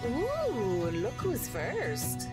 Ooh, look who's first.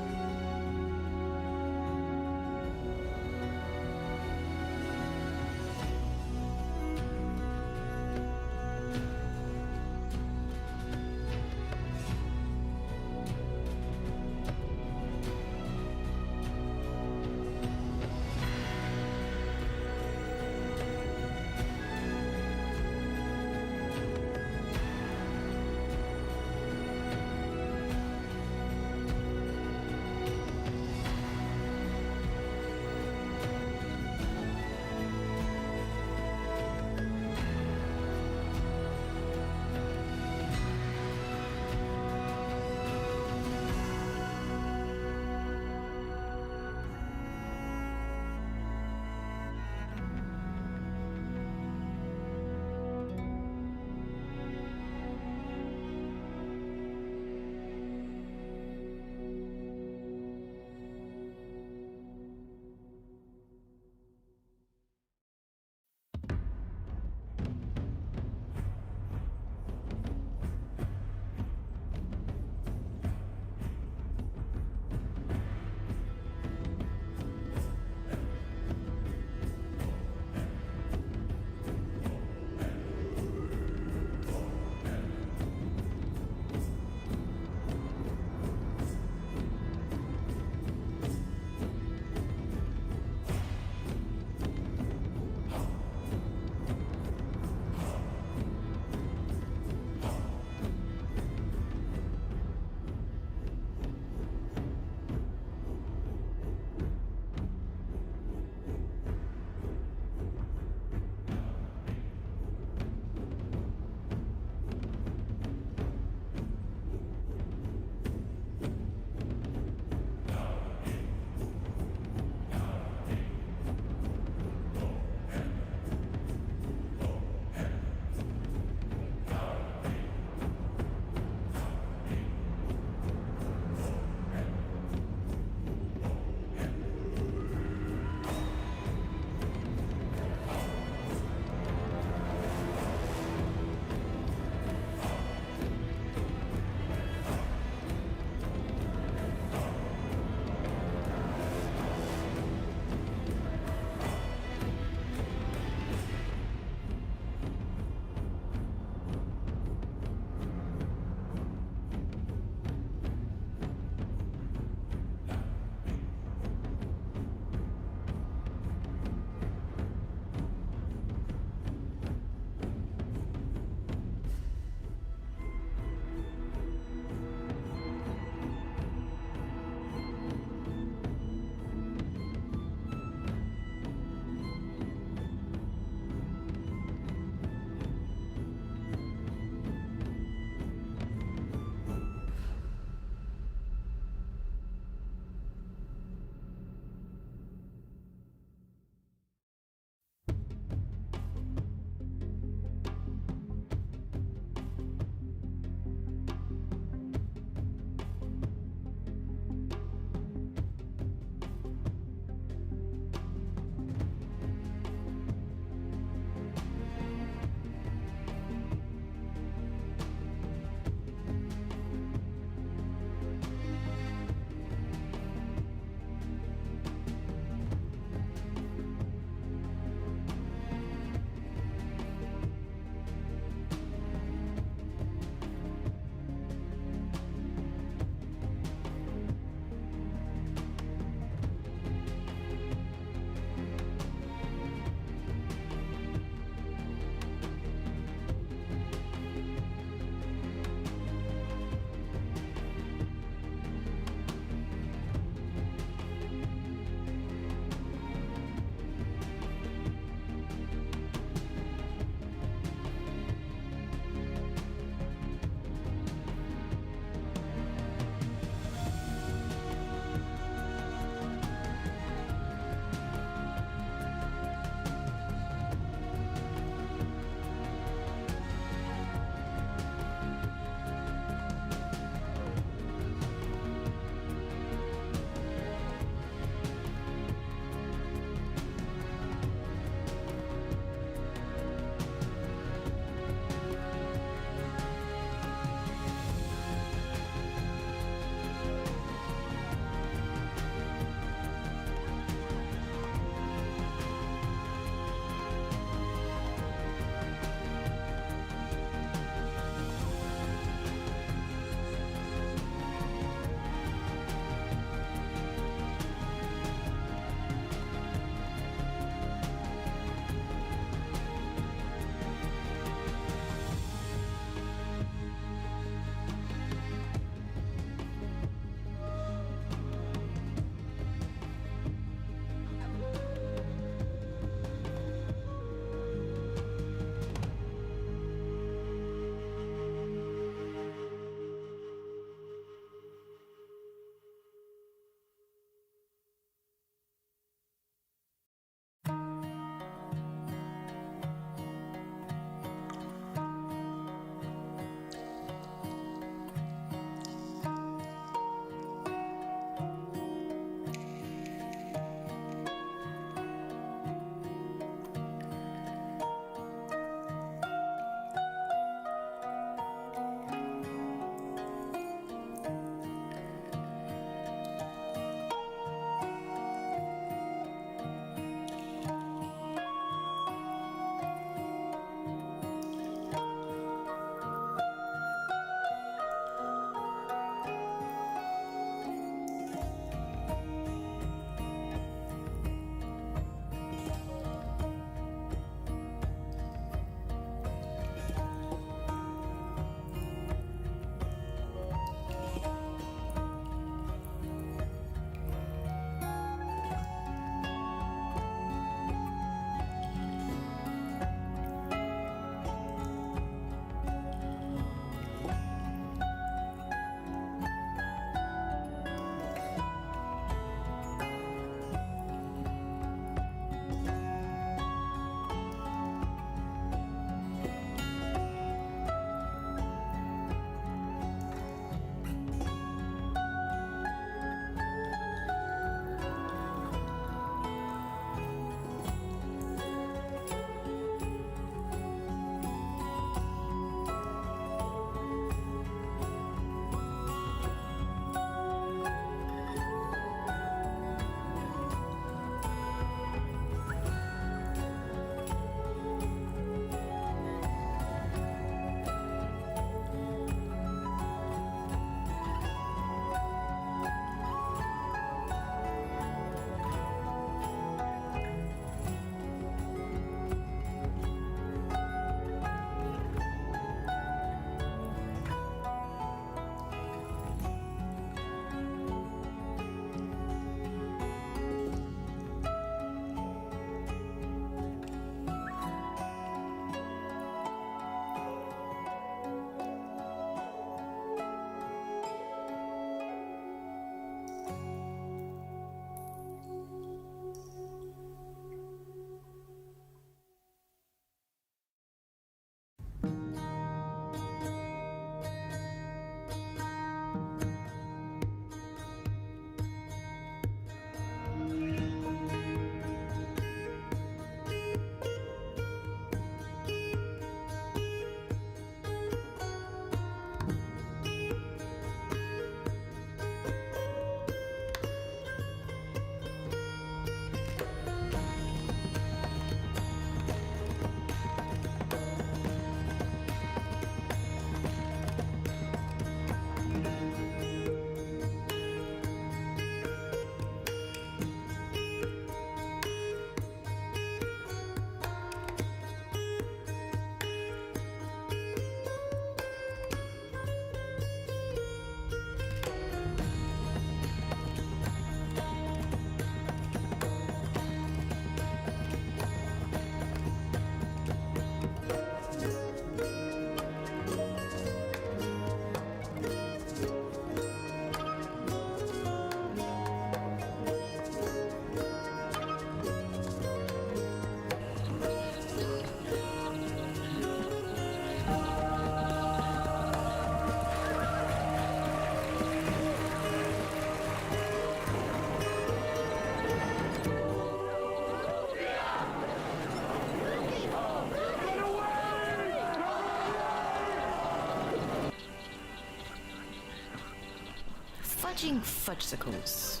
fudging fudgesicles.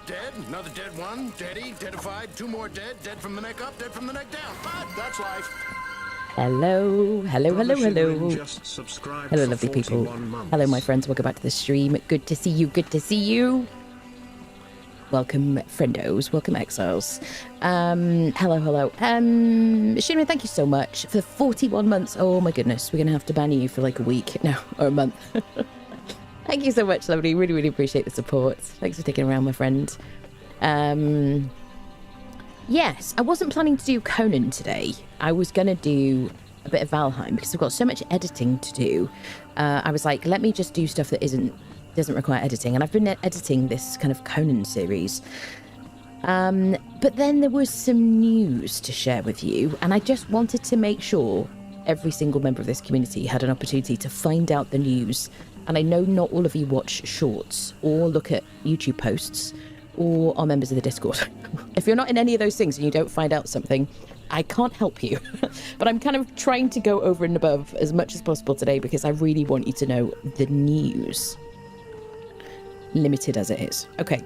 Dead, another dead one, deady, deadified, two more dead, dead from the neck up, dead from the neck down. But that's life. Hello. Hello, lovely people. Months. Hello, my friends. Welcome back to the stream. Good to see you. Good to see you. Welcome, friendos. Welcome, exiles. Hello. Shinra, thank you so much for 41 months. Oh my goodness, we're gonna have to ban you for like a week now, or a month. Thank you so much, lovely. Really appreciate the support. Thanks for sticking around, my friend. Yes, I wasn't planning to do Conan today. I was going to do a bit of Valheim because I've got so much editing to do. I was like, let me just do stuff that doesn't require editing. And I've been editing this kind of Conan series. But then there was some news to share with you. And I just wanted to make sure every single member of this community had an opportunity to find out the news. And I know not all of you watch shorts or look at YouTube posts or are members of the Discord. If you're not in any of those things and you don't find out something, I can't help you. But I'm kind of trying to go over and above as much as possible today because I really want you to know the news. Limited as it is. Okay,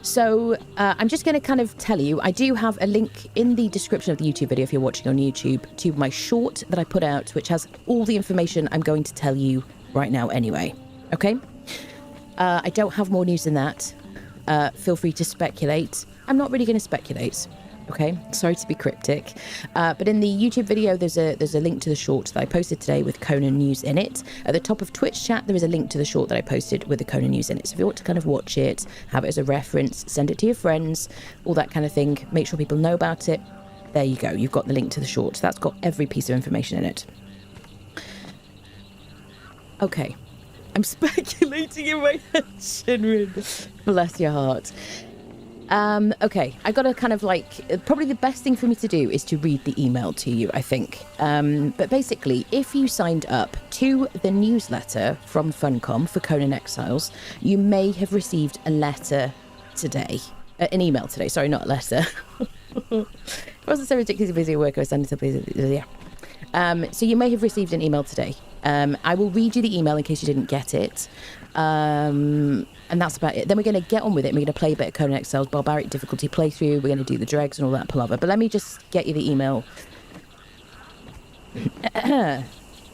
so I'm just going to kind of tell you, I do have a link in the description of the YouTube video if you're watching on YouTube to my short that I put out, which has all the information I'm going to tell you right now anyway. Okay, I don't have more news than that. Feel free to speculate. I'm not really going to speculate. Okay, sorry to be cryptic, but in the YouTube video there's a link to the short that I posted today with Conan news in it. At the top of Twitch chat there is a link to the short that I posted with the Conan news in it. So if you want to kind of watch it, have it as a reference, send it to your friends, all that kind of thing, make sure people know about it, there you go, you've got the link to the short. That's got every piece of information in it. Okay, I'm speculating in my head, Shinrin. Bless your heart. Okay, I got to kind of like, probably the best thing for me to do is to read the email to you, I think. But basically, if you signed up to the newsletter from Funcom for Conan Exiles, you may have received a letter today. An email today, sorry, not a letter. I wasn't so ridiculously busy at work, I was standing so busy. Yeah. So you may have received an email today. I will read you the email in case you didn't get it. And that's about it. Then we're going to get on with it. We're going to play a bit of Conan Exiles Barbaric difficulty playthrough. We're going to do the dregs and all that palaver. But let me just get you the email.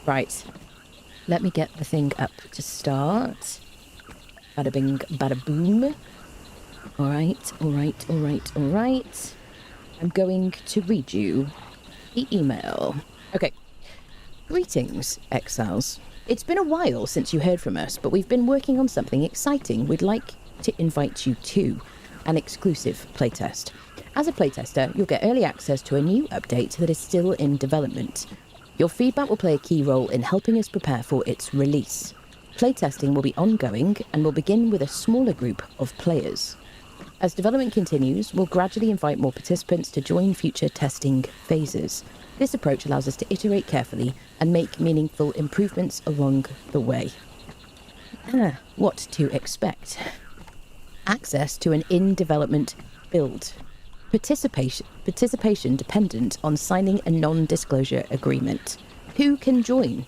Right. Let me get the thing up to start. Bada bing, bada boom. All right. I'm going to read you the email. Okay. Greetings, Exiles. It's been a while since you heard from us, but we've been working on something exciting we'd like to invite you to, an exclusive playtest. As a playtester, you'll get early access to a new update that is still in development. Your feedback will play a key role in helping us prepare for its release. Playtesting will be ongoing and will begin with a smaller group of players. As development continues, we'll gradually invite more participants to join future testing phases. This approach allows us to iterate carefully and make meaningful improvements along the way. What to expect? Access to an in-development build. Participation dependent on signing a non-disclosure agreement. Who can join?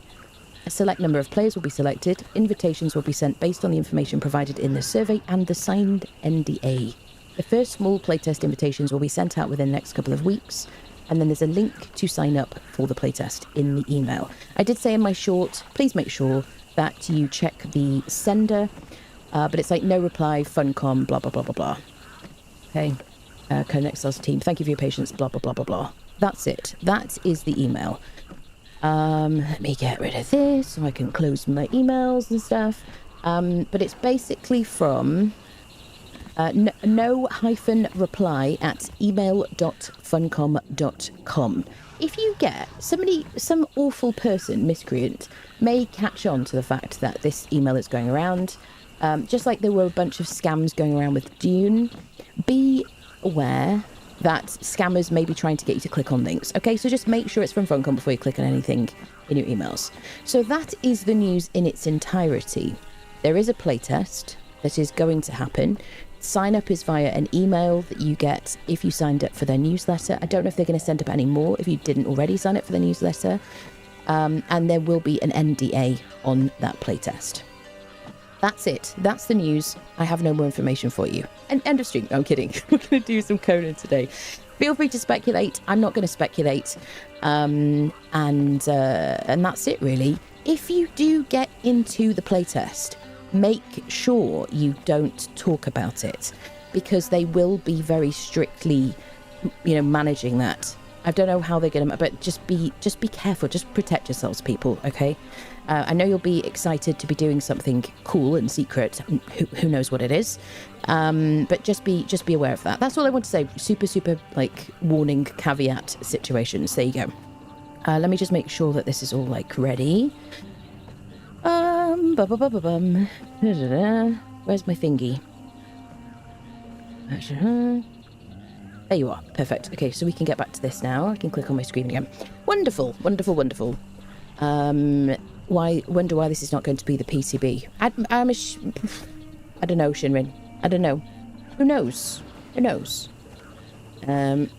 A select number of players will be selected. Invitations will be sent based on the information provided in the survey and the signed NDA. The first small playtest invitations will be sent out within the next couple of weeks. And then there's a link to sign up for the playtest in the email. I did say in my short, please make sure that you check the sender, but it's like no reply, Funcom, blah, blah, blah, blah, blah. Okay, Conan Exiles team, thank you for your patience, blah, blah, blah, blah, blah. That's it. That is the email. Let me get rid of this so I can close my emails and stuff. But it's basically from... no-reply at email.funcom.com. If you get some awful person, miscreant, may catch on to the fact that this email is going around, just like there were a bunch of scams going around with Dune, be aware that scammers may be trying to get you to click on links. Okay, so just make sure it's from Funcom before you click on anything in your emails. So that is the news in its entirety. There is a playtest that is going to happen. Sign up is via an email that you get if you signed up for their newsletter. I don't know if they're going to send up any more if you didn't already sign up for their newsletter. and there will be an NDA on that playtest. That's it. That's the news. I have no more information for you. And end of stream. No, I'm kidding. We're going to do some Conan today. Feel free to speculate. I'm not going to speculate. And that's it, really. If you do get into the playtest, make sure you don't talk about it, because they will be very strictly, managing that. I don't know how they're going to, but just be careful. Just protect yourselves, people. Okay. I know you'll be excited to be doing something cool and secret. Who knows what it is? But just be aware of that. That's all I want to say. Super warning caveat situations. There you go. Let me just make sure that this is all ready. Where's my thingy? There you are. Perfect. Okay, so we can get back to this now. I can click on my screen again. Wonderful. Wonder why this is not going to be the PCB. I don't know, Shinrin. I don't know. Who knows? I'm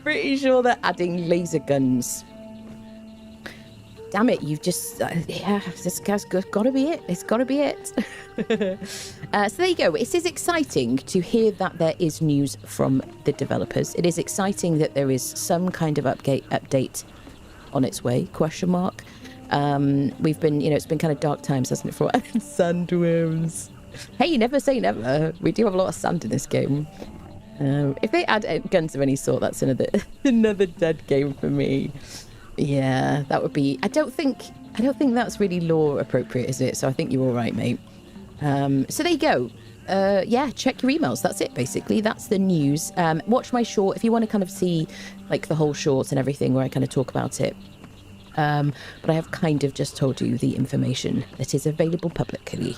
pretty sure they're adding laser guns. Damn it, you've just... this guy's got to be it. It's got to be it. So there you go. It is exciting to hear that there is news from the developers. It is exciting that there is some kind of update on its way, ? We've been, it's been kind of dark times, hasn't it, for sandworms. Hey, you never say never. We do have a lot of sand in this game. If they add guns of any sort, that's another dead game for me. Yeah, that would be... I don't think that's really law appropriate, is it? So I think you're all right, mate. So there you go. Yeah, check your emails. That's it, basically. That's the news. Watch my short if you want to kind of see the whole short and everything where I kind of talk about it. But I have kind of just told you the information that is available publicly.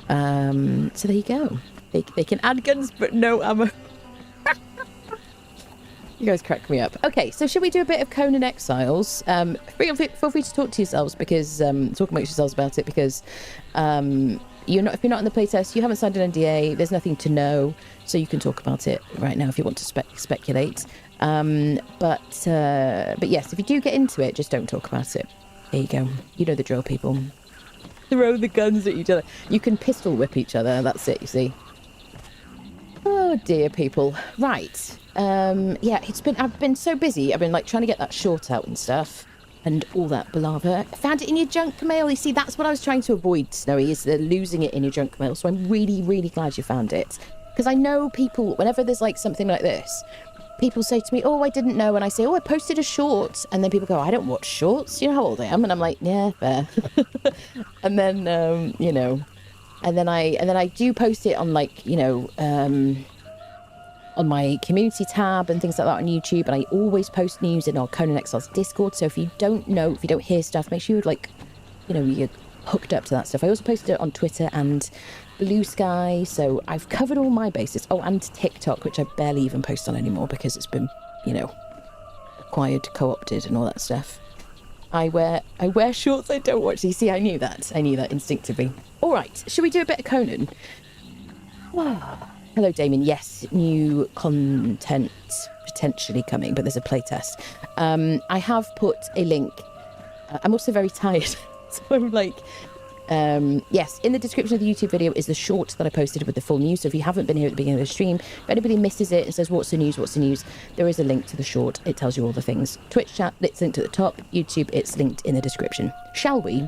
So there you go. They can add guns, but no ammo. You guys crack me up. Okay, so should we do a bit of Conan Exiles? Feel free to talk to yourselves, because talk amongst yourselves about it, because if you're not in the playtest, you haven't signed an NDA. There's nothing to know, so you can talk about it right now if you want to speculate. But yes, if you do get into it, just don't talk about it. There you go. You know the drill, people. Throw the guns at each other. You can pistol whip each other. That's it, you see. Oh dear, people. Right. Yeah, I've been so busy. I've been trying to get that short out and stuff and all that palaver. Found it in your junk mail. You see, that's what I was trying to avoid, Snowy, is losing it in your junk mail. So I'm really, really glad you found it. Because I know people, whenever there's something like this, people say to me, oh, I didn't know. And I say, oh, I posted a short. And then people go, I don't watch shorts. You know how old I am? And I'm like, yeah, fair. And then, and then I do post it on on my community tab and things like that on YouTube. And I always post news in our Conan Exiles Discord. So if you don't hear stuff, make sure you're hooked up to that stuff. I also posted it on Twitter and Blue Sky, so I've covered all my bases. Oh, and TikTok, which I barely even post on anymore because it's been, acquired, co-opted and all that stuff. I wear shorts I don't watch. You see, I knew that instinctively. All right, should we do a bit of Conan? Hello, Damien. Yes, new content potentially coming, but there's a playtest. I have put a link. I'm also very tired, so I'm yes, in the description of the YouTube video is the short that I posted with the full news. So if you haven't been here at the beginning of the stream, if anybody misses it and says, what's the news, there is a link to the short. It tells you all the things. Twitch chat, it's linked at the top. YouTube, it's linked in the description. Shall we?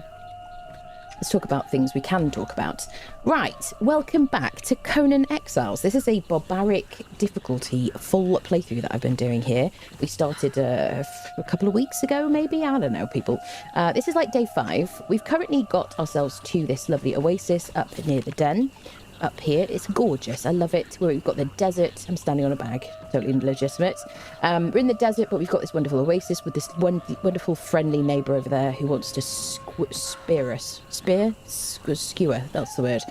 Let's talk about things we can talk about. Right, welcome back to Conan Exiles. This is a barbaric difficulty full playthrough that I've been doing here. We started a couple of weeks ago, maybe? I don't know, people. This is day 5. We've currently got ourselves to this lovely oasis up near the den. Up here, it's gorgeous. I love it. We've got the desert. I'm standing on a bag, totally legitimate. We're in the desert, but we've got this wonderful oasis with this wonderful friendly neighbour over there who wants to skewer, that's the word.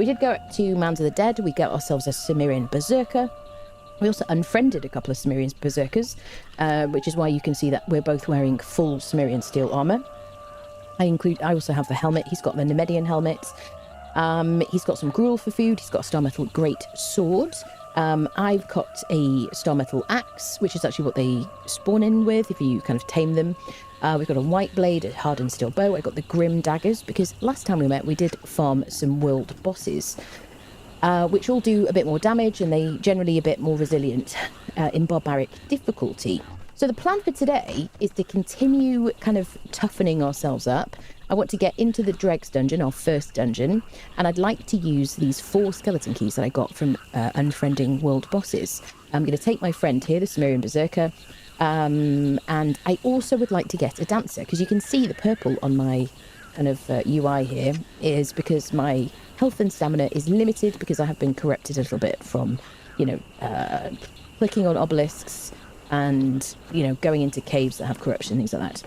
We did go to Mounds of the Dead. We got ourselves a Cimmerian berserker. We also unfriended a couple of Cimmerian berserkers, which is why you can see that we're both wearing full Cimmerian steel armour. I also have the helmet. He's got the Nemedian helmet. He's got some gruel for food. He's got a star metal great sword. I've got a star metal axe, which is actually what they spawn in with if you kind of tame them. We've got a white blade, a hardened steel bow. I got the grim daggers because last time we met we did farm some world bosses, which all do a bit more damage and they generally a bit more resilient in barbaric difficulty. So the plan for today is to continue kind of toughening ourselves up. I want to get into the Dregs dungeon, our first dungeon, and I'd like to use these 4 skeleton keys that I got from unfriending world bosses. I'm going to take my friend here, the Sumerian Berserker, and I also would like to get a dancer, because you can see the purple on my kind of UI here is because my health and stamina is limited because I have been corrupted a little bit from, you know, clicking on obelisks and, you know, going into caves that have corruption, things like that.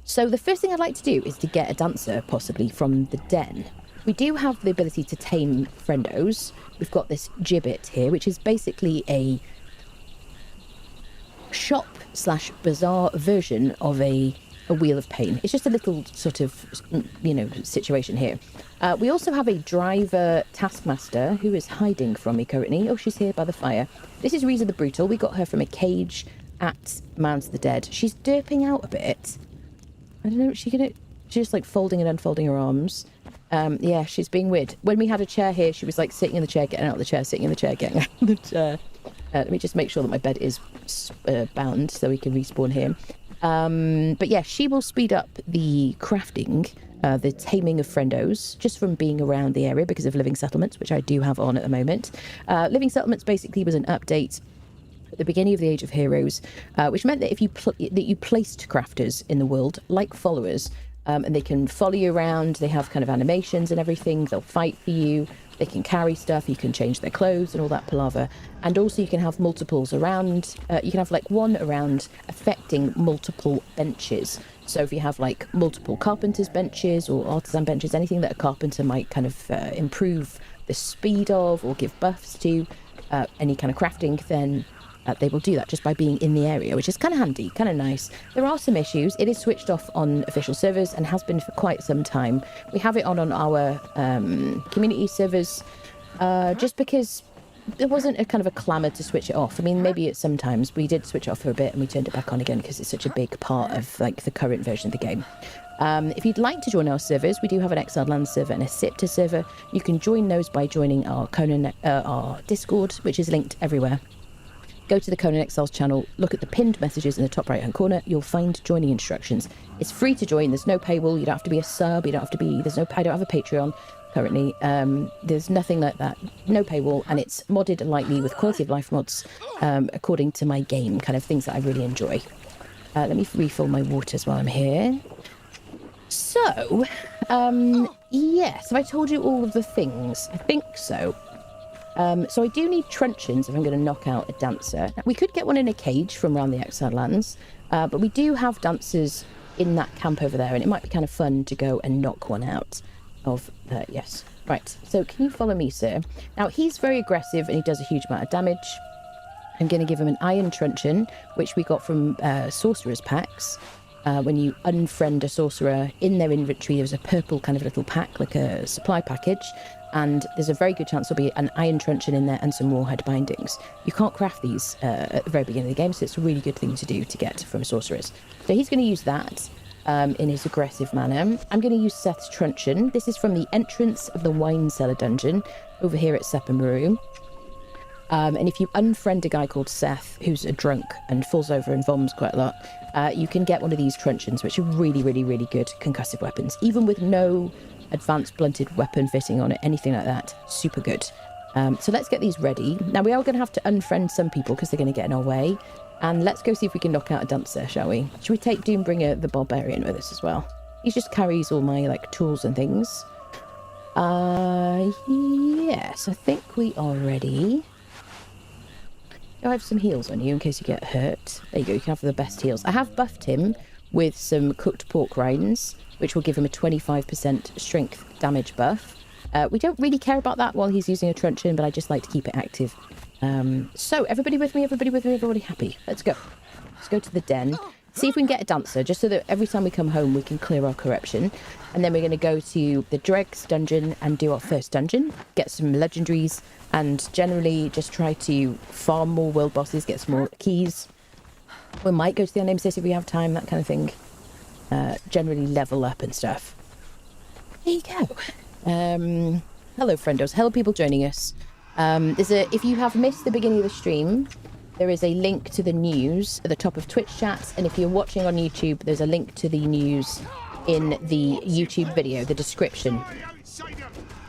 So the first thing I'd like to do is to get a dancer, possibly from the den. We do have the ability to tame friendos. We've got this gibbet here, which is basically a shop/bazaar version of a wheel of pain. It's just a little sort of, you know, situation here. We also have a driver taskmaster who is hiding from me currently. Oh, she's here by the fire. This is Reza the Brutal. We got her from a cage at Mounds of the Dead. She's derping out a bit. I don't know, she's just like folding and unfolding her arms. Yeah, she's being weird. When we had a chair here, she was like sitting in the chair, getting out of the chair, sitting in the chair, getting out of the chair. Let me just make sure that my bed is bound so we can respawn here. But yeah, she will speed up the crafting, the taming of friendos, just from being around the area because of Living Settlements, which I do have on at the moment. Living Settlements basically was an update at the beginning of the Age of Heroes, which meant that if you you placed crafters in the world like followers, and they can follow you around, they have kind of animations and everything, they'll fight for you, they can carry stuff, you can change their clothes and all that palaver, and also you can have multiples around, you can have like one around affecting multiple benches. So if you have like multiple carpenters benches or artisan benches, anything that a carpenter might kind of improve the speed of or give buffs to, any kind of crafting, then they will do that just by being in the area, which is kind of handy, kind of nice. There are some issues. It is switched off on official servers and has been for quite some time. We have it on our community servers just because there wasn't a kind of a clamour to switch it off. I mean, maybe it's sometimes. We did switch it off for a bit and we turned it back on again because it's such a big part of like the current version of the game. If you'd like to join our servers, we do have an Exiled Lands server and a Sipta server. You can join those by joining our our Discord, which is linked everywhere. Go to the Conan Exiles channel, look at the pinned messages in the top right hand corner, you'll find joining instructions. It's free to join, there's no paywall, you don't have to be a sub, you don't have to be, I don't have a Patreon currently, there's nothing like that, no paywall, and it's modded lightly with quality of life mods according to my game, kind of things that I really enjoy. Let me refill my waters while I'm here. So, yes, have I told you all of the things? I think so. So I do need truncheons if I'm going to knock out a dancer. Now, we could get one in a cage from around the Exiled Lands, but we do have dancers in that camp over there, and it might be kind of fun to go and knock one out of there. Yes. Right, so can you follow me, sir? Now, he's very aggressive, and he does a huge amount of damage. I'm going to give him an iron truncheon, which we got from sorcerer's packs. When you unfriend a sorcerer, in their inventory, there's a purple kind of little pack, like a supply package, and there's a very good chance there'll be an iron truncheon in there and some warhead bindings. You can't craft these at the very beginning of the game, so it's a really good thing to do to get from sorcerers. So he's going to use that in his aggressive manner. I'm going to use Seth's truncheon. This is from the entrance of the wine cellar dungeon over here at Sepamaru. And if you unfriend a guy called Seth, who's a drunk and falls over and vomits quite a lot, you can get one of these truncheons, which are really, really, really good concussive weapons, even with no advanced blunted weapon fitting on it, anything like that. Super good. So let's get these ready. Now, we are going to have to unfriend some people because they're going to get in our way. And let's go see if we can knock out a dancer, shall we? Should we take Doombringer the Barbarian with us as well? He just carries all my, like, tools and things. Yes, I think we are ready. I have some heals on you in case you get hurt. There you go, you can have the best heals. I have buffed him with some cooked pork rinds, which will give him a 25% strength damage buff. We don't really care about that while he's using a truncheon, but I just like to keep it active. So, everybody with me, everybody happy. Let's go. Let's go to the den. see if we can get a dancer, just so that every time we come home we can clear our corruption. And then we're going to go to the Dregs dungeon and do our first dungeon, get some legendaries, and generally just try to farm more world bosses, get some more keys. We might go to the Unnamed City if we have time, that kind of thing. Generally level up and stuff. There you go. Hello, friendos. Hello, people joining us. If you have missed the beginning of the stream, there is a link to the news at the top of Twitch chats, and if you're watching on YouTube, there's a link to the news in the YouTube video, the description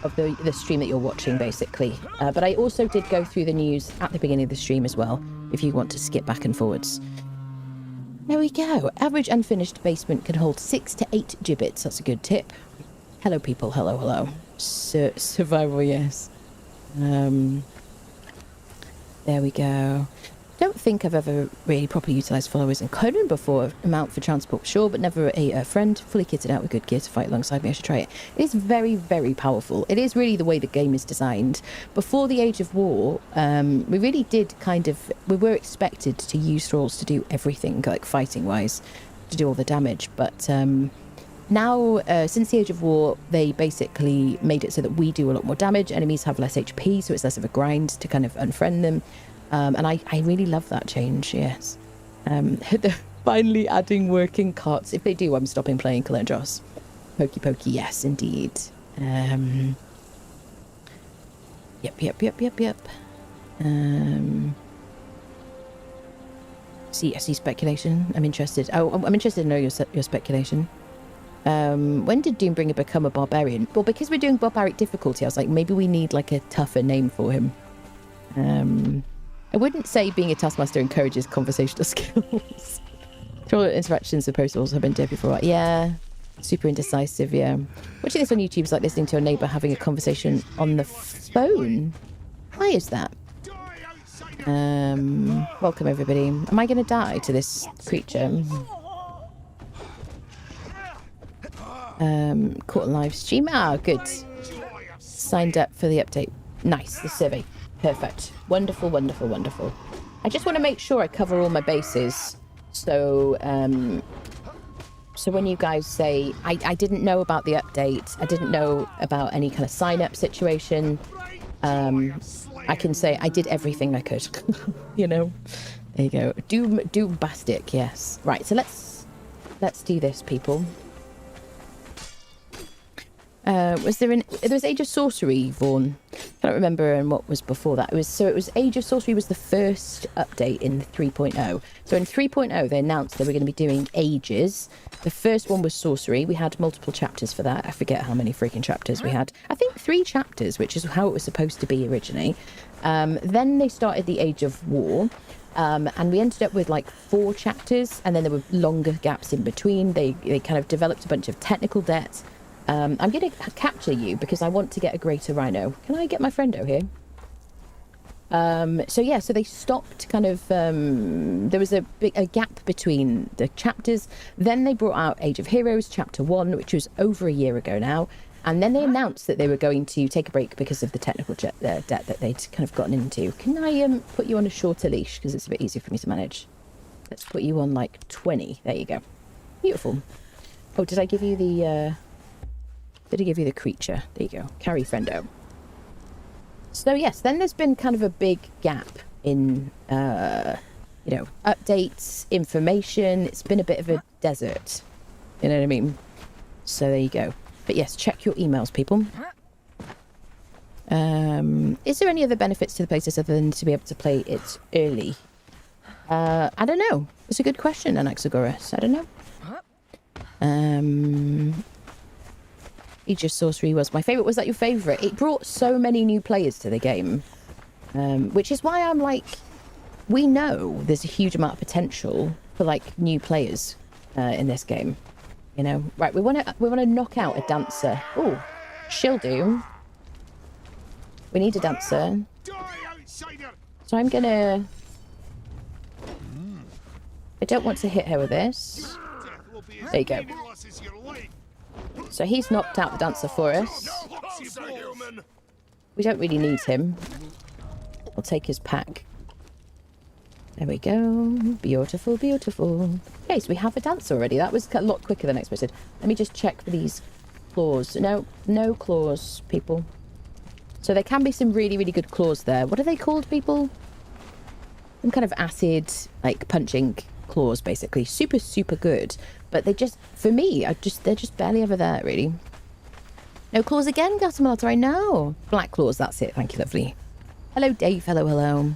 of the stream that you're watching, basically. But I also did go through the news at the beginning of the stream as well, if you want to skip back and forwards. There we go. Average unfinished basement can hold 6 to 8 gibbets. That's a good tip. Hello, people. Hello, hello. Survival, yes. There we go. Don't think I've ever really properly utilised followers in Conan before. Amount for transport, sure, but never a friend. Fully kitted out with good gear to fight alongside me. I should try it. It is very, very powerful. It is really the way the game is designed. Before the Age of War, we really did we were expected to use thralls to do everything, like fighting-wise, to do all the damage. But now, since the Age of War, they basically made it so that we do a lot more damage. Enemies have less HP, so it's less of a grind to kind of unfriend them. And I really love that change, yes. They're finally adding working carts. If they do, I'm stopping playing Kalendros. Pokey pokey, yes, indeed. Yep. I see speculation. I'm interested. Oh, I'm interested to know your speculation. When did Doombringer become a barbarian? Well, because we're doing barbaric difficulty, I was like, maybe we need like a tougher name for him. I wouldn't say being a taskmaster encourages conversational skills. Troll interactions with postals have been dead before. Yeah, super indecisive, yeah. Watching this on YouTube is like listening to a neighbour having a conversation on the phone. Why is that? Welcome, everybody. Am I going to die to this creature? Caught a live stream. Ah, good. Signed up for the update. Nice, the survey. Perfect. Wonderful, wonderful, wonderful. I just want to make sure I cover all my bases. So, so when you guys say, I didn't know about the update, I didn't know about any kind of sign-up situation, I can say I did everything I could. You know? There you go. Doombastic, yes. Right, so let's do this, people. There was Age of Sorcery, Vaughn. I can't remember and what was before that. It was Age of Sorcery was the first update in 3.0. So in 3.0 they announced they were going to be doing Ages. The first one was Sorcery. We had multiple chapters for that. I forget how many freaking chapters we had. I think 3 chapters, which is how it was supposed to be originally. Then they started the Age of War. And we ended up with like 4 chapters, and then there were longer gaps in between. They kind of developed a bunch of technical debt. I'm going to capture you because I want to get a greater rhino. Can I get my friendo here? So they stopped kind of, there was a gap between the chapters. Then they brought out Age of Heroes Chapter 1, which was over a year ago now. And then they announced that they were going to take a break because of the technical debt that they'd kind of gotten into. Can I put you on a shorter leash because it's a bit easier for me to manage? Let's put you on like 20. There you go. Beautiful. Oh, did I give you the... Did I give you the creature? There you go. Carry friendo. So yes, then there's been kind of a big gap in, updates, information. It's been a bit of a desert. You know what I mean? So there you go. But yes, check your emails, people. Is there any other benefits to the playtest other than to be able to play it early? I don't know. It's a good question, Anaxagoras. I don't know. Age of Sorcery was my favourite. Was that your favourite? It brought so many new players to the game. Which is why I'm like, we know there's a huge amount of potential for like new players in this game. You know? Right, we want to knock out a dancer. Oh, she'll do. We need a dancer. So I'm gonna... I don't want to hit her with this. There you go. So he's knocked out the dancer for us. We don't really need him. I'll take his pack. There we go. Beautiful, beautiful. Okay, so we have a dance already. That was a lot quicker than expected. Let me just check for these claws. No, no claws, people. So there can be some really, really good claws there. What are they called, people? Some kind of acid, like, punching claws, basically. Super, super good. But they just, for me, they're just barely ever there, really. No claws again, Guatemala, I know. Black claws, that's it. Thank you, lovely. Hello, Dave. Hello, hello.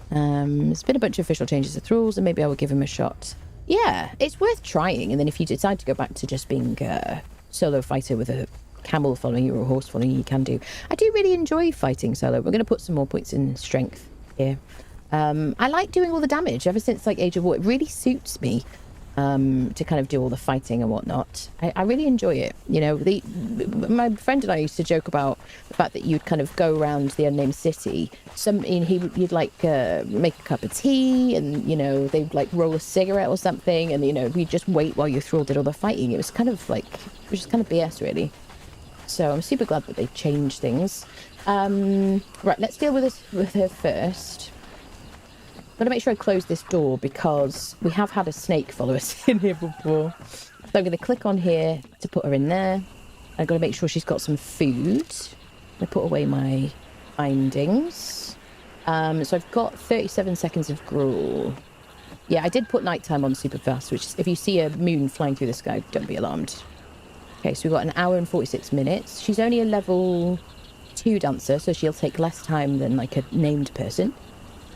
There's been a bunch of official changes to thralls, and maybe I will give him a shot. Yeah, it's worth trying. And then if you decide to go back to just being a solo fighter with a camel following you or a horse following you, can do. I do really enjoy fighting solo. We're going to put some more points in strength here. I like doing all the damage ever since like Age of War. It really suits me to kind of do all the fighting and whatnot. I really enjoy it. You know, my friend and I used to joke about the fact that you'd kind of go around the unnamed city. You'd like make a cup of tea, and you know they'd like roll a cigarette or something, and you know we'd just wait while your thrall did all the fighting. It was kind of like just kind of BS really. So I'm super glad that they changed things. Right, let's deal with her first. I'm going to make sure I close this door because we have had a snake follow us in here before. So I'm going to click on here to put her in there. I've got to make sure she's got some food. I put away my bindings. So I've got 37 seconds of gruel. Yeah, I did put nighttime on super fast, which is, if you see a moon flying through the sky, don't be alarmed. Okay, so we've got an hour and 46 minutes. She's only a level 2 dancer, so she'll take less time than like a named person.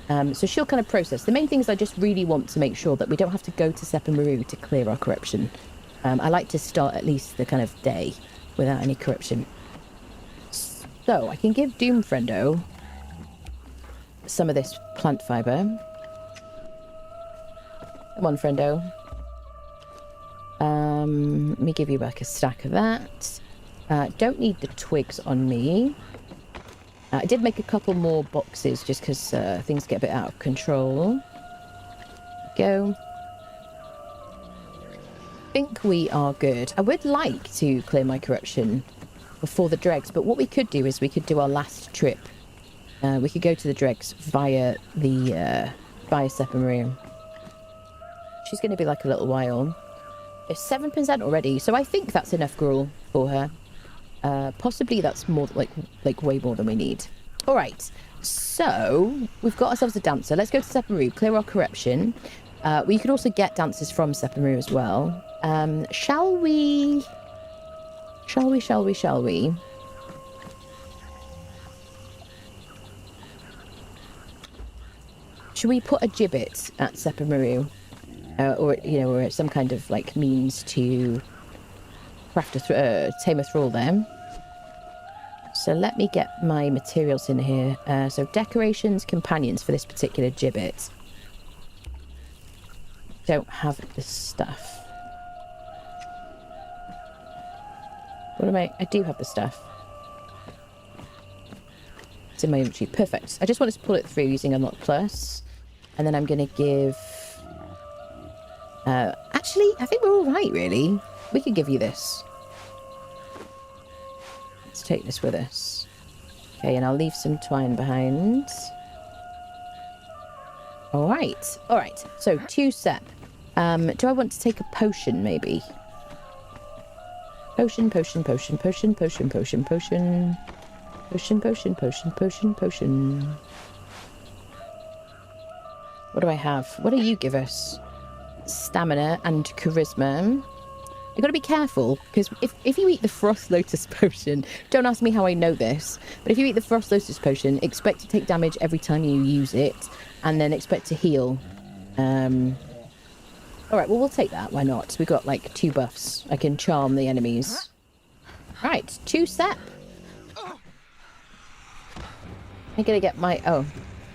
So she'll kind of process. The main thing is I just really want to make sure that we don't have to go to Sepamaru to clear our corruption. I like to start at least the kind of day without any corruption. So I can give Doom Friendo some of this plant fibre. Come on, Friendo. Let me give you back a stack of that. Don't need the twigs on me. I did make a couple more boxes just because things get a bit out of control. Go. I think we are good. I would like to clear my corruption before the dregs, but what we could do is we could do our last trip. We could go to the dregs via Sepamaru. She's going to be like a little while. It's 7% already, so I think that's enough gruel for her. Possibly that's more like way more than we need. All right, so we've got ourselves a dancer. Let's go to Sepamaru, clear our corruption. We could also get dancers from Sepamaru as well. Shall we? Should we put a gibbet at Sepamaru? Or, you know, or some kind of like means to craft tame a thrall there. So let me get my materials in here. So decorations, companions for this particular gibbet. Don't have the stuff. What am I do have the stuff. It's in my inventory. Perfect. I just wanted to pull it through using Unlock Plus. And then I'm going to give... actually, I think we're all right, really. We could give you this. Let's take this with us. Okay, and I'll leave some twine behind. All right. All right. So, 2 Sep. Do I want to take a potion, maybe? Potion. What do I have? What do you give us? Stamina and charisma. You've got to be careful, because if you eat the Frost Lotus Potion, don't ask me how I know this, but if you eat the Frost Lotus Potion, expect to take damage every time you use it, and then expect to heal. Alright, well, we'll take that. Why not? We've got, like, 2 buffs. I can charm the enemies. Right, 2 Sep. I'm gonna get my... Oh,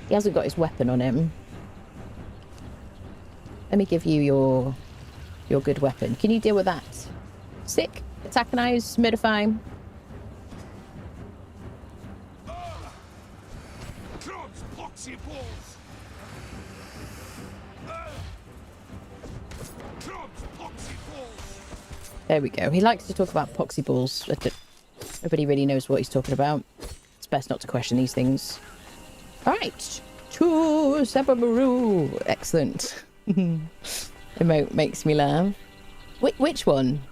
he hasn't got his weapon on him. Let me give you your good weapon. Can you deal with that? Sick. Antagonize, modify. There we go. He likes to talk about poxy balls. Nobody really knows what he's talking about. It's best not to question these things. All right. to Sababaru. Excellent. Emote makes me laugh. Which one?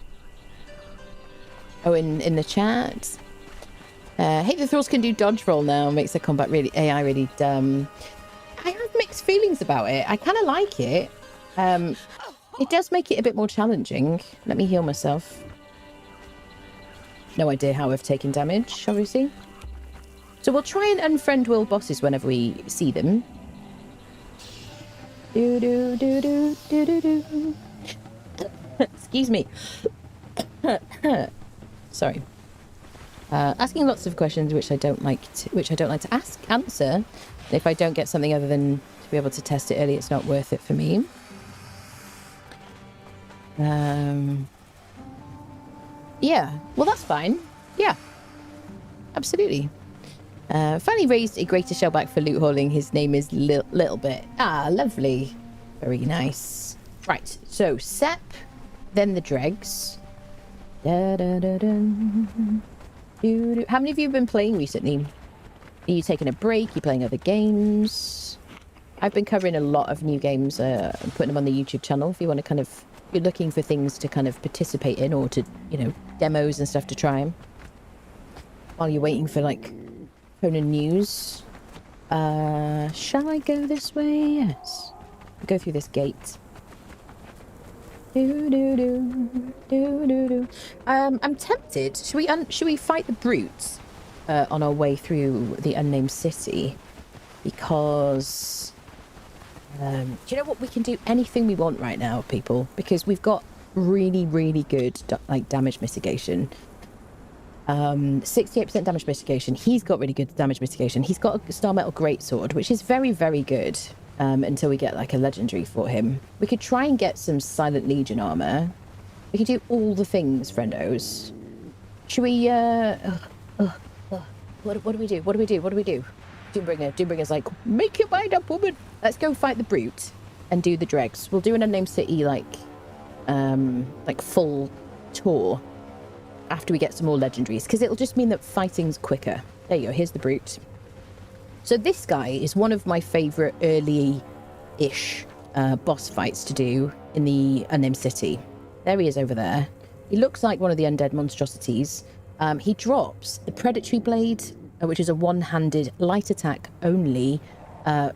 Oh, in the chat. Hey, the Thralls can do dodge roll now. Makes the combat really AI really dumb. I have mixed feelings about it. I kind of like it. It does make it a bit more challenging. Let me heal myself. No idea how I've taken damage, obviously. So we'll try and unfriend world bosses whenever we see them. Do do do do do do do. Excuse me. Sorry. Asking lots of questions which I don't like to answer. And if I don't get something other than to be able to test it early, it's not worth it for me. Yeah, well that's fine. Yeah, absolutely. Finally raised a greater shellback for loot hauling. His name is Little Bit. Ah, lovely. Very nice. Right, so Sep, then the dregs. Da, da, da, da. How many of you have been playing recently? Are you taking a break? Are you playing other games? I've been covering a lot of new games and putting them on the YouTube channel if you want to kind of, if you're looking for things to kind of participate in or to, you know, demos and stuff to try them. While you're waiting for, like, Conan news. Shall I go this way? Yes. I'll go through this gate. I'm tempted. Should we fight the brutes on our way through the unnamed city? Because do you know what, we can do anything we want right now, people, because we've got really, really good like damage mitigation. 68% damage mitigation. He's got really good damage mitigation. He's got a Star Metal Greatsword, which is very, very good. Until we get like a legendary for him. We could try and get some Silent Legion armor. We could do all the things, friendos. Should we, what do we do? What do we do? What do we do? Doombringer's like, make your mind up, woman. Let's go fight the brute and do the dregs. We'll do an unnamed city, like full tour after we get some more legendaries, because it'll just mean that fighting's quicker. There you go, here's the brute. So this guy is one of my favourite early-ish boss fights to do in the unnamed city. There he is over there. He looks like one of the undead monstrosities. He drops the predatory blade, which is a one-handed light attack only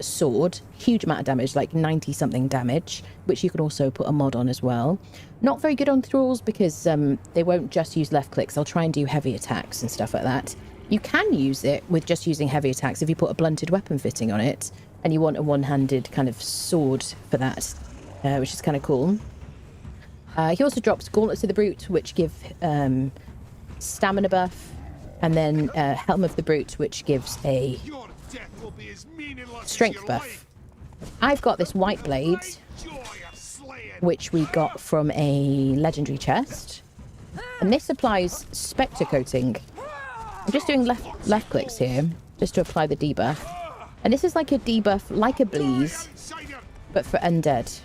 sword. Huge amount of damage, like 90-something damage, which you can also put a mod on as well. Not very good on thralls because they won't just use left clicks. They'll try and do heavy attacks and stuff like that. You can use it with just using heavy attacks if you put a blunted weapon fitting on it and you want a one-handed kind of sword for that, which is kind of cool. He also drops Gauntlets of the Brute, which give stamina buff, and then Helm of the Brute, which gives a strength buff. I've got this white blade, which we got from a legendary chest, and this applies Spectre Coating. I'm just doing left clicks here, just to apply the debuff. And this is like a debuff, like a Bleeze, but for undead.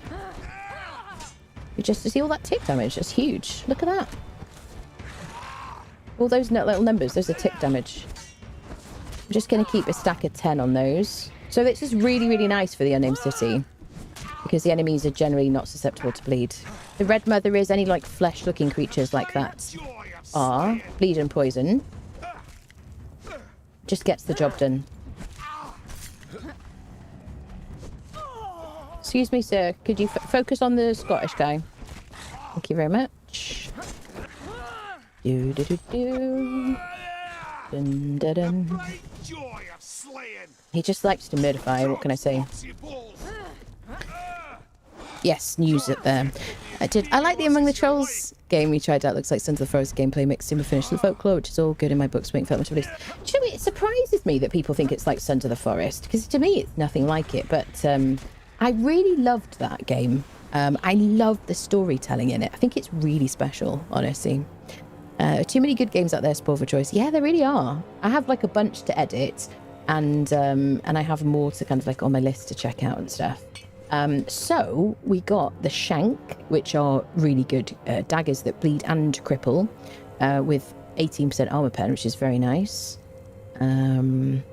You just see all that tick damage, that's huge. Look at that. All those little numbers, those are tick damage. I'm just going to keep a stack of 10 on those. So this is really, really nice for the unnamed city, because the enemies are generally not susceptible to bleed. The Red Mother is any like flesh-looking creatures like that are bleed and poison. Just gets the job done. Excuse me, sir. Could you focus on the Scottish guy? Thank you very much. Do do do do. Dun, dun, dun. He just likes to murderfy. What can I say? Yes, news it there. I like the Among the Trolls game we tried out. Looks like Sons of the Forest gameplay mixed in with finished folklore, which is all good in my books. Waiting for it to release. Do you know, it surprises me that people think it's like Sons of the Forest, because to me it's nothing like it. But I really loved that game. I love the storytelling in it. I think it's really special, honestly. Too many good games out there, spoiled for choice. Yeah, there really are. I have like a bunch to edit, and I have more to kind of like on my list to check out and stuff. So we got the Shank, which are really good daggers that bleed and cripple, with 18% armor pen, which is very nice. Then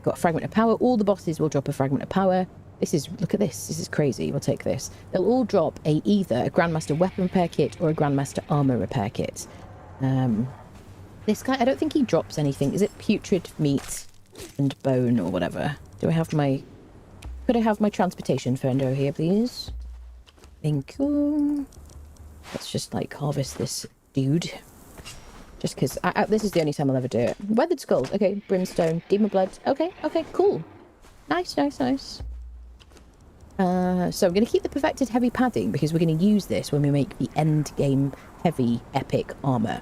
got a fragment of power. All the bosses will drop a fragment of power. Look at this. This is crazy. We'll take this. They'll all drop either a Grandmaster weapon repair kit or a Grandmaster armor repair kit. This guy, I don't think he drops anything. Is it putrid meat and bone or whatever? Could I have my transportation Ferndo here, please? Thank you. Let's just like harvest this dude. Just because this is the only time I'll ever do it. Weathered skulls. Okay, brimstone, demon blood. Okay, cool. Nice. So I'm going to keep the perfected heavy padding because we're going to use this when we make the end game heavy epic armor.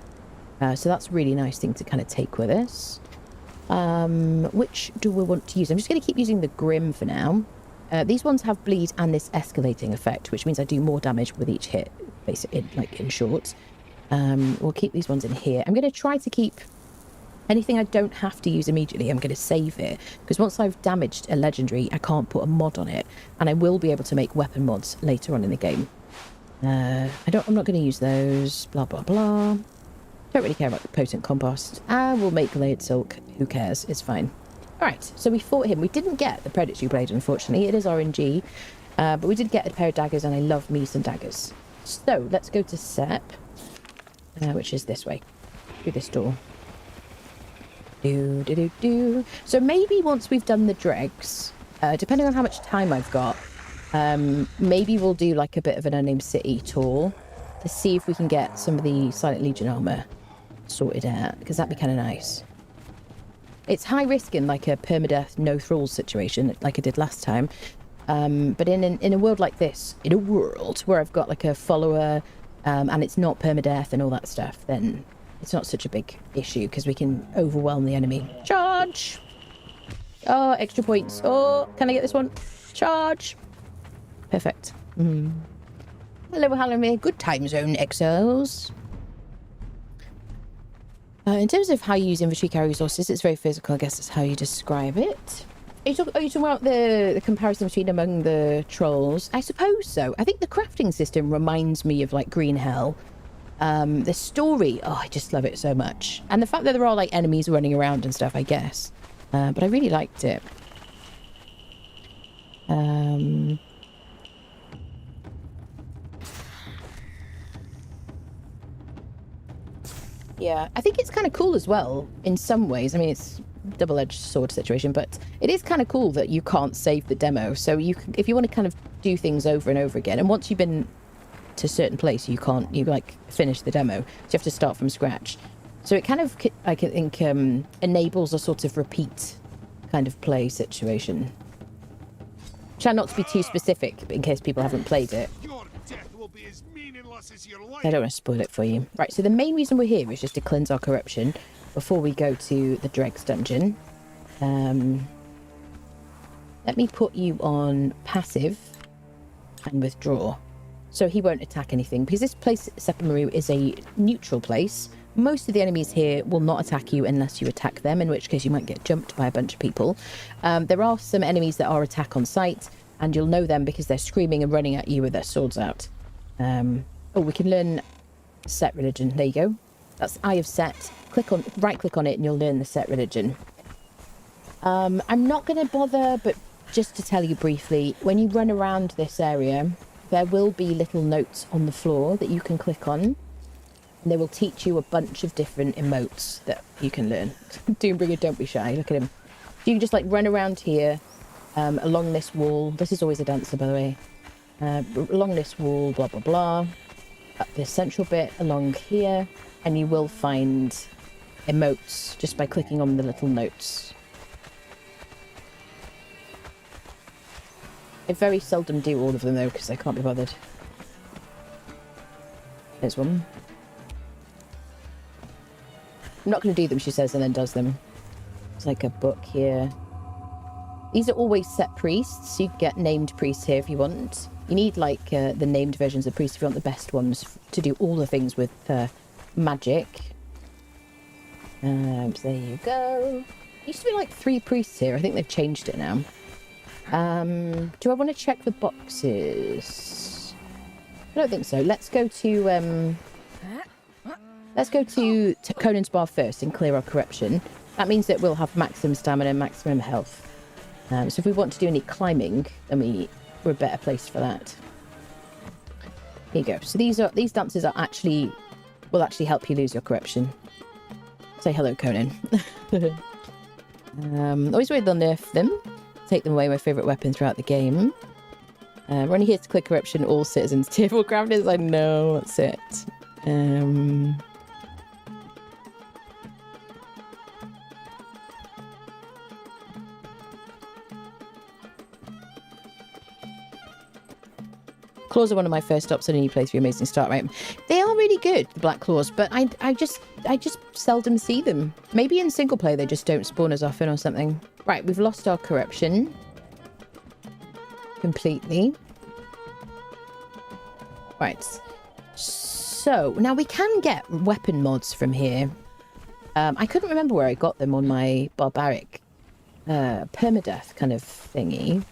So that's a really nice thing to kind of take with us. Which do we want to use? I'm just going to keep using the Grim for now. These ones have bleed and this escalating effect, which means I do more damage with each hit, basically, like in short. We'll keep these ones in here. I'm going to try to keep anything I don't have to use immediately. I'm going to save it because once I've damaged a legendary, I can't put a mod on it, and I will be able to make weapon mods later on in the game. I'm not going to use those. Blah blah blah. Don't really care about the potent compost. We'll make layered silk. Who cares? It's fine. All right. So we fought him. We didn't get the predatory blade, unfortunately. It is RNG, but we did get a pair of daggers, and I love me some daggers. So let's go to Sep, which is this way, through this door. So maybe once we've done the dregs, depending on how much time I've got, maybe we'll do like a bit of an Unnamed City tour to see if we can get some of the Silent Legion armor sorted out, because that'd be kind of nice. It's high risk in like a permadeath no thralls situation like I did last time, but in a world like this, in a world where I've got like a follower and it's not permadeath and all that stuff, then it's not such a big issue because we can overwhelm the enemy. Charge! Oh, extra points. Oh, can I get this one? Charge! Perfect. Hello, me. Good time zone, Exiles. In terms of how you use inventory carry resources, it's very physical. I guess that's how you describe it. Are you talking about the comparison between among the trolls? I suppose so. I think the crafting system reminds me of like Green Hell. The story, oh, I just love it so much. And the fact that there are like enemies running around and stuff, I guess. But I really liked it. Yeah, I think it's kind of cool as well in some ways. I mean, it's a double-edged sword situation, but it is kind of cool that you can't save the demo. So you can, if you want to kind of do things over and over again, and once you've been to a certain place, you like finish the demo, so you have to start from scratch. So it kind of, I think, enables a sort of repeat kind of play situation. Try not to be too specific in case people haven't played it. Your death will be as meaningless as your life. I don't want to spoil it for you. Right, so the main reason we're here is just to cleanse our corruption before we go to the Dregs dungeon. Let me put you on passive and withdraw. So he won't attack anything, because this place, Sepamaru, is a neutral place. Most of the enemies here will not attack you unless you attack them, in which case you might get jumped by a bunch of people. There are some enemies that are attack on sight, and you'll know them because they're screaming and running at you with their swords out. Oh, we can learn Set Religion. There you go. That's Eye of Set. Right-click on it, and you'll learn the Set Religion. I'm not going to bother, but just to tell you briefly, when you run around this area, there will be little notes on the floor that you can click on, and they will teach you a bunch of different emotes that you can learn. Doombringer, don't be shy. Look at him. You can just like run around here, along this wall. This is always a dancer, by the way. Along this wall, blah, blah, blah. Up this central bit, along here, and you will find emotes just by clicking on the little notes. I very seldom do all of them though, because I can't be bothered. There's one. I'm not going to do them, she says, and then does them. It's like a book here. These are always set priests, so you can get named priests here if you want. You need like the named versions of priests if you want the best ones to do all the things with magic. So there you go. Used to be like 3 priests here. I think they've changed it now. Do I want to check the boxes? I don't think so. Let's go to Conan's bar first and clear our corruption. That means that we'll have maximum stamina and maximum health. So if we want to do any climbing, then we're a better place for that. Here you go. So these dances will actually help you lose your corruption. Say hello, Conan. Always worried they'll nerf them. Take them away, my favourite weapon throughout the game. We're only here to clear corruption, all citizens. Tier 4 crafters, I know, that's it. Claws are one of my first stops on any playthrough. Amazing start, right? They are really good, the black claws, but I just seldom see them. Maybe in single player they just don't spawn as often or something. Right, we've lost our corruption completely. Right, so now we can get weapon mods from here. I couldn't remember where I got them on my barbaric permadeath kind of thingy.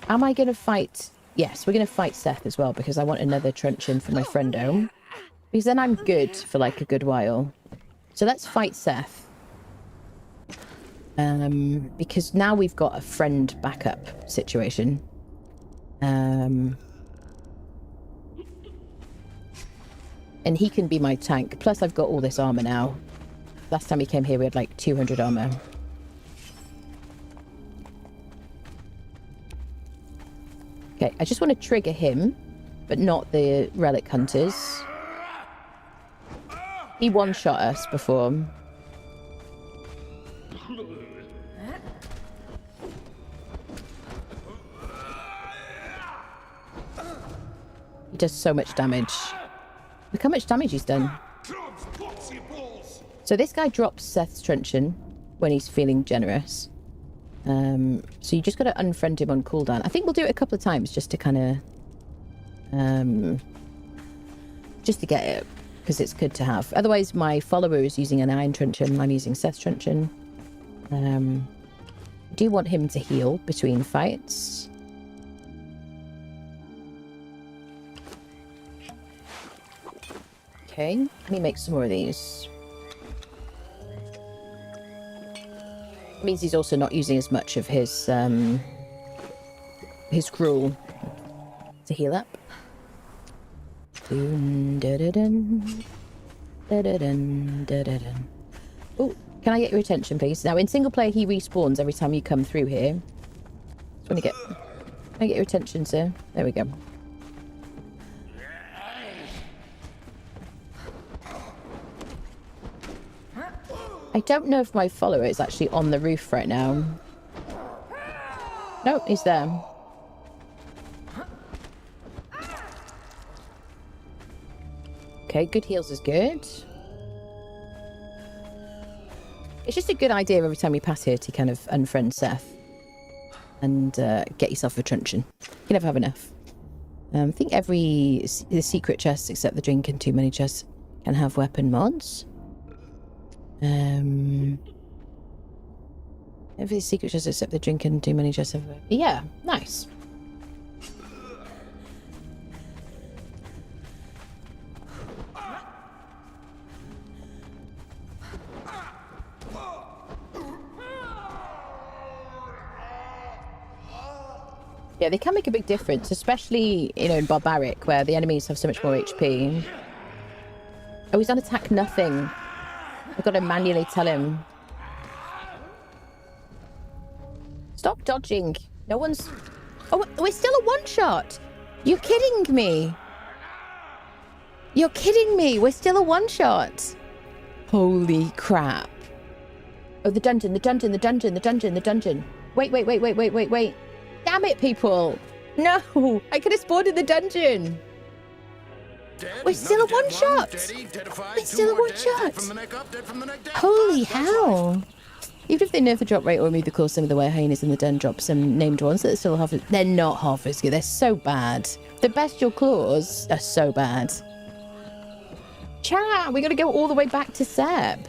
Am I going to fight? Yes, we're going to fight Seth as well because I want another truncheon for my friendo. Because then I'm good for like a good while. So let's fight Seth. Because now we've got a friend backup situation. And he can be my tank. Plus I've got all this armor now. Last time he came here we had like 200 armor. Okay, I just want to trigger him, but not the relic hunters. He one-shot us before. He does so much damage. Look how much damage he's done. So this guy drops Seth's truncheon when he's feeling generous. So you just got to unfriend him on cooldown. I think we'll do it a couple of times just to kind of... just to get it, because it's good to have. Otherwise, my follower is using an iron truncheon. I'm using Seth's truncheon. I do want him to heal between fights. Okay, let me make some more of these. Means he's also not using as much of his gruel to heal up. Oh, can I get your attention, please? Now, in single player, he respawns every time you come through here. Just want to can I get your attention, sir? There we go. I don't know if my follower is actually on the roof right now. No, he's there. Okay, good heals is good. It's just a good idea every time you pass here to kind of unfriend Seth. And get yourself a truncheon. You can never have enough. I think the secret chests, except the drink and too many chests, can have weapon mods. Every secret chest except the drink and too many chests have... Yeah, nice. Yeah, they can make a big difference, especially, you know, in Barbaric, where the enemies have so much more HP. Oh, he's on attack nothing. I've got to manually tell him. Stop dodging. No one's... Oh, we're still a one-shot. You're kidding me. You're kidding me. We're still a one-shot. Holy crap. Oh, the dungeon, the dungeon, the dungeon, the dungeon, the dungeon. Wait. Damn it, people. No, I could have spawned in the dungeon. We're still a one-shot. We're still a one-shot. Holy hell. Even if they nerf the drop rate or remove the claws, some of the werehyenas in the den drop some named ones that are still half... They're not half as good. They're so bad. The bestial claws are so bad. Chat, we got to go all the way back to Seb.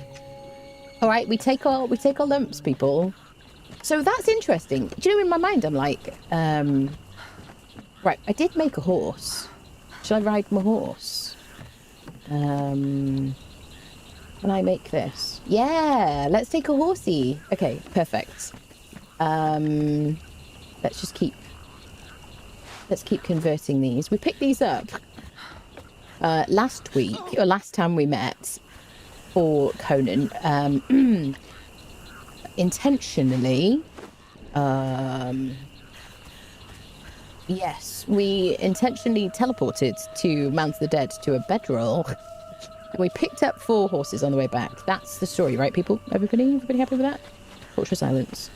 All right, we take our lumps, people. So that's interesting. Do you know, in my mind, I'm like, right, I did make a horse. Shall I ride my horse? Can I make this? Yeah, let's take a horsey. Okay, perfect. Let's keep converting these. We picked these up last week, or last time we met for Conan. Intentionally. Yes, we intentionally teleported to Mount of the Dead to a bedroll. And we picked up 4 horses on the way back. That's the story, right, people? Everybody happy with that? Torture silence.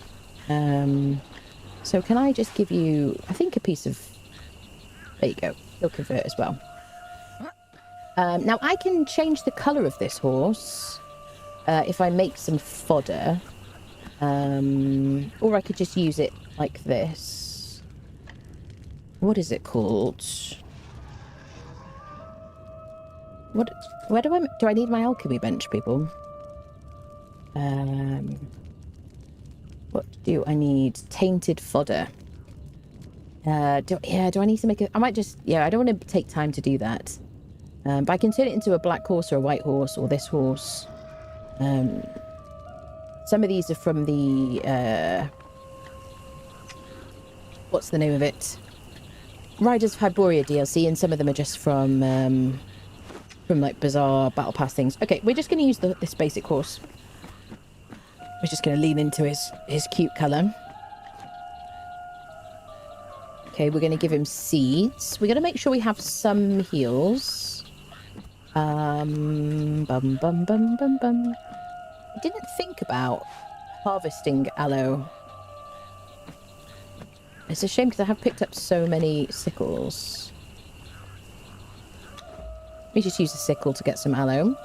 So can I just give you, I think, a piece of... There you go. He'll convert as well. Now, I can change the colour of this horse if I make some fodder. Or I could just use it like this. What is it called? Where do I need my alchemy bench, people? What do I need? Tainted fodder. Do I need to make I might just, I don't want to take time to do that. But I can turn it into a black horse or a white horse or this horse. Some of these are from the, what's the name of it? Riders of Hyboria DLC, and some of them are just from like bizarre battle pass things. Okay, we're just going to use this basic horse. We're just going to lean into his cute colour. Okay, we're going to give him seeds. We're going to make sure we have some heals. Bum, bum, bum, bum, bum. I didn't think about harvesting aloe. It's a shame because I have picked up so many sickles. Let me just use a sickle to get some aloe.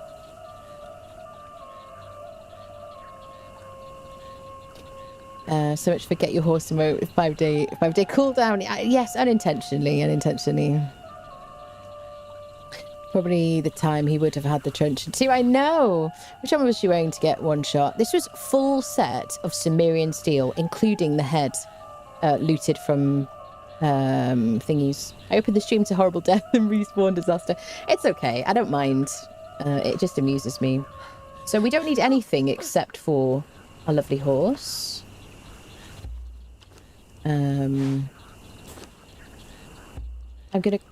So much for get your horse emote with 5-day cooldown. Yes, unintentionally. Probably the time he would have had the truncheon too. I know. Which one was she wearing to get one shot? This was full set of Cimmerian steel, including the head looted from thingies. I opened the stream to horrible death and respawn disaster. It's okay. I don't mind. It just amuses me. So we don't need anything except for a lovely horse.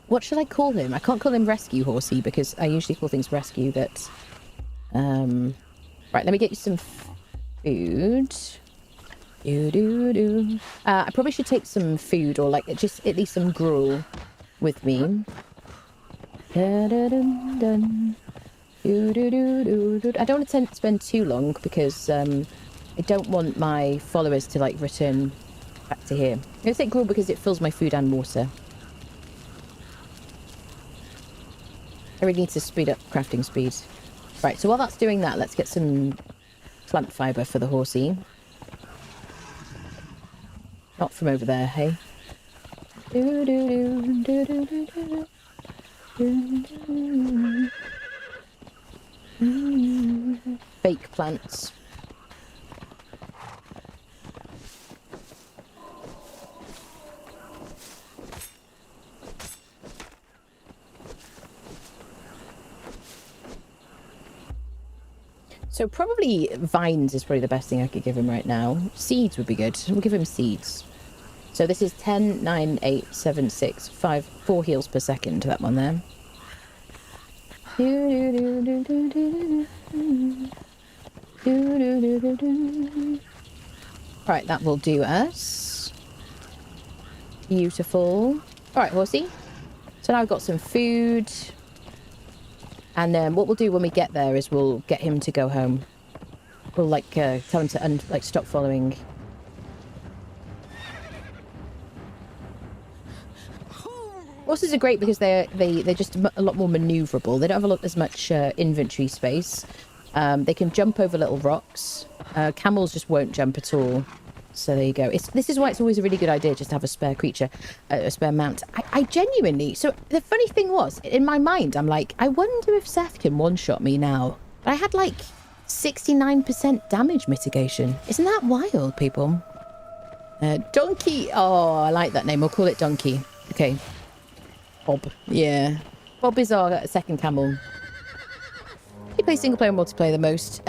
What should I call him? I can't call him Rescue Horsey because I usually call things Rescue that... Right, let me get you some food. I probably should take some food or like just at least some gruel with me. I don't want to spend too long because I don't want my followers to like return back to here. I'm going to take gruel because it fills my food and water. I really need to speed up crafting speed. Right, so while that's doing that, let's get some plant fibre for the horsey. Not from over there, hey? Fake plants. So probably vines is probably the best thing I could give him right now. Seeds would be good. We'll give him seeds. So this is 10, 9, 8, 7, 6, 5, 4 heals per second, that one there. Right, that will do us. Beautiful. All right, horsey. So now I've got some food. And then what we'll do when we get there is we'll get him to go home. We'll like tell him to stop following. Horses are great because they're just a lot more maneuverable. They don't have as much inventory space. They can jump over little rocks. Camels just won't jump at all. So there you go. This is why it's always a really good idea just to have a spare creature, a spare mount. I genuinely... So the funny thing was, in my mind, I'm like, I wonder if Seth can one-shot me now. But I had like 69% damage mitigation. Isn't that wild, people? Donkey. Oh, I like that name. We'll call it Donkey. Okay. Bob. Yeah. Bob is our second camel. You play single player or multiplayer the most?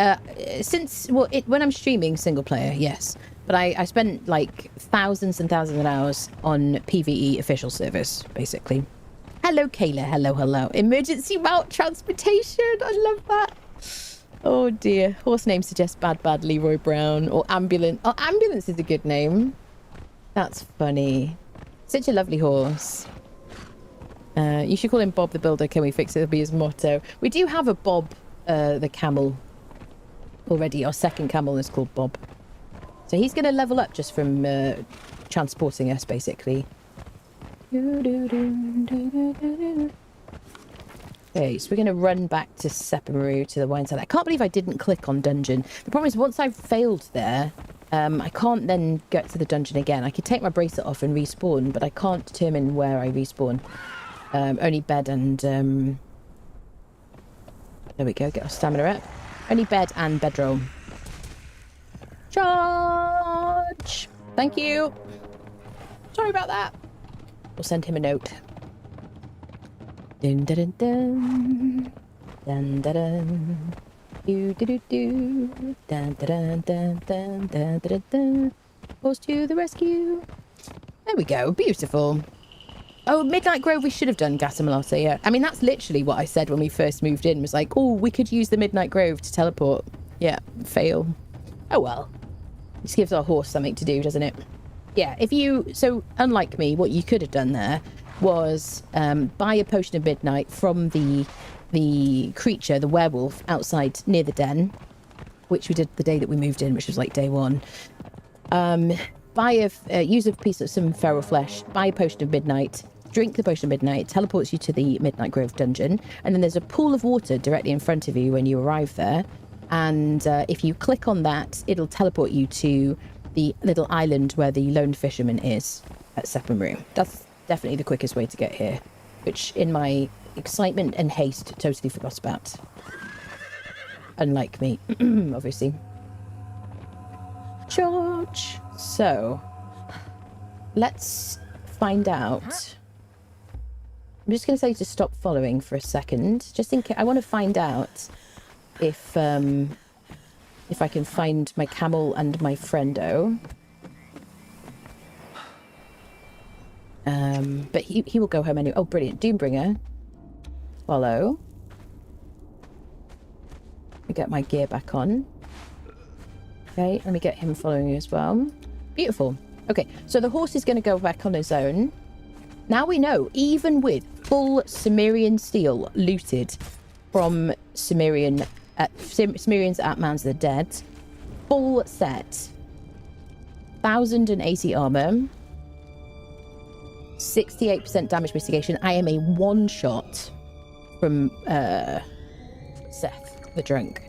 When I'm streaming single player, yes. But I spent like thousands and thousands of hours on PvE official service, basically. Hello, Kayla. Hello, hello. Emergency mount transportation. I love that. Oh dear. Horse name suggests Bad Leroy Brown or Ambulance. Oh, Ambulance is a good name. That's funny. Such a lovely horse. You should call him Bob the Builder. Can we fix it? It'll be his motto. We do have a Bob the camel already. Our second camel is called Bob. So he's going to level up just from transporting us, basically. Okay, so we're going to run back to Sepamaru, to the wine cellar. I can't believe I didn't click on dungeon. The problem is once I've failed there, I can't then get to the dungeon again. I could take my bracelet off and respawn, but I can't determine where I respawn. Only bed and... there we go, get our stamina up. Only bed and bedroll. Charge! Thank you. Sorry about that. We'll send him a note. Dun dun dun dun dun dun dun. Do do do do. Dun dun dun dun dun dun dun. Horse to the rescue. There we go. Beautiful. Oh, Midnight Grove we should have done, Gattamalata, yeah. I mean, that's literally what I said when we first moved in. Was like, oh, we could use the Midnight Grove to teleport. Yeah, fail. Oh well. Just gives our horse something to do, doesn't it? Yeah, so unlike me, what you could have done there was buy a potion of midnight from the creature, the werewolf, outside near the den, which we did the day that we moved in, which was like day one. Use a piece of some feral flesh, buy a potion of midnight, drink the potion of midnight, teleports you to the Midnight Grove dungeon, and then there's a pool of water directly in front of you when you arrive there. And if you click on that, it'll teleport you to the little island where the lone fisherman is at Sepamaru. That's definitely the quickest way to get here, which in my excitement and haste totally forgot about. Unlike me, obviously. Charge! So, let's find out. I'm just going to tell you to stop following for a second, just in case. I want to find out if I can find my camel and my friendo. But he will go home anyway. Oh, brilliant. Doombringer. Follow. Let me get my gear back on. Okay, let me get him following you as well. Beautiful. Okay, so the horse is going to go back on his own. Now we know, even with full Cimmerian steel looted from Cimmerians at Mounds of the Dead, full set, 1080 armor, 68% damage mitigation. I am a one-shot from Seth the Drunk.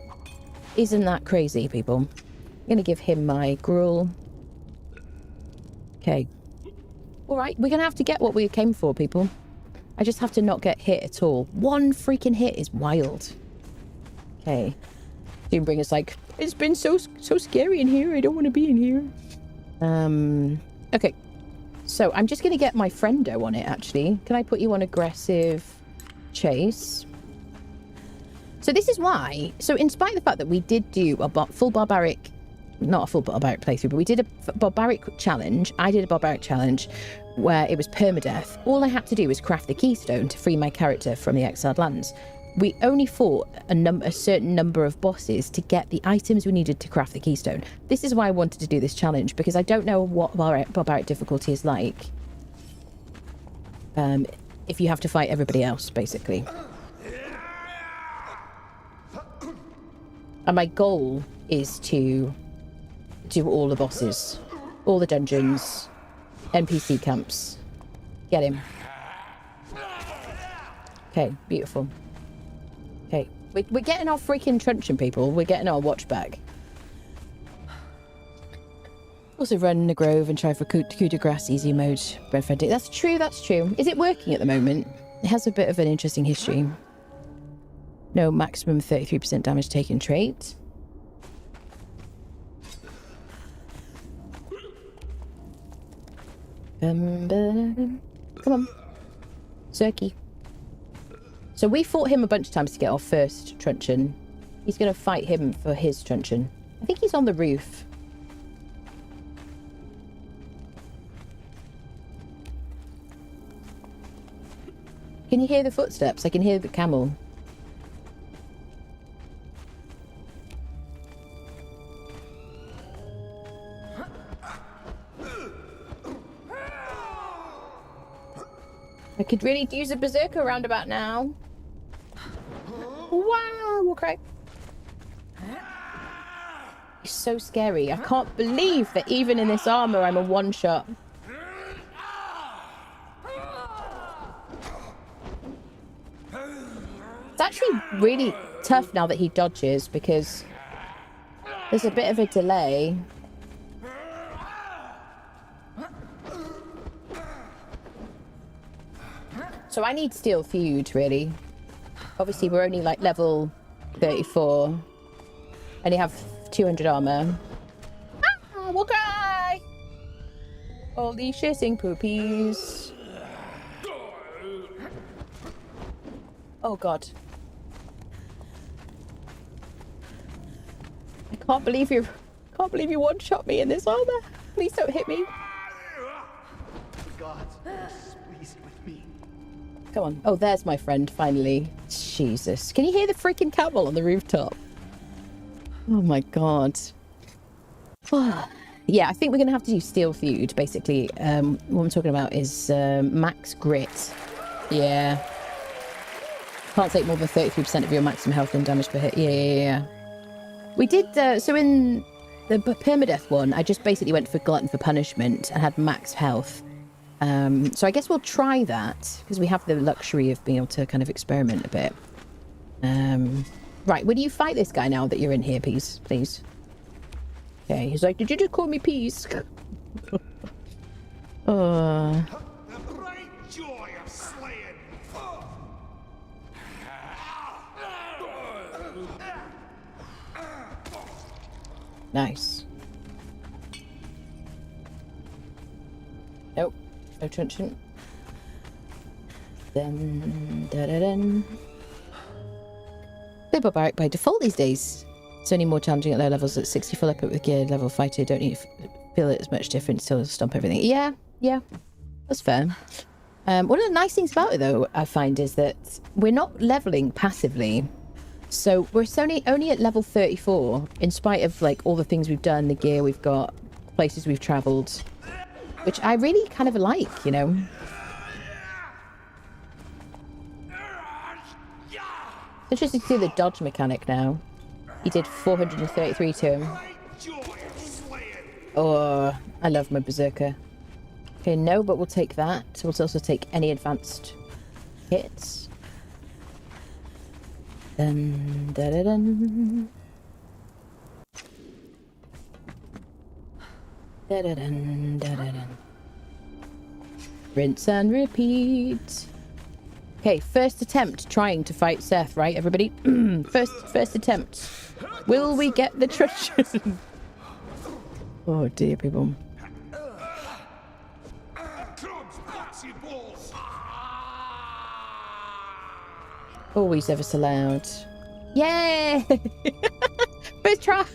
Isn't that crazy, people? I'm going to give him my gruel. Okay. All right, we're going to have to get what we came for, people. I just have to not get hit at all. One freaking hit is wild. Okay. Doombringer's like, it's been so scary in here. I don't want to be in here. Okay. So I'm just going to get my friendo on it, actually. Can I put you on aggressive chase? So this is why. So in spite of the fact that we did do a full barbaric, not a full barbaric playthrough, but we did a barbaric challenge. I did a barbaric challenge where it was permadeath. All I had to do was craft the keystone to free my character from the exiled lands. We only fought a certain number of bosses to get the items we needed to craft the keystone. This is why I wanted to do this challenge, because I don't know what barbaric difficulty is like. If you have to fight everybody else, basically. And my goal is to do all the bosses, all the dungeons, NPC camps. Get him. Okay, beautiful. Okay, we're getting our freaking truncheon, people. We're getting our watch back. Also run the grove and try for coup de grace easy mode. Friendly. That's true, that's true. Is it working at the moment? It has a bit of an interesting history. No maximum 33% damage taken trait. Come on. Zerky. So we fought him a bunch of times to get our first truncheon. He's going to fight him for his truncheon. I think he's on the roof. Can you hear the footsteps? I can hear the camel. I could really use a berserker roundabout now. Wow, okay. He's so scary. I can't believe that even in this armor, I'm a one-shot. It's actually really tough now that he dodges because there's a bit of a delay. So I need Steel Feud, really. Obviously, we're only like level 34. Only have 200 armor. Ah, okay. Holy shitting poopies. Oh god. I can't believe you one-shot me in this armor. Please don't hit me. The gods are displeased with me. Come on. Oh, there's my friend, finally. Jesus. Can you hear the freaking camel on the rooftop? Oh my god. Yeah, I think we're going to have to do Steel Feud, basically. What I'm talking about is max grit. Yeah. Can't take more than 33% of your maximum health and damage per hit. Yeah. We did, so in the permadeath one, I just basically went for glutton for punishment and had max health. So I guess we'll try that, because we have the luxury of being able to kind of experiment a bit. Right, will you fight this guy now that you're in here, please? Okay, he's like, did you just call me peace? The bright joy of slaying. Nice. Nope. No truncheon. Then They're barbaric by default these days. It's only more challenging at low levels. At 60 full up with gear level fighter, don't need to feel it's much different. Still stomp everything. Yeah, that's fair. One of the nice things about it, though, I find, is that we're not leveling passively. So we're only at level 34, in spite of like all the things we've done, the gear we've got, places we've travelled, which I really kind of like, you know. Interesting to see the dodge mechanic now. He did 433 to him. Oh, I love my berserker. Okay, no, but we'll take that. We'll also take any advanced hits. Dun, da, da, dun. Da, da, dun, da, da, dun. Rinse and repeat. Okay, first attempt trying to fight Seth, right, everybody? first attempt. Will we get the truncheon? Oh dear, people. Always ever so loud. Yay! First try!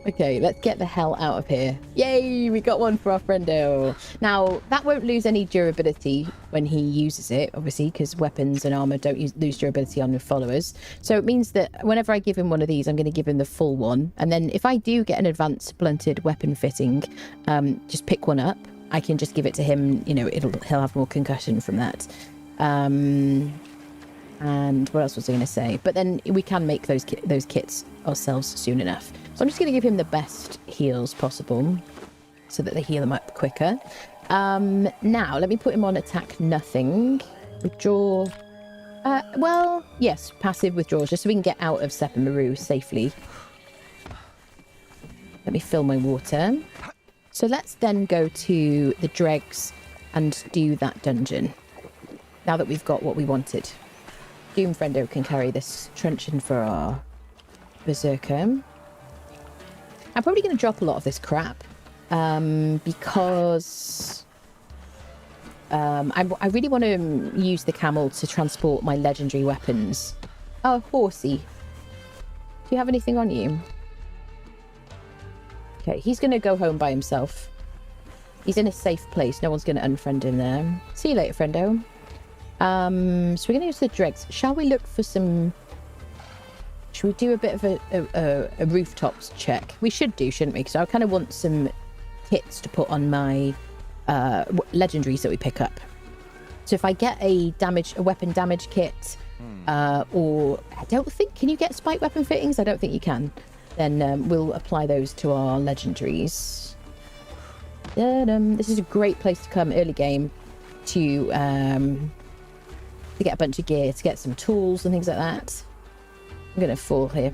Okay, let's get the hell out of here. Yay, we got one for our friendo. Now, that won't lose any durability when he uses it, obviously, because weapons and armor don't lose durability on your followers. So it means that whenever I give him one of these, I'm going to give him the full one. And then if I do get an advanced blunted weapon fitting, just pick one up. I can just give it to him. You know, he'll have more concussion from that. And what else was I going to say? But then we can make those kits ourselves soon enough. So I'm just going to give him the best heals possible so that they heal him up quicker. Now, let me put him on attack nothing. Withdraw. Well, yes, passive withdrawals, just so we can get out of Sephimaru safely. Let me fill my water. So let's then go to the dregs and do that dungeon. Now that we've got what we wanted. Doom Friendo can carry this truncheon for our berserker. I'm probably going to drop a lot of this crap because I really want to use the camel to transport my legendary weapons. Oh, horsey. you have anything on you? Okay, he's going to go home by himself. He's in a safe place. No one's going to unfriend him there. See you later, friendo. So we're going to use the dregs. Shall we look for some... Should we do a bit of a rooftops check? We should do, shouldn't we? Because I kind of want some kits to put on my legendaries that we pick up. So if I get a weapon damage kit, or I don't think, can you get spike weapon fittings? I don't think you can. Then we'll apply those to our legendaries. This is a great place to come early game to get a bunch of gear, to get some tools and things like that. I'm going to fall here.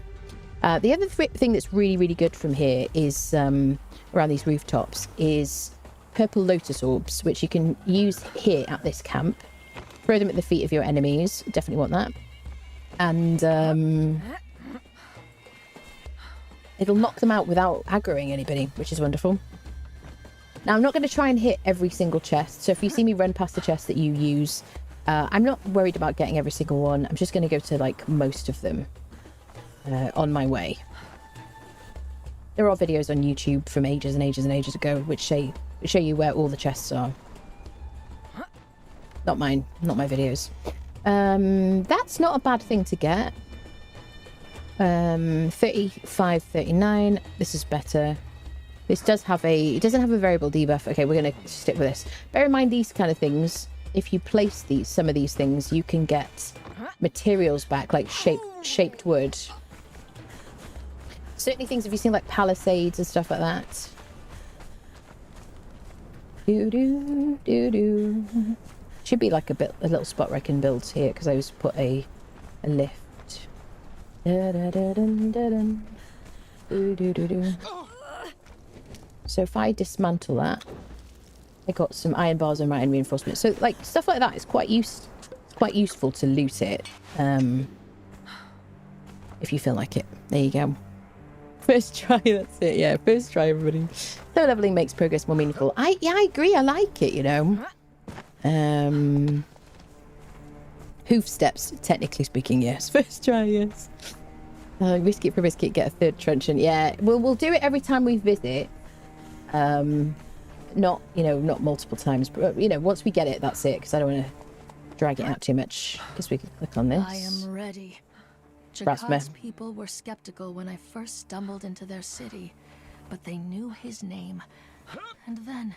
The other thing that's really, really good from here is, around these rooftops, is purple lotus orbs, which you can use here at this camp. Throw them at the feet of your enemies. Definitely want that. And it'll knock them out without aggroing anybody, which is wonderful. Now, I'm not going to try and hit every single chest. So if you see me run past the chest that you use, I'm not worried about getting every single one. I'm just going to go to, like, most of them on my way. There are videos on YouTube from ages and ages and ages ago which show you where all the chests are. Not mine. Not my videos. That's not a bad thing to get. 35, 39. This is better. This does have it doesn't have a variable debuff. Okay, we're going to stick with this. Bear in mind these kind of things. If you place some of these things, you can get materials back, like shaped wood. Certainly things, have you seen like palisades and stuff like that? Should be like a little spot where I can build here, because I just put a lift. So if I dismantle that, I got some iron bars and iron reinforcement. So like stuff like that is quite useful to loot it, if you feel like it. There you go. First try, that's it. Yeah, first try, everybody. So leveling makes progress more meaningful. I agree. I like it, you know. Hoof steps, technically speaking, yes. First try, yes. Risk it for risk it, get a third truncheon. Yeah, we'll do it every time we visit. Not multiple times, but once we get it, that's it, because I don't want to drag it out too much. Because we can click on this. I am ready. Jakat's people were skeptical when I first stumbled into their city, but they knew his name. And then,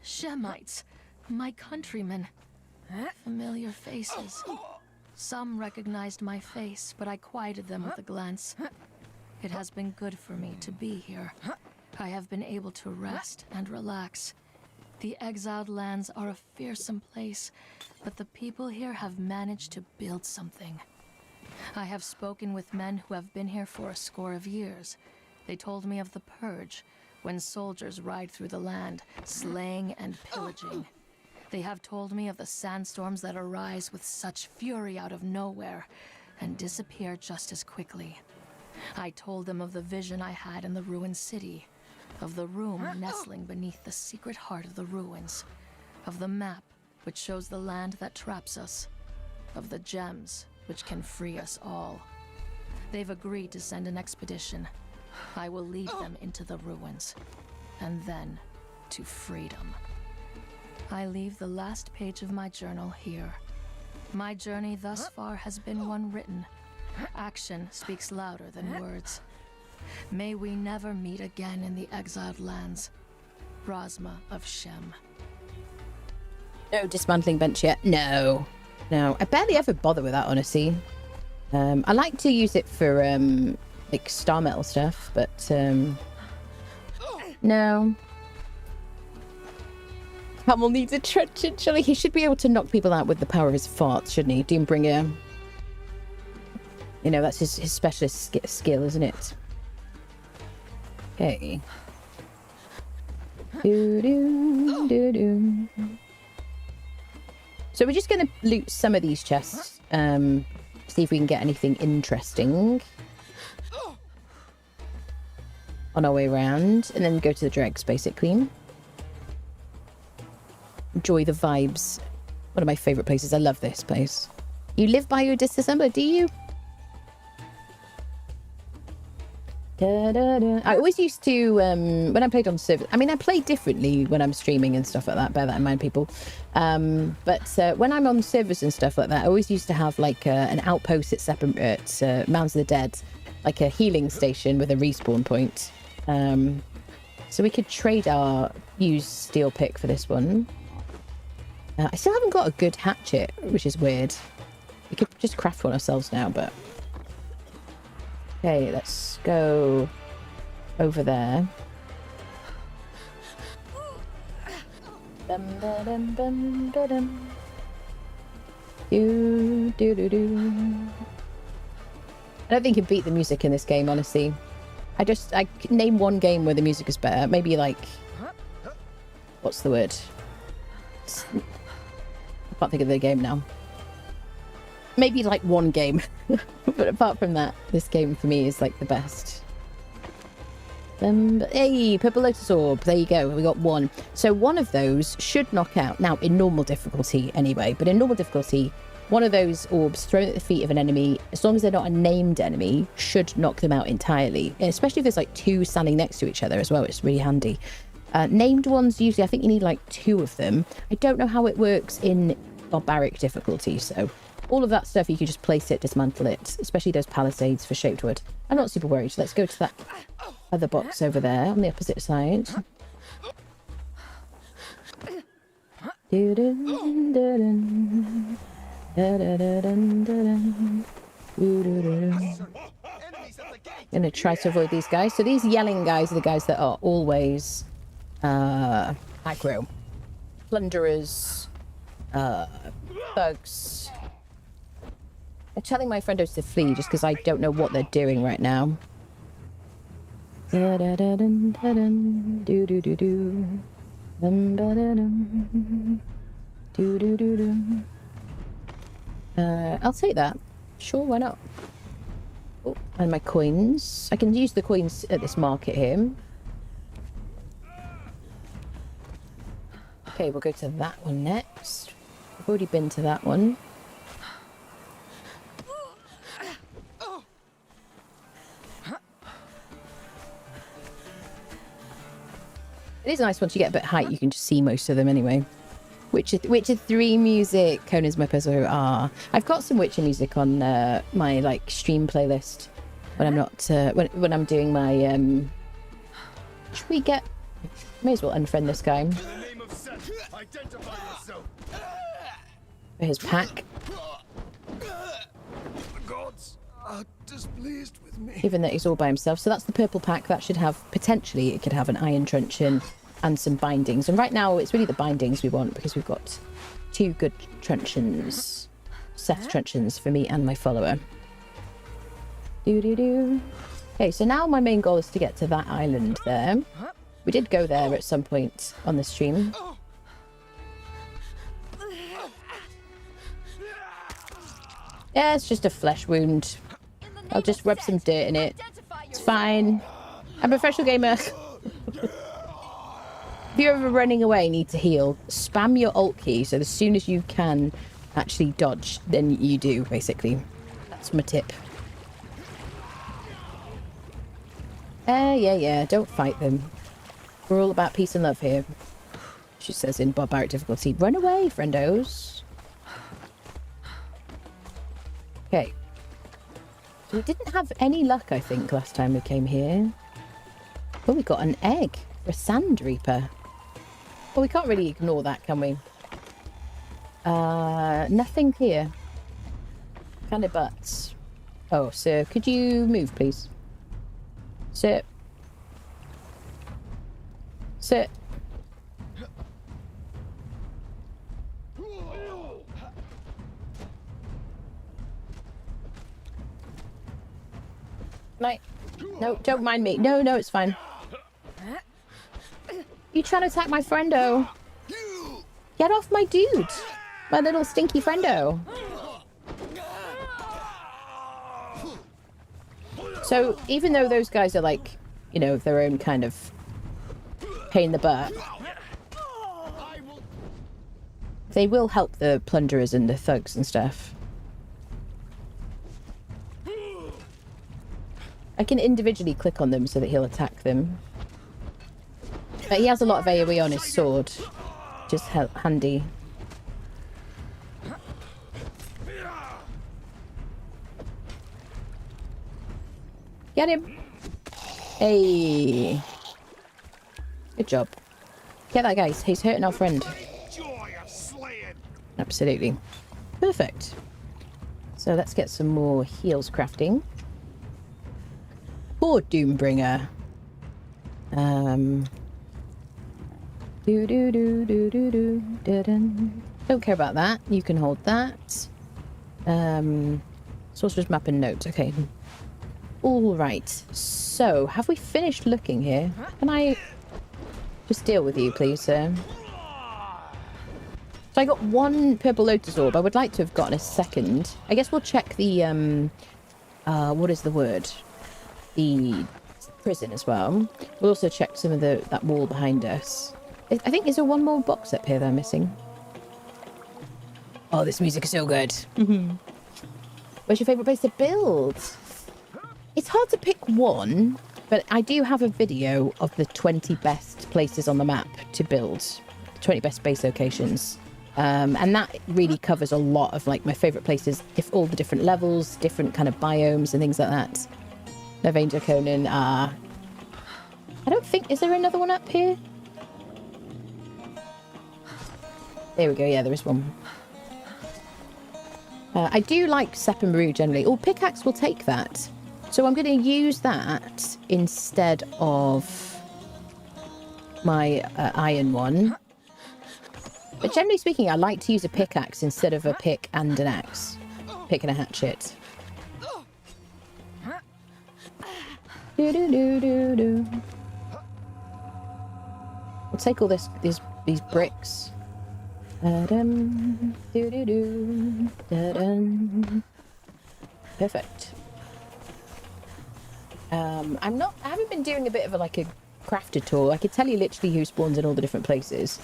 Shemites, my countrymen. Familiar faces. Some recognized my face, but I quieted them with a glance. It has been good for me to be here. I have been able to rest and relax. The exiled lands are a fearsome place, but the people here have managed to build something. I have spoken with men who have been here for a score of years. They told me of the Purge, when soldiers ride through the land, slaying and pillaging. They have told me of the sandstorms that arise with such fury out of nowhere and disappear just as quickly. I told them of the vision I had in the ruined city, of the room nestling beneath the secret heart of the ruins, of the map which shows the land that traps us, of the gems which can free us all. They've agreed to send an expedition. I will lead them into the ruins, and then to freedom. I leave the last page of my journal here. My journey thus far has been one written. Action speaks louder than words. May we never meet again in the exiled lands. Rosma of Shem. No dismantling bench yet. No. I barely ever bother with that, honestly. I like to use it for like star metal stuff, but no. Hamill needs a truncheon. Surely he should be able to knock people out with the power of his farts, shouldn't he? Doombringer. That's his specialist skill, isn't it? Okay. So we're just going to loot some of these chests. See if we can get anything interesting on our way around. And then go to the dregs, basically. Enjoy the vibes. One of my favourite places. I love this place. You live by your disassembler, do you? I always used to, when I played on servers, I mean, I play differently when I'm streaming and stuff like that, bear that in mind, people. But when I'm on servers and stuff like that, I always used to have like an outpost at Mounds of the Dead, like a healing station with a respawn point. So we could trade our used steel pick for this one. I still haven't got a good hatchet, which is weird. We could just craft one ourselves now, but... Okay, let's go over there. Bum, ba, dum, bum, ba, dum. Do, do, do, do. I don't think you beat the music in this game, honestly. I name one game where the music is better. Maybe like... What's the word? I can't think of the game now. Maybe like one game. But apart from that, this game for me is like the best. Hey, Purple Lotus Orb. There you go. We got one. So one of those should knock out. Now, in normal difficulty anyway. But in normal difficulty, one of those orbs thrown at the feet of an enemy, as long as they're not a named enemy, should knock them out entirely. Especially if there's like two standing next to each other as well. It's really handy. Named ones, usually, I think you need like two of them. I don't know how it works in Barbaric difficulty, so... All of that stuff, you can just place it, dismantle it, especially those palisades for shaped wood. I'm not super worried. Let's go to that other box over there on the opposite side. Gonna try to avoid these guys. So these yelling guys are the guys that are always aggro. Plunderers, thugs. I'm telling my friendos to flee just because I don't know what they're doing right now. I'll take that. Sure, why not? Oh, and my coins. I can use the coins at this market here. Okay, we'll go to that one next. I've already been to that one. It is nice once you get a bit of height, you can just see most of them anyway. Witcher 3 music. Conan's my puzzle. I've got some Witcher music on my like stream playlist when I'm not when I'm doing my should we get? May as well unfriend this guy. For his pack. Displeased with me. Given that he's all by himself. So that's the purple pack. That should have, potentially, it could have an iron truncheon and some bindings. And right now, it's really the bindings we want because we've got two good truncheons. Set truncheons for me and my follower. Okay, so now my main goal is to get to that island there. We did go there at some point on the stream. Yeah, it's just a flesh wound. I'll just rub some dirt in it. It's fine. I'm a professional gamer. If you're ever running away and need to heal, spam your alt key so as soon as you can actually dodge, then you do, basically. That's my tip. Yeah, don't fight them. We're all about peace and love here. She says in Barbaric difficulty. Run away, friendos. Okay. We didn't have any luck, I think, last time we came here. Oh, we got an egg for a sand reaper. Well, we can't really ignore that, can we? Nothing here. Kind of butts. Oh, sir, could you move, please? Sir. Sir. No, don't mind me. No, it's fine. You trying to attack my friendo? Get off my dude. My little stinky friendo. So, even though those guys are like, you know, their own kind of pain in the butt, they will help the plunderers and the thugs and stuff. I can individually click on them so that he'll attack them. But he has a lot of AoE on his sword. Just handy. Get him! Hey! Good job. Get that, guys. He's hurting our friend. Joy of slaying. Absolutely. Perfect. So let's get some more heals crafting. For Doombringer. Don't care about that. You can hold that. Sorcerer's map and notes. Okay. All right. So, have we finished looking here? Can I just deal with you, please, sir? So I got one purple lotus orb. I would like to have gotten a second. I guess we'll check the, what is the word? The prison as well. We'll also check some of that wall behind us. I think, is there one more box up here that I'm missing? Oh, this music is so good. Where's your favourite place to build? It's hard to pick one, but I do have a video of the 20 best places on the map to build. 20 best base locations. And that really covers a lot of like my favourite places, if all the different levels, different kind of biomes and things like that. Love Conan. I don't think, is there another one up here? There we go, yeah, there is one. I do like Sephiroth generally. Oh, pickaxe will take that. So I'm going to use that instead of my iron one. But generally speaking, I like to use a pickaxe instead of a pick and an axe. Pick and a hatchet. Do. We'll take all these bricks. Perfect. I haven't been doing a bit of a crafted tour. I could tell you literally who spawns in all the different places.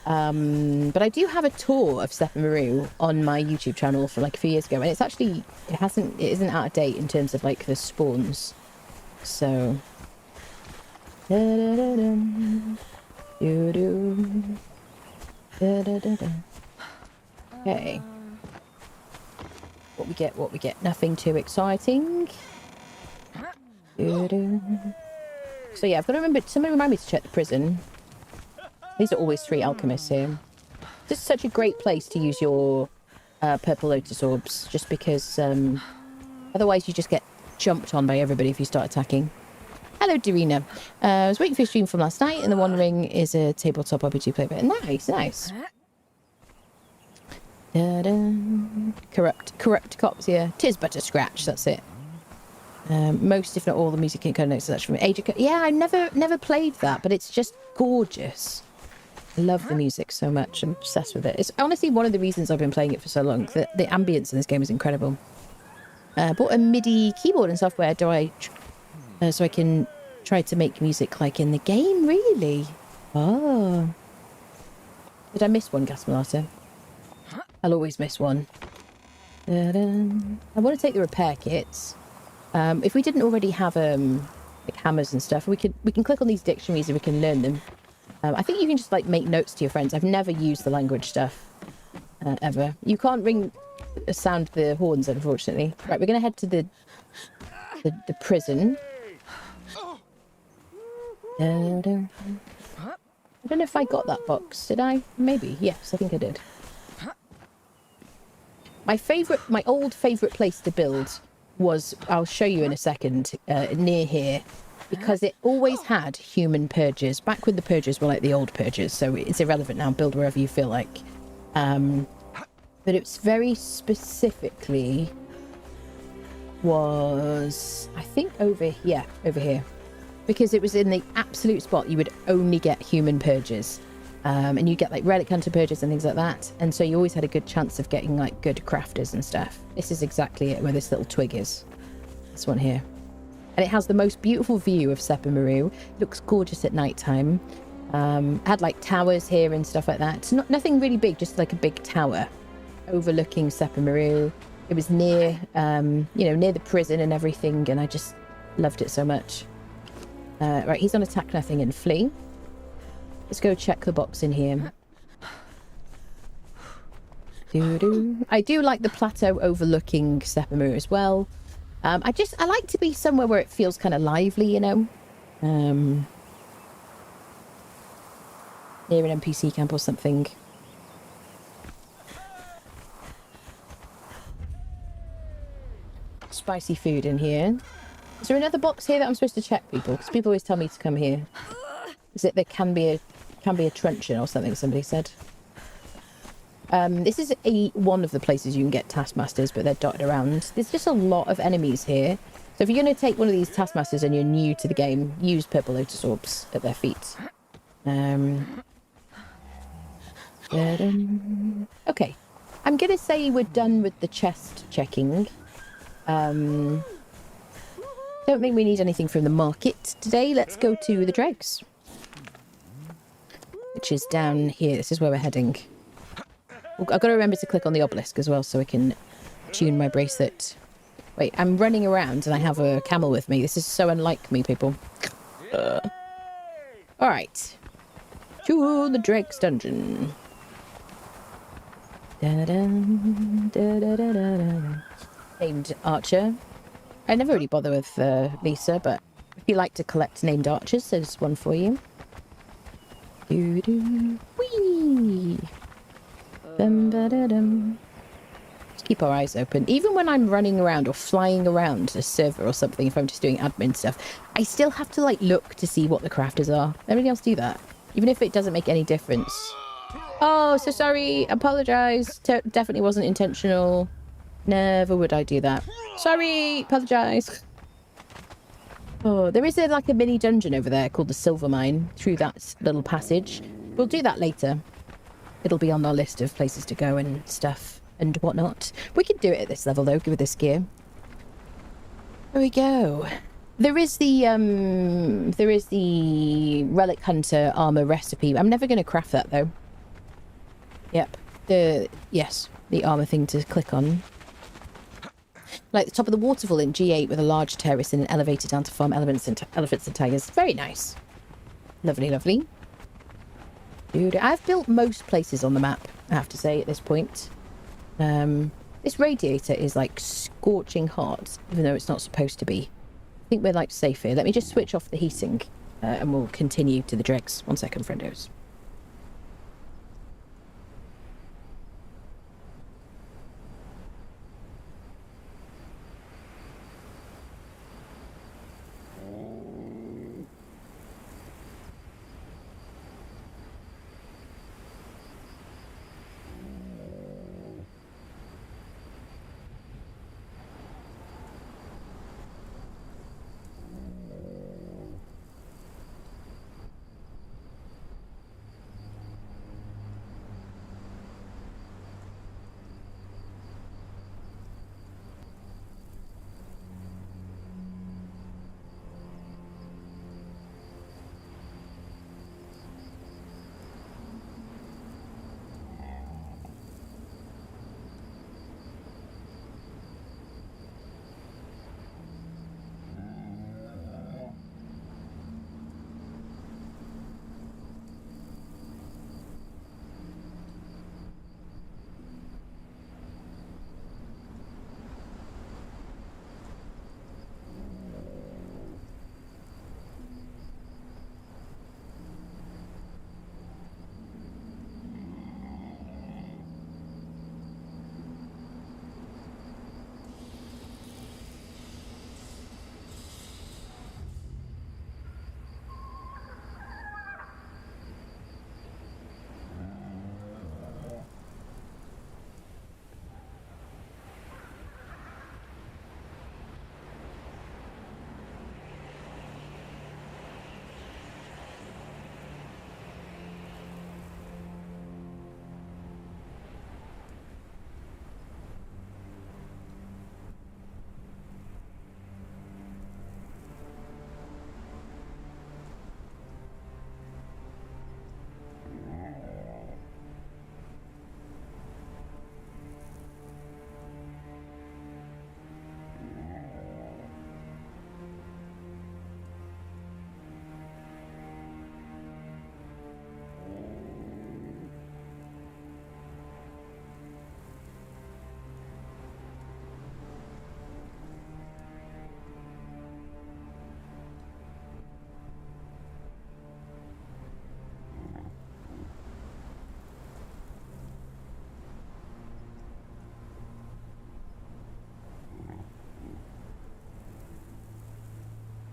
But I do have a tour of Sephiroth on my YouTube channel from like a few years ago, and it's actually it isn't out of date in terms of like the spawns. So okay. What we get? Nothing too exciting. So yeah, I've got to remember. Somebody remind me to check the prison. These are always 3 alchemists here. This is such a great place to use your purple lotus orbs, just because otherwise you just get jumped on by everybody if you start attacking. Hello, Darina. I was waiting for your stream from last night, and The Wandering is a tabletop RPG player. Nice, nice. Corrupt cops here. Tis but a scratch, that's it. Most, if not all, the music in Conan Exiles from Age of... Yeah, I never played that, but it's just gorgeous. I love the music so much. I'm obsessed with it. It's honestly one of the reasons I've been playing it for so long. The ambience in this game is incredible. I bought a MIDI keyboard and software so I can try to make music like in the game, really. Oh. Did I miss one, Gasmalata? I'll always miss one. I want to take the repair kits. If we didn't already have like hammers and stuff, we can click on these dictionaries and we can learn them. I think you can just like make notes to your friends. I've never used the language stuff ever. You can't sound the horns, unfortunately. Right, we're gonna head to the prison. I don't know if I got that box. Did I? Maybe. Yes, I think I did. My old favourite place to build was, I'll show you in a second, near here, because it always had human purges. Back when the purges were like the old purges, so it's irrelevant now. Build wherever you feel like. But it's very specifically was, I think, over here, because it was in the absolute spot you would only get human purges. And you get like relic hunter purges and things like that, and so you always had a good chance of getting like good crafters and stuff. This is exactly it, where this little twig is. This one here, and it has the most beautiful view of Sephiroth. Looks gorgeous at night time. Had like towers here and stuff like that. It's nothing really big, just like a big tower overlooking Sephiroth. It was near near the prison and everything, and I just Loved it so much. Right, he's on attack nothing and flee. Let's go check the box in here. I do like the plateau overlooking Sepamur as well. I like to be somewhere where it feels kind of lively, you know. Near an NPC camp or something. Spicy food in here. Is there another box here that I'm supposed to check, people? Because people always tell me to come here. Is it there can be a truncheon or something, somebody said. This is one of the places you can get taskmasters, but they're dotted around. There's just a lot of enemies here. So if you're going to take one of these taskmasters and you're new to the game, use purple lotus orbs at their feet. Okay. I'm going to say we're done with the chest checking. Don't think we need anything from the market today. Let's go to the dregs. Which is down here. This is where we're heading. I've got to remember to click on the obelisk as well so I can tune my bracelet. Wait, I'm running around and I have a camel with me. This is so unlike me, people. Alright. To the dregs dungeon. Named Archer. I never really bother with Lisa, but if you like to collect named archers, there's one for you. Whee! Just keep our eyes open. Even when I'm running around or flying around a server or something, if I'm just doing admin stuff, I still have to like look to see what the crafters are. Everybody else do that, even if it doesn't make any difference. Oh, so sorry. Apologise. Definitely wasn't intentional. Never would I do that. Sorry. Apologise. Oh, there is like a mini dungeon over there called the Silver Mine through that little passage. We'll do that later. It'll be on our list of places to go and stuff and whatnot. We can do it at this level though, with this gear. There we go. There is the Relic Hunter armor recipe. I'm never going to craft that though. Yep. The armor thing to click on. Like the top of the waterfall in G8 with a large terrace and an elevator down to farm elephants and tigers. Very nice. Lovely, lovely. Dude, I've built most places on the map, I have to say, at this point. This radiator is like scorching hot, even though it's not supposed to be. I think we're like safe here. Let me just switch off the heating and we'll continue to the dregs. 1 second, friendos.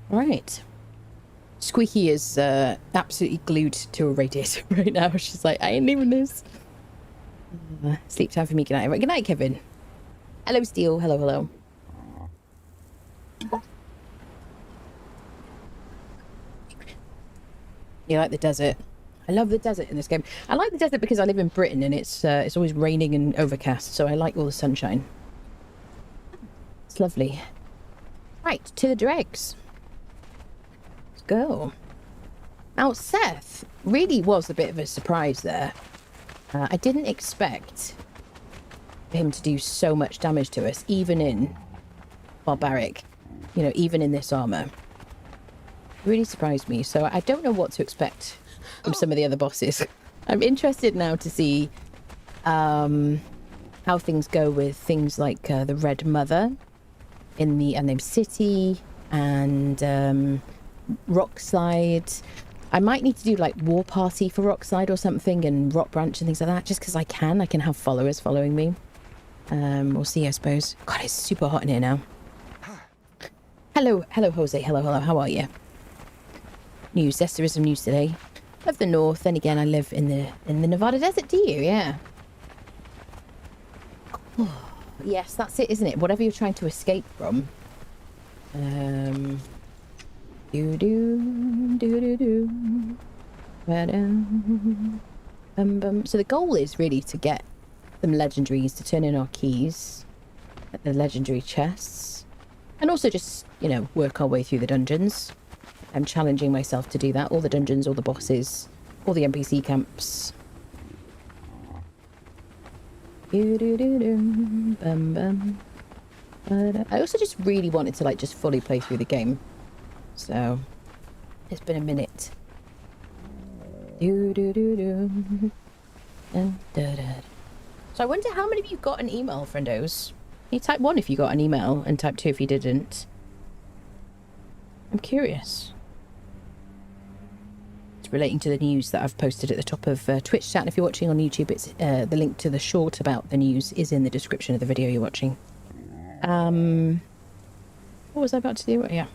Right. Squeaky is absolutely glued to a radiator right now. She's like, I ain't leaving this. Sleep time for me. Good night. Right, good night, Kevin. Hello, Steel. Hello, hello. You like the desert? I love the desert in this game. I like the desert because I live in Britain and it's always raining and overcast, so I like all the sunshine. It's lovely. Right, to the dregs. Let's go. Now, Seth really was a bit of a surprise there. I didn't expect for him to do so much damage to us, even in Barbaric. You know, even in this armor. Really surprised me, so I don't know what to expect from some of the other bosses. I'm interested now to see how things go with things like the Red Mother in the Unnamed City and Rockslide. I might need to do like War Party for Rockslide or something and Rock Branch and things like that, just because I can have followers following me. We'll see, I suppose. God, it's super hot in here now. Hello, Jose. Hello, how are you? News. Yes, there is some news today. Of the north. Then again, I live in the Nevada desert. Do you? Yeah. Yes, that's it, isn't it? Whatever you're trying to escape from. Do. So the goal is really to get some legendaries to turn in our keys at the legendary chests, and also just, you know, work our way through the dungeons. I'm challenging myself to do that. All the dungeons, all the bosses, all the NPC camps. I also just really wanted to like just fully play through the game. So it's been a minute. So I wonder how many of you got an email, friendos. You type 1 if you got an email and type 2 if you didn't. I'm curious. It's relating to the news that I've posted at the top of Twitch chat. And if you're watching on YouTube, it's the link to the short about the news is in the description of the video you're watching. What was I about to do? Yeah.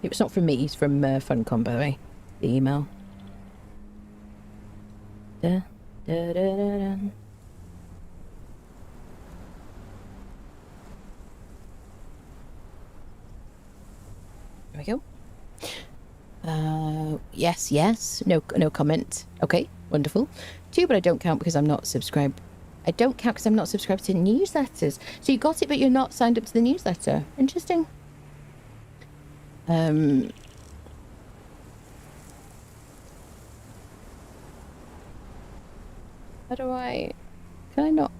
It was not from me, it's from Funcom, by the way. The email. There we go. Yes. No comment. Okay, wonderful. 2, but I don't count because I'm not subscribed. I don't count because I'm not subscribed to newsletters. So you got it, but you're not signed up to the newsletter. Interesting. How do I... Can I not?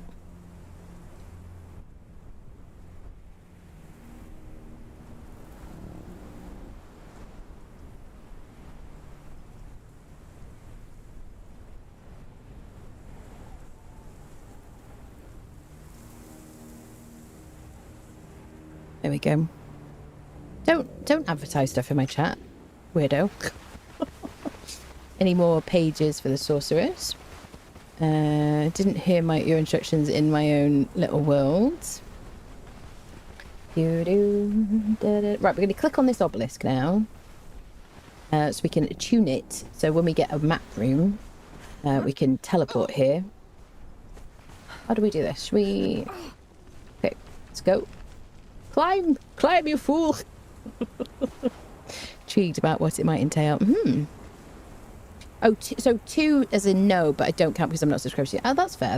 There we go. Don't advertise stuff in my chat, weirdo. Any more pages for the sorceress? Didn't hear your instructions in my own little world. Right, we're going to click on this obelisk now. So we can tune it. So when we get a map room, we can teleport here. How do we do this? Should we... Okay, let's go. Climb, you fool! Intrigued about what it might entail. Oh, so 2 as in no, but I don't count because I'm not subscribed to you. Oh, that's fair.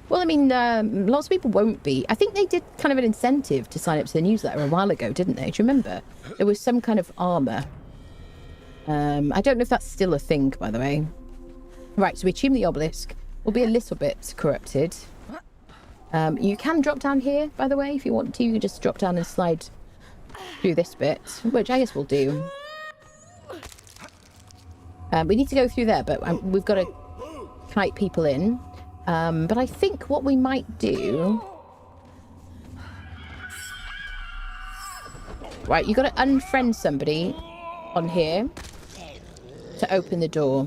Well, I mean, lots of people won't be. I think they did kind of an incentive to sign up to the newsletter a while ago, didn't they? Do you remember? There was some kind of armor. I don't know if that's still a thing, by the way. Right, so we tune the obelisk. We'll be a little bit corrupted. You can drop down here, by the way, if you want to. You can just drop down and slide through this bit, which I guess we'll do. We need to go through there, but we've got to kite people in. But I think what we might do... Right, you've got to unfriend somebody on here to open the door.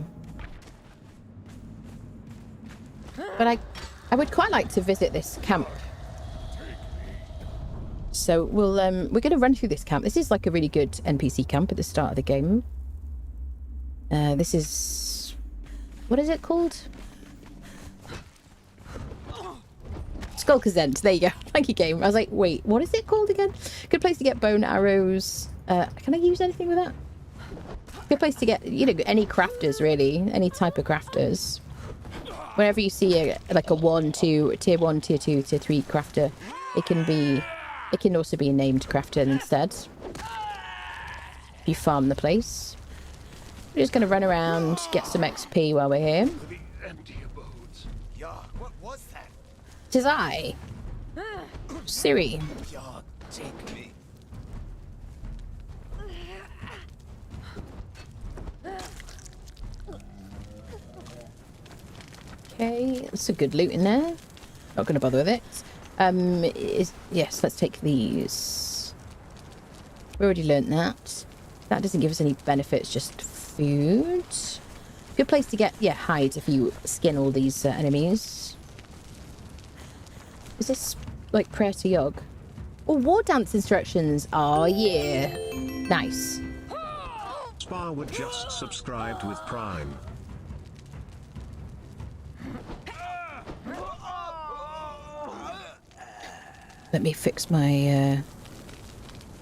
But I would quite like to visit this camp So we're going to run through this camp. This is like a really good NPC camp at the start of the game. This is... What is it called? Skulkazent. There you go. Thank you, game. I was like, wait, what is it called again? Good place to get bone arrows. Can I use anything with that? Good place to get, you know, any crafters, really. Any type of crafters. Whenever you see like a 1, 2, tier 1, tier 2, tier 3 crafter, it can also be a named crafter instead. If you farm the place. We're just going to run around, get some XP while we're here. What was that? Tis I, Siri. Yog, take me. Okay, that's a good loot in there. Not going to bother with it. Yes, let's take these. We already learnt that. That doesn't give us any benefits, just food. Good place to get, yeah, hides if you skin all these enemies. Is this like prayer to Yog? Oh, war dance instructions. Oh, yeah. Nice. Sparwood just subscribed with Prime. Let me fix my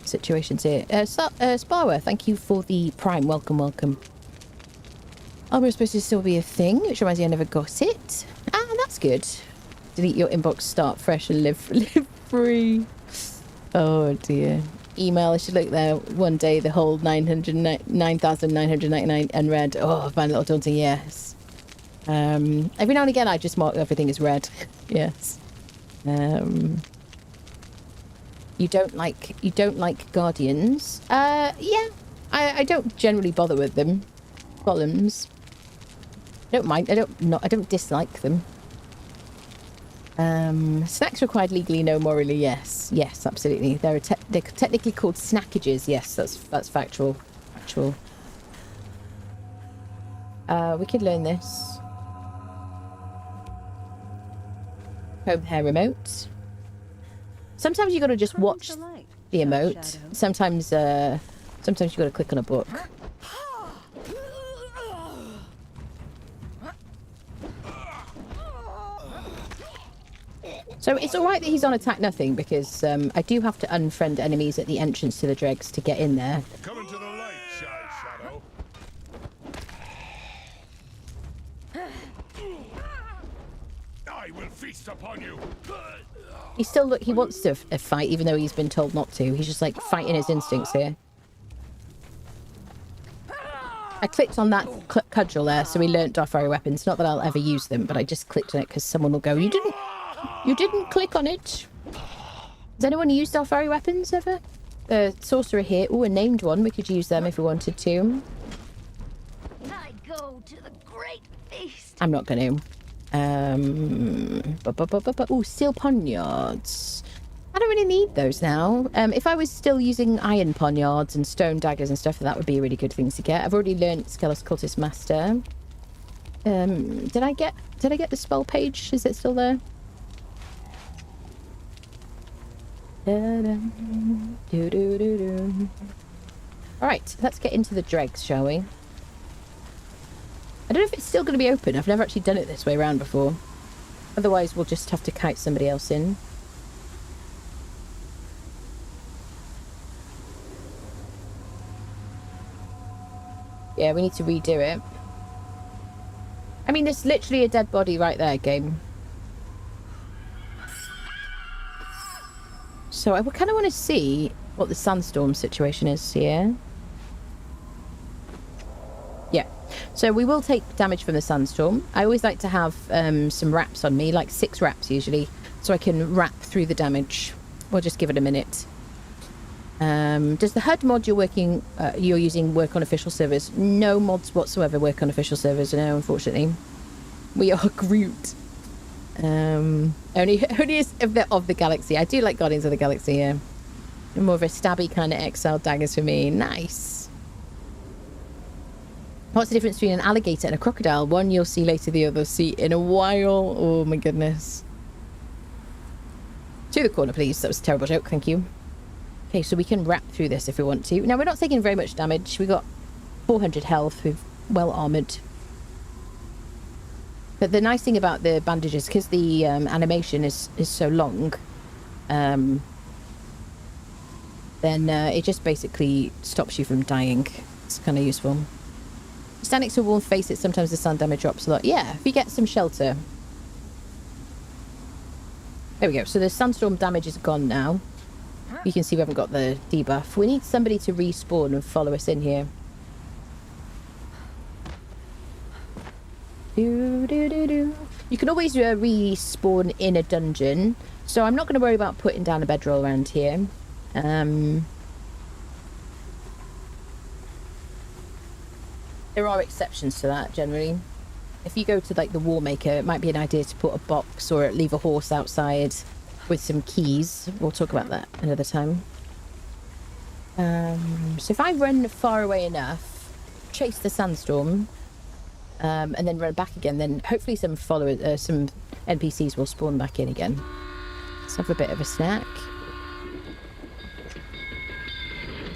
situations here. Sparwer, thank you for the Prime. Welcome, welcome. Armor is supposed to still be a thing, which reminds me I never got it. Ah, that's good. Delete your inbox, start fresh and live free. Oh dear. Email, I should look there one day, the whole 9,999 unread. Oh, I find it a little daunting, yes. Every now and again I just mark everything as red. Yes. You don't like Guardians? Yeah. I don't generally bother with them. Columns. I don't mind. I don't dislike them. Snacks required legally, no morally. Yes, yes, absolutely. They're technically called snackages. Yes, that's factual. Factual. We could learn this. Home hair remote. Sometimes you got to just watch the emote. Sometimes you got to click on a book. So it's alright that he's on attack nothing, because I do have to unfriend enemies at the entrance to the dregs to get in there. Coming to the light, Shadow. I will feast upon you. He wants to fight, even though he's been told not to. He's just like fighting his instincts here. I clicked on that cudgel there, so we learnt our fiery weapons. Not that I'll ever use them, but I just clicked on it because someone will go, you didn't click on it. Has anyone used our fiery weapons ever? Sorcerer here. Oh, a named one. We could use them if we wanted to. I go to the great feast. I'm not going to. Oh, steel poniards. I don't really need those now. If I was still using iron poniards and stone daggers and stuff, that would be a really good thing to get. I've already learned Skelos Cultist Master. Did I get the spell page? Is it still there? Alright, let's get into the dregs, shall we? I don't know if it's still going to be open. I've never actually done it this way around before. Otherwise, we'll just have to kite somebody else in. Yeah, we need to redo it. I mean, there's literally a dead body right there, game. So I kind of want to see what the sandstorm situation is here. Yeah. So we will take damage from the sandstorm. I always like to have some wraps on me, like 6 wraps usually, so I can wrap through the damage. We'll just give it a minute. Does the HUD mod you're using work on official servers? No mods whatsoever work on official servers, no, unfortunately. We are Groot. Only is of the galaxy. I do like Guardians of the Galaxy, yeah. More of a stabby kind of exile daggers for me. Nice. What's the difference between an alligator and a crocodile? One you'll see later, the other see in a while. Oh my goodness. To the corner, please. That was a terrible joke. Thank you. Okay, so we can wrap through this if we want to. Now, we're not taking very much damage. We got 400 health. We're well armoured. But the nice thing about the bandages, because the animation is so long, then it just basically stops you from dying. It's kind of useful. Stand next to a wall and face it. Sometimes the sun damage drops a lot. Yeah, if you get some shelter. There we go. So the sandstorm damage is gone now. You can see we haven't got the debuff. We need somebody to respawn and follow us in here. You can always respawn in a dungeon. So I'm not going to worry about putting down a bedroll around here. There are exceptions to that, generally. If you go to, like, the War Maker, it might be an idea to put a box or leave a horse outside with some keys. We'll talk about that another time. So if I run far away enough, chase the sandstorm, and then run back again, then hopefully some followers, some NPCs will spawn back in again. Let's have a bit of a snack.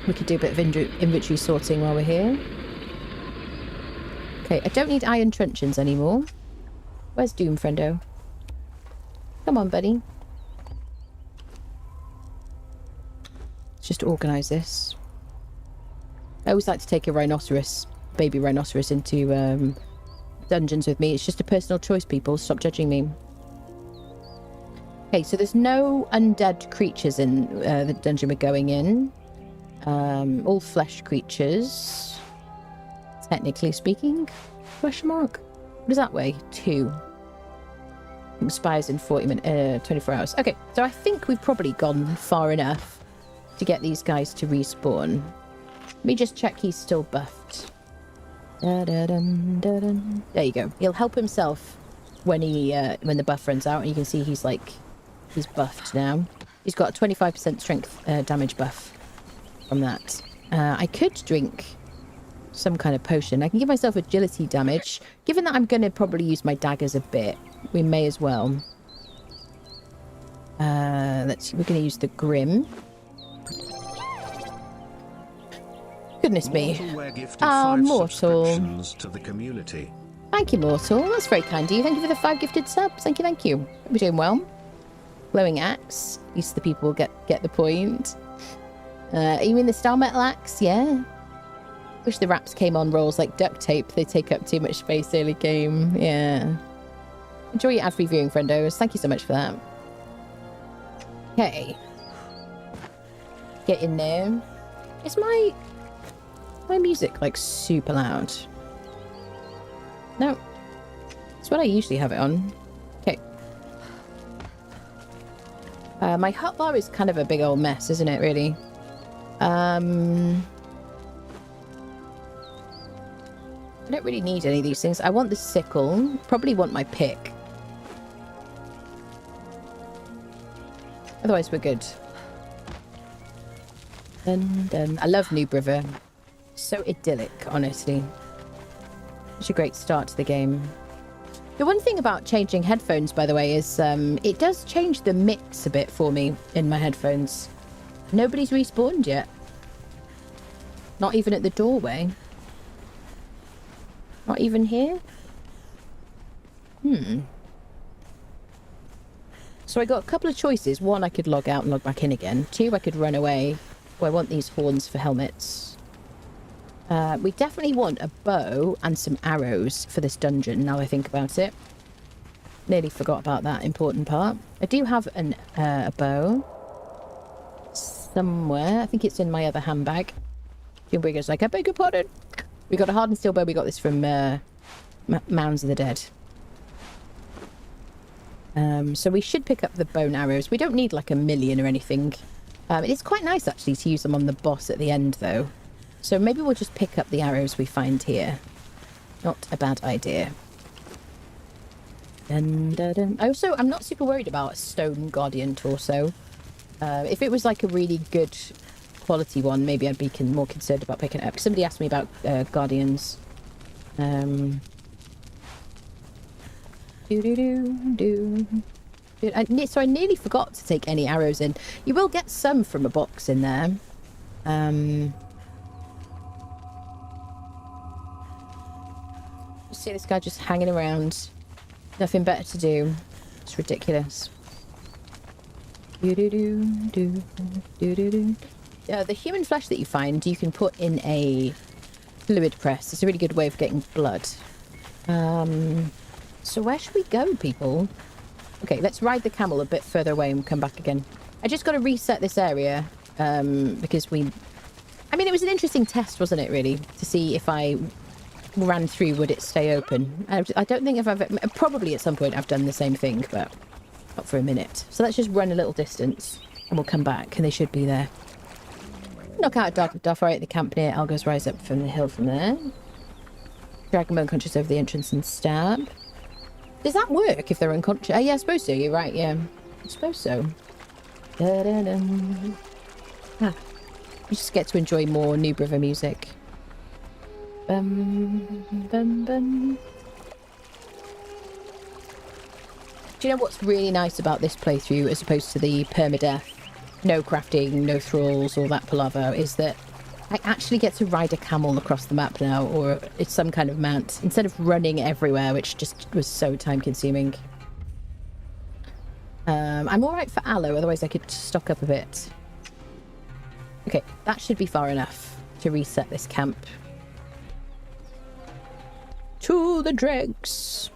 We could do a bit of inventory sorting while we're here. Okay, I don't need iron truncheons anymore. Where's Doom, friendo? Come on, buddy. Let's just organise this. I always like to take a rhinoceros, baby rhinoceros, into dungeons with me. It's just a personal choice, people. Stop judging me. Okay, so there's no undead creatures in the dungeon we're going in. All flesh creatures. Technically speaking, question mark. What does that weigh? 2. Expires in 24 hours. Okay, so I think we've probably gone far enough to get these guys to respawn. Let me just check he's still buffed. There you go. He'll help himself when when the buff runs out, and you can see he's buffed now. He's got a 25% strength damage buff from that. I could drink some kind of potion. I can give myself agility damage. Given that I'm going to probably use my daggers a bit, we may as well. We're going to use the Grim. Goodness me. Mortal. To the community. Thank you, Mortal. That's very kind of you. Thank you for the 5 gifted subs. Thank you, thank you. We're doing well. Glowing axe. At least the people will get the point. You mean the star metal axe? Yeah. Wish the wraps came on rolls like duct tape. They take up too much space early game. Yeah. Enjoy your ad-free viewing, friendos. Thank you so much for that. Okay. Get in there. Is my music, like, super loud? No. It's what I usually have it on. Okay. My hotbar is kind of a big old mess, isn't it, really? I don't really need any of these things. I want the sickle. Probably want my pick. Otherwise, we're good. Dun. I love Noob River. So idyllic, honestly. Such a great start to the game. The one thing about changing headphones, by the way, is it does change the mix a bit for me in my headphones. Nobody's respawned yet. Not even at the doorway. Not even here? So I got a couple of choices. 1, I could log out and log back in again. 2, I could run away. Oh, I want these horns for helmets. We definitely want a bow and some arrows for this dungeon, now I think about it. Nearly forgot about that important part. I do have a bow. Somewhere. I think it's in my other handbag. Jimbrigger's like, I beg your pardon. We got a hardened steel bow. We got this from Mounds of the Dead. So we should pick up the bow and arrows. We don't need like a million or anything. It is quite nice actually to use them on the boss at the end though. So maybe we'll just pick up the arrows we find here. Not a bad idea. I'm not super worried about a stone guardian torso. If it was like a really good quality one, maybe I'd be more concerned about picking it up. Somebody asked me about guardians. Dude, so I nearly forgot to take any arrows in. You will get some from a box in there. See this guy just hanging around. Nothing better to do. It's ridiculous. The human flesh that you find, you can put in a fluid press. It's a really good way of getting blood. So where should we go, people? Okay, let's ride the camel a bit further away and come back again. I just got to reset this area because I mean, it was an interesting test, wasn't it, really? To see if I ran through, would it stay open? I don't think probably at some point I've done the same thing, but not for a minute. So let's just run a little distance and we'll come back and they should be there. Knock out a dark Doffari at the camp near Algo's rise up from the hill from there. Drag them unconscious over the entrance and stab. Does that work if they're unconscious? Yeah, I suppose so. You're right, yeah. I suppose so. You just get to enjoy more Noob River music. Bum, bum, bum. Do you know what's really nice about this playthrough as opposed to the permadeath, no crafting, no thralls, all that palaver, is that I actually get to ride a camel across the map now, or it's some kind of mount, instead of running everywhere, which just was so time consuming. I'm alright for aloe, otherwise I could stock up a bit. Okay, that should be far enough to reset this camp. To the dregs.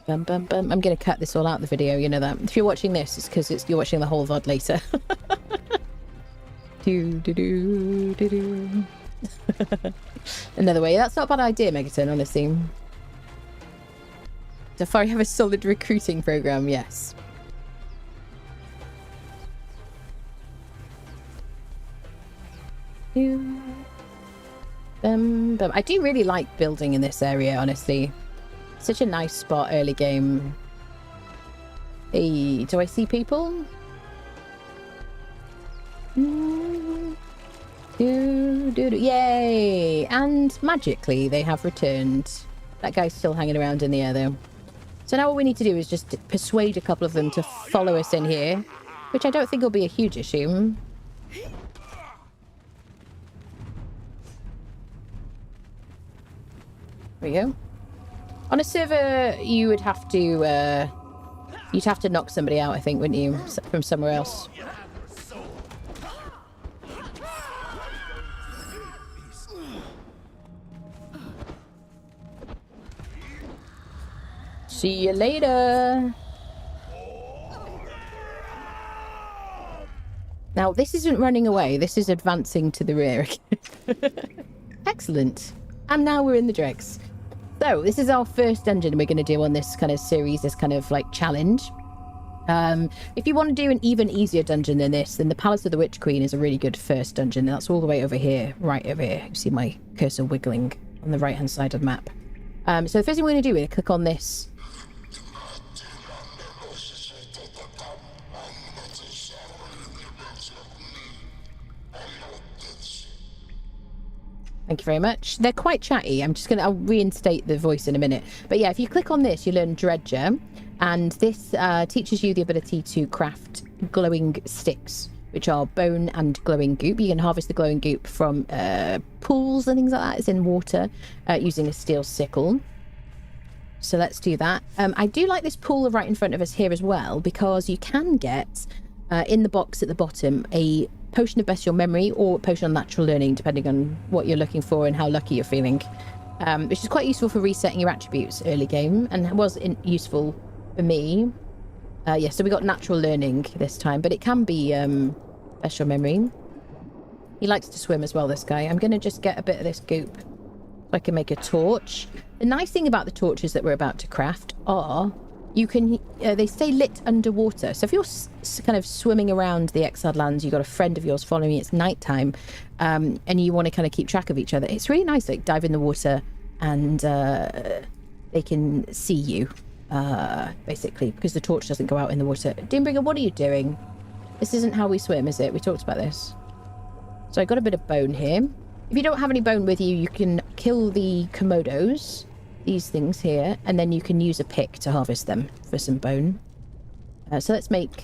Bum, bum, bum. I'm going to cut this all out of the video, you know that. If you're watching this, it's because you're watching the whole VOD later. Another way. That's not a bad idea, Megaton, honestly. Safari have a solid recruiting program, yes. I do really like building in this area, honestly. Such a nice spot early game. Hey, do I see people? Yay! And magically they have returned. That guy's still hanging around in the air though. So now what we need to do is just persuade a couple of them to follow us in here, which I don't think will be a huge issue. There we go. On a server, you would have to, you'd have to knock somebody out, I think, wouldn't you? From somewhere else. See you later. Now, this isn't running away. This is advancing to the rear. Excellent. And now we're in the dregs. So, this is our first dungeon we're going to do on this kind of series, this kind of, like, challenge. If you want to do an even easier dungeon than this, then the Palace of the Witch Queen is a really good first dungeon. That's all the way over here, right over here. You see my cursor wiggling on the right-hand side of the map. So the first thing we're going to do is click on this. Thank you very much. They're quite chatty. I'll reinstate the voice in a minute. But yeah, if you click on this, you learn Dredger. And this teaches you the ability to craft glowing sticks, which are bone and glowing goop. You can harvest the glowing goop from pools and things like that. It's in water using a steel sickle. So let's do that. I do like this pool right in front of us here as well, because you can get in the box at the bottom a potion of bestial memory or potion of natural learning, depending on what you're looking for and how lucky you're feeling, which is quite useful for resetting your attributes early game, and was useful for me. Yeah, so we got natural learning this time, but it can be bestial memory. He likes to swim as well, this guy. I'm going to just get a bit of this goop so I can make a torch. The nice thing about the torches that we're about to craft are you can they stay lit underwater. So if you're kind of swimming around the Exiled Lands, you've got a friend of yours following you, it's nighttime, and you want to kind of keep track of each other, it's really nice, like, dive in the water and they can see you, basically, because the torch doesn't go out in the water. Dimbringer, what are you doing? This isn't how we swim, is it? We talked about this. So I got a bit of bone here. If you don't have any bone with you, you can kill the Komodos these things here, and then you can use a pick to harvest them for some bone. So let's make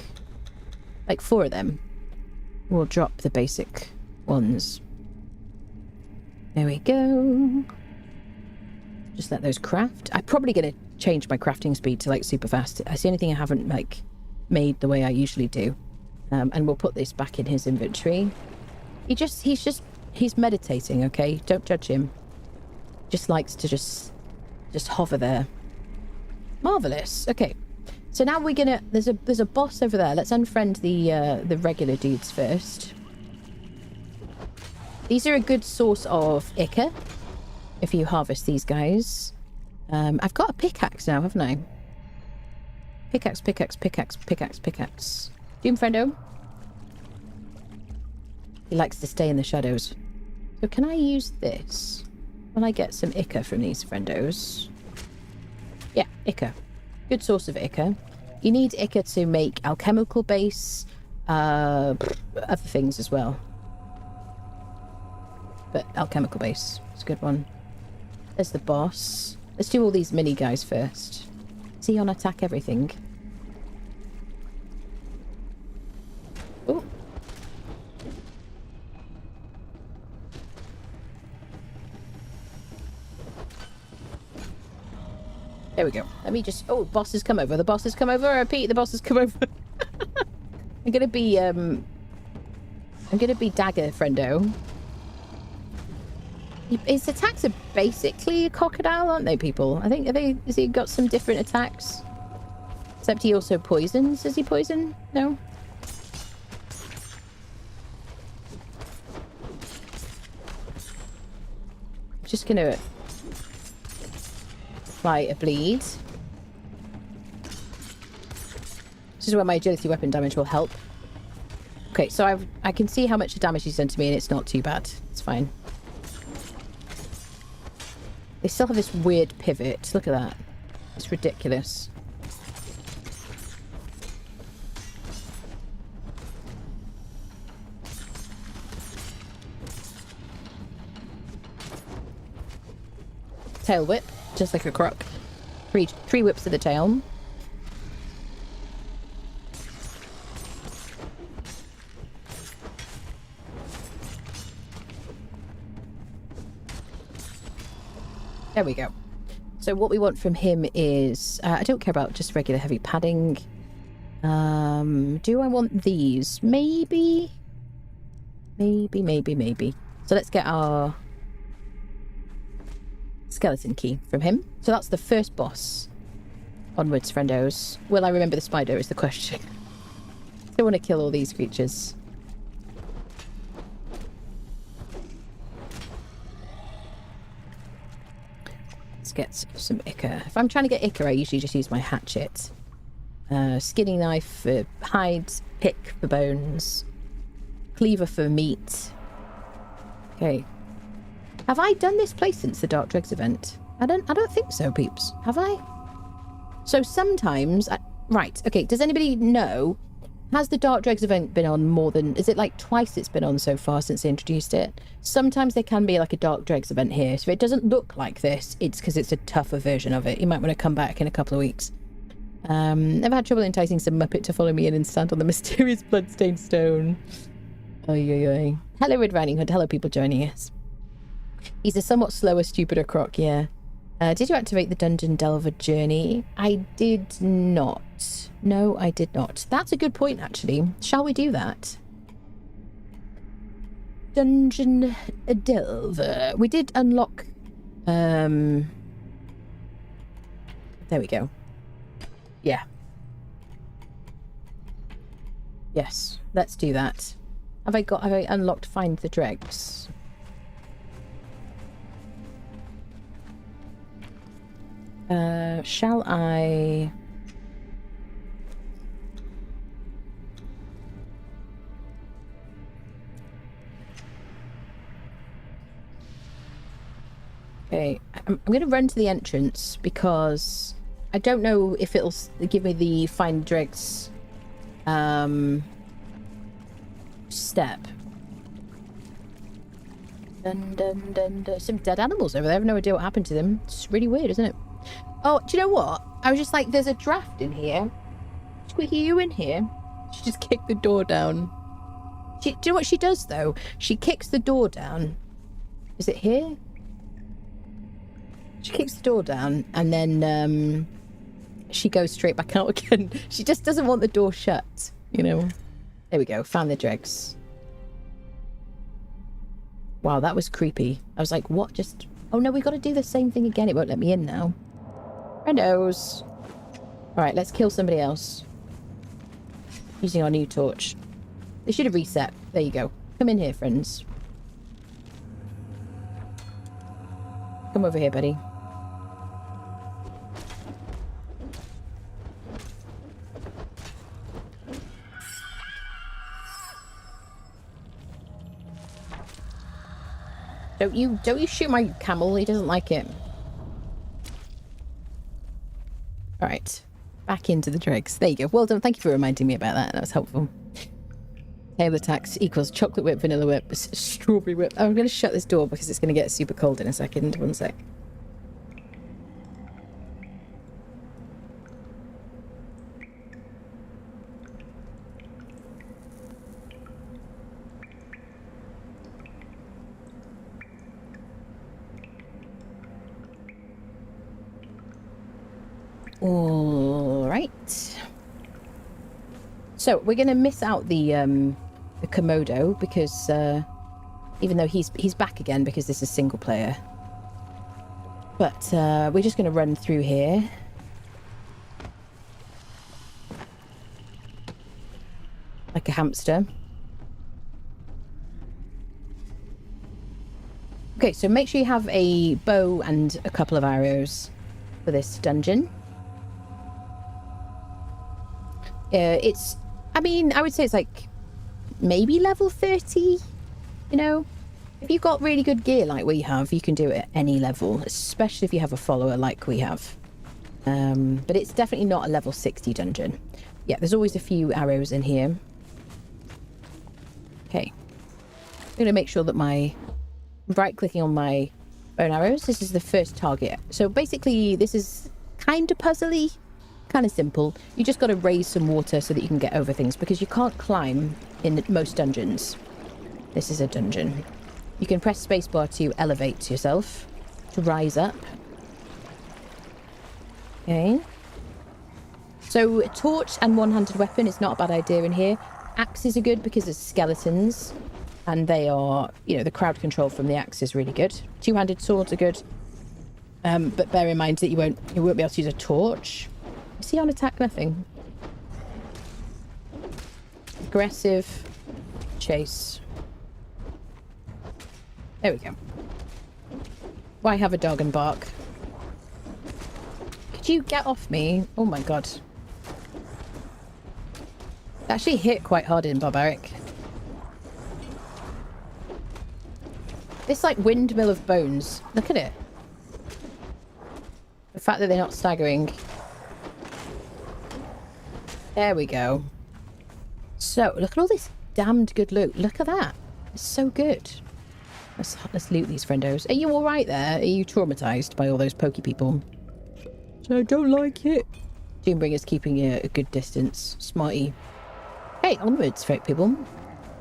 like 4 of them. We'll drop the basic ones. There we go. Just let those craft. I'm probably going to change my crafting speed to like super fast. That's the only thing I haven't like made the way I usually do. And we'll put this back in his inventory. He's meditating, okay? Don't judge him. Just likes to just hover there. Marvelous. Okay. So now we're gonna there's a boss over there. Let's unfriend the regular dudes first. These are a good source of ichor if you harvest these guys. I've got a pickaxe now, haven't I? Pickaxe, pickaxe, pickaxe, pickaxe, pickaxe. Doom friendo. He likes to stay in the shadows. So can I use this? Will I get some ichor from these friendos? Yeah, ichor. Good source of ichor. You need ichor to make alchemical base, other things as well. But alchemical base is a good one. There's the boss. Let's do all these mini guys first. Is he on attack everything? Oh. There we go. Let me just... Oh, boss has come over. The boss has come over. I repeat, the boss has come over. I'm gonna be dagger friendo. His attacks are basically a crocodile, aren't they, people? I think, has he got some different attacks? Except he also poisons. Does he poison? No? Just gonna apply a bleed. This is where my agility weapon damage will help. Okay, so I can see how much damage he's done to me, and it's not too bad. It's fine. They still have this weird pivot. Look at that. It's ridiculous. Tail whip, just like a croc. Three whips to the tail. There we go. So what we want from him is... I don't care about just regular heavy padding. Do I want these? Maybe? Maybe. So let's get our skeleton key from him. So that's the first boss. Onwards, friendos. Will I remember the spider is the question. Don't want to kill all these creatures. Let's get some ichor. If I'm trying to get ichor, I usually just use my hatchet. Skinning knife for hides, pick for bones, cleaver for meat. Okay. Have I done this place since the Dark Dregs event? I don't think so, peeps. Have I? So sometimes... right, okay. Does anybody know? Has the Dark Dregs event been on more than... Is it like twice it's been on so far since they introduced it? Sometimes there can be like a Dark Dregs event here. So if it doesn't look like this, it's because it's a tougher version of it. You might want to come back in a couple of weeks. I've had trouble enticing some Muppet to follow me in and stand on the mysterious bloodstained stone. Oy. Hello, Red Riding Hood. Hello, people joining us. He's a somewhat slower, stupider croc, yeah. Did you activate the Dungeon Delver journey? I did not. No, I did not. That's a good point, actually. Shall we do that? Dungeon Delver. We did unlock... There we go. Yeah. Yes, let's do that. Have I unlocked Find the Dregs? Shall I... Okay, I'm going to run to the entrance because I don't know if it'll give me the Find Dregs step. Dun, dun, dun, dun. Some dead animals over there. I have no idea what happened to them. It's really weird, isn't it? Oh, do you know what? I was just like, there's a draft in here. Squeaky, you in here? She just kicked the door down. Do you know what she does, though? She kicks the door down. Is it here? She kicks the door down, and then she goes straight back out again. She just doesn't want the door shut, you know? There we go. Found the dregs. Wow, that was creepy. I was like, what? Just... Oh, no, we got to do the same thing again. It won't let me in now. Friendos. All right, let's kill somebody else. Using our new torch. They should have reset. There you go. Come in here, friends. Come over here, buddy. Don't you shoot my camel. He doesn't like it. All right. Back into the dregs. There you go. Well done. Thank you for reminding me about that. That was helpful. Table attacks equals chocolate whip, vanilla whip, strawberry whip. I'm going to shut this door because it's going to get super cold in a second. One sec. All right. So we're going to miss out the Komodo because even though he's back again because this is single player. But we're just going to run through here. Like a hamster. Okay, so make sure you have a bow and a couple of arrows for this dungeon. I mean, I would say it's like maybe level 30, you know? If you've got really good gear like we have, you can do it at any level, especially if you have a follower like we have. But it's definitely not a level 60 dungeon. Yeah, there's always a few arrows in here. Okay. I'm going to make sure that I'm right-clicking on my bone arrows. This is the first target. So basically, this is kind of puzzly. Kind of simple. You just got to raise some water so that you can get over things because you can't climb in most dungeons. This is a dungeon. You can press spacebar to elevate yourself, to rise up. Okay. So a torch and one-handed weapon is not a bad idea in here. Axes are good because it's skeletons and they are, you know, the crowd control from the axe is really good. Two-handed swords are good. But bear in mind that you won't be able to use a torch. Is he on attack? Nothing. Aggressive. Chase. There we go. Why have a dog and bark? Could you get off me? Oh my god. It actually hit quite hard in Barbaric. This like windmill of bones. Look at it. The fact that they're not staggering. There we go. So, look at all this damned good loot. Look at that. It's so good. Let's loot these friendos. Are you alright there? Are you traumatized by all those pokey people? So I don't like it. Doombringer's keeping you a good distance. Smarty. Hey, onwards, folk people.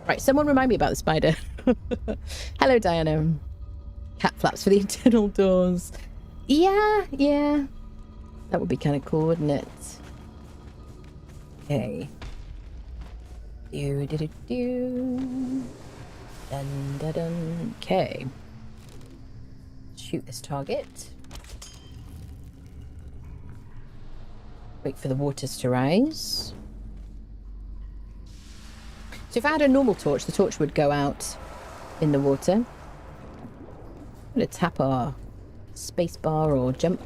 Right, someone remind me about the spider. Hello, Diana. Cat flaps for the internal doors. Yeah. That would be kind of cool, wouldn't it? Okay. Dun. Okay. Shoot this target. Wait for the waters to rise. So if I had a normal torch, the torch would go out in the water. I'm going to tap our spacebar or jump.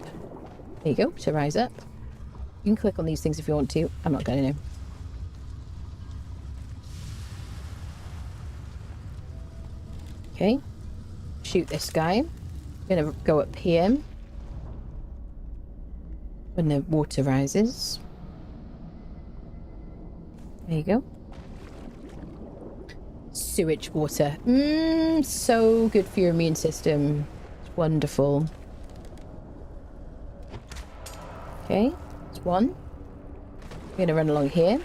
There you go, to rise up. You can click on these things if you want to. I'm not going to. Okay. Shoot this guy. I'm going to go up here. When the water rises. There you go. Sewage water. So good for your immune system. It's wonderful. Okay, that's one. We're going to run along here.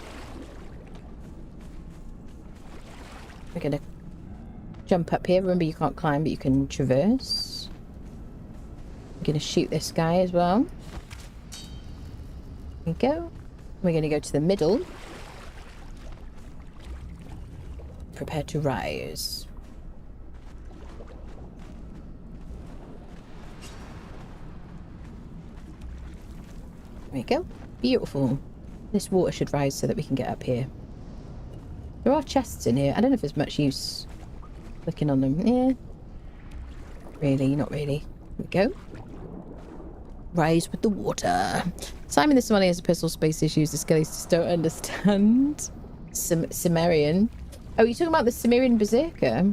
We're going to jump up here. Remember, you can't climb, but you can traverse. We're going to shoot this guy as well. There we go. We're going to go to the middle. Prepare to rise. There we go. Beautiful. This water should rise so that we can get up here. There are chests in here. I don't know if there's much use looking on them. Yeah. Really, not really. There we go. Rise with the water. Simon this morning has personal space issues the Skellies just don't understand. Cimmerian. Oh, you're talking about the Cimmerian Berserker?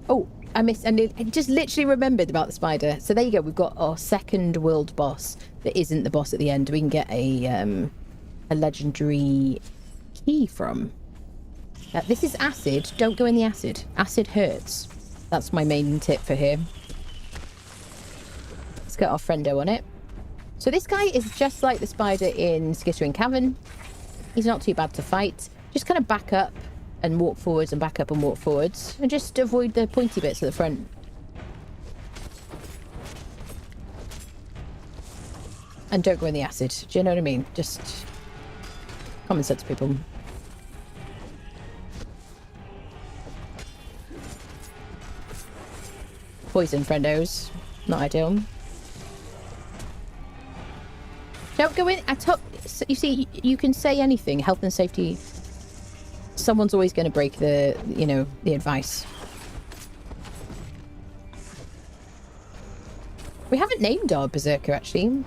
Oh, I missed. I just literally remembered about the spider. So there you go. We've got our second world boss that isn't the boss at the end. We can get a legendary key from. This is acid. Don't go in the acid. Acid hurts. That's my main tip for here. Let's get our friendo on it. So this guy is just like the spider in Skittering Cavern. He's not too bad to fight. Just kind of back up and walk forwards and back up and walk forwards. And just avoid the pointy bits at the front. And don't go in the acid. Do you know what I mean? Just common sense, people. Poison, friendos. Not ideal. Don't go in. You see, you can say anything. Health and safety. Someone's always going to break the advice. We haven't named our berserker, actually.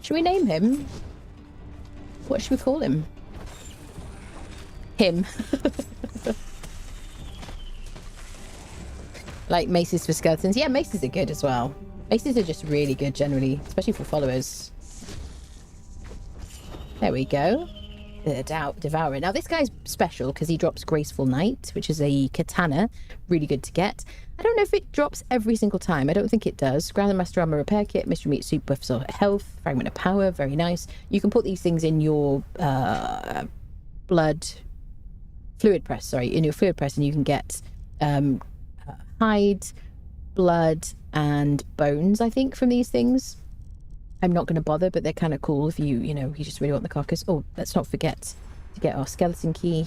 Should we name him? What should we call him? Him. Like maces for skeletons. Yeah, maces are good as well. Maces are just really good generally, especially for followers. There we go. The Devourer. Now this guy's special because he drops Graceful Knight, which is a katana. Really good to get. I don't know if it drops every single time. I don't think it does. Grandmaster Armor Repair Kit, Mystery Meat Soup buffs or health, Fragment of Power, very nice. You can put these things in your fluid press, and you can get hide, blood, and bones, I think, from these things. I'm not going to bother, but they're kind of cool if you just really want the carcass. Oh, let's not forget to get our skeleton key.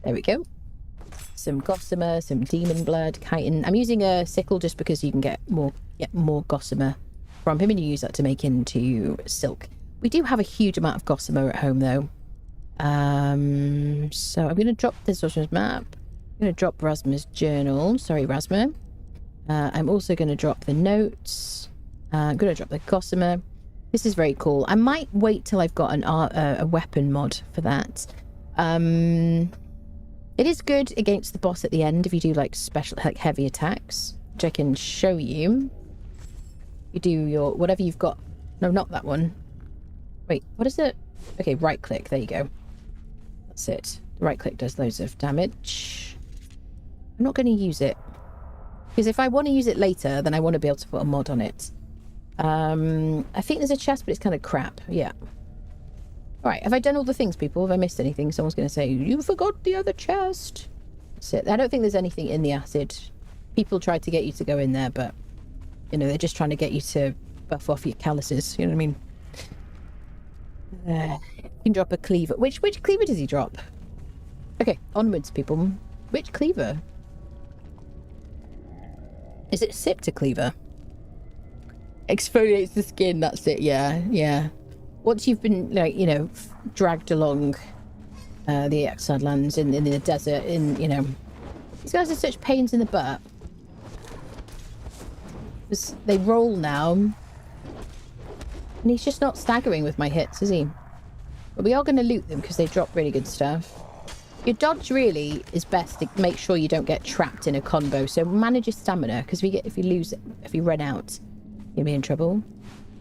There we go. Some gossamer, some demon blood, chitin. I'm using a sickle just because you can get more gossamer from him, and you use that to make into silk. We do have a huge amount of gossamer at home, though. So I'm going to drop this Rasma's map. I'm going to drop Rasma's journal. Sorry, Rasma. I'm also going to drop the notes. I'm going to drop the gossamer. This is very cool. I might wait till I've got a weapon mod for that. It is good against the boss at the end if you do like special, like heavy attacks, which I can show you. You do your whatever you've got. No, not that one. Wait, what is it? Okay, right click. There you go. That's it. The right click does loads of damage. I'm not going to use it because if I want to use it later, then I want to be able to put a mod on it. I think there's a chest, but it's kind of crap. Yeah. All right. Have I done all the things, people? Have I missed anything? Someone's going to say, you forgot the other chest. That's it. I don't think there's anything in the acid. People tried to get you to go in there, but, they're just trying to get you to buff off your calluses. You know what I mean? You can drop a cleaver. Which cleaver does he drop? Okay. Onwards, people. Which cleaver? Is it Scepter cleaver? Exfoliates the skin, that's it. Yeah. Once you've been dragged along the Exiled Lands in the desert, these guys are such pains in the butt. They roll now, and he's just not staggering with my hits, is he? But we are going to loot them because they drop really good stuff. Your dodge really is best to make sure you don't get trapped in a combo, so manage your stamina, because if you run out, you'll be in trouble.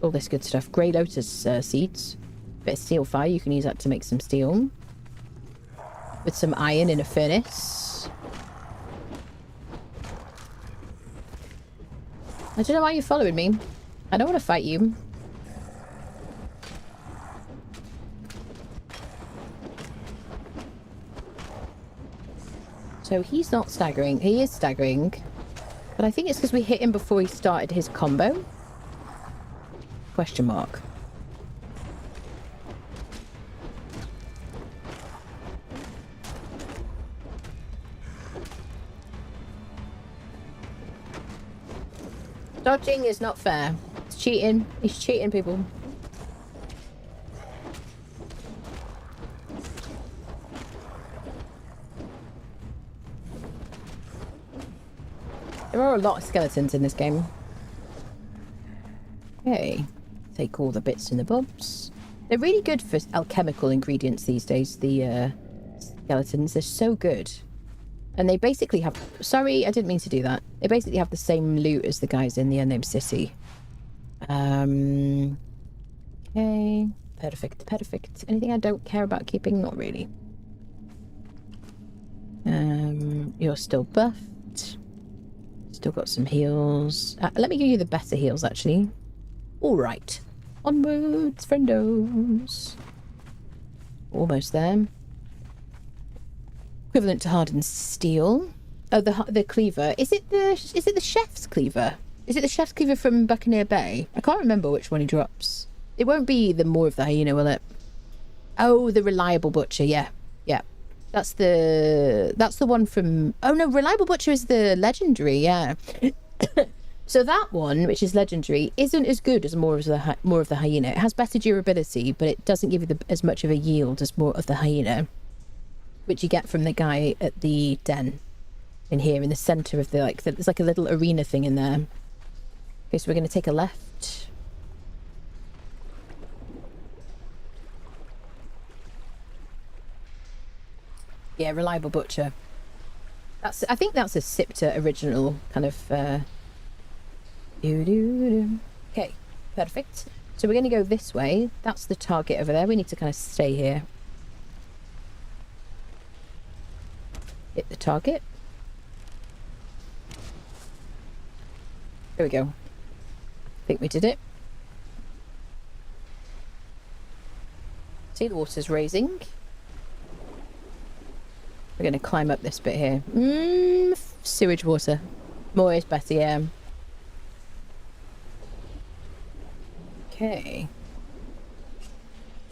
All this good stuff. Grey Lotus seeds. Bit of steel fire. You can use that to make some steel. with some iron in a furnace. I don't know why you're following me. I don't want to fight you. So he's not staggering. He is staggering. But I think it's because we hit him before he started his combo. Question mark. Dodging is not fair. It's cheating. He's cheating, people. There are a lot of skeletons in this game. Okay. Take all the bits and the bobs. They're really good for alchemical ingredients these days, the skeletons. They're so good. And they basically have... Sorry, I didn't mean to do that. They basically have the same loot as the guys in the Unnamed City. Okay. Perfect, perfect. Anything I don't care about keeping? Not really. You're still buffed. Still got some heals. Let me give you the better heals, actually. All right. Onwards, friendos. Almost there. Equivalent to hardened steel. Oh, the cleaver. Is it the chef's cleaver? Is it the chef's cleaver from Buccaneer Bay? I can't remember which one he drops. It won't be the more of the hyena, will it? Oh, the reliable butcher. Yeah, yeah. That's the one from... Oh no, reliable butcher is the legendary. Yeah. So that one, which is legendary, isn't as good as more of the hyena. It has better durability, but it doesn't give you as much of a yield as more of the hyena, which you get from the guy at the den in here in the center of the there's like a little arena thing in there. Okay, so we're going to take a left. Yeah, reliable butcher. I think that's a Sipta original kind of Okay, perfect. So we're going to go this way. That's the target over there. We need to kind of stay here. Hit the target. There we go. I think we did it. See, the water's raising. We're going to climb up this bit here. Sewage water. More is better, yeah. Okay.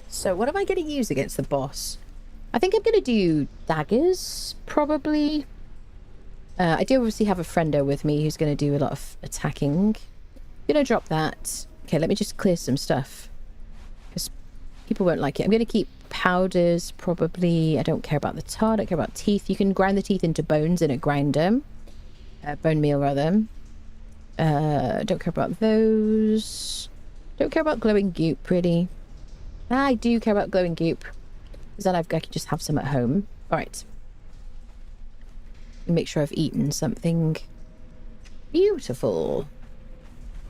So what am I going to use against the boss? I think I'm going to do daggers, probably. I do obviously have a friendo with me who's going to do a lot of attacking. I'm going to drop that. Okay, let me just clear some stuff, because people won't like it. I'm going to keep powders, probably. I don't care about the tar, I don't care about teeth. You can grind the teeth into bones in a grinder. Bone meal, rather. Don't care about those. Don't care about glowing goop, really. I do care about glowing goop, because then I can just have some at home. Alright. Make sure I've eaten something. Beautiful.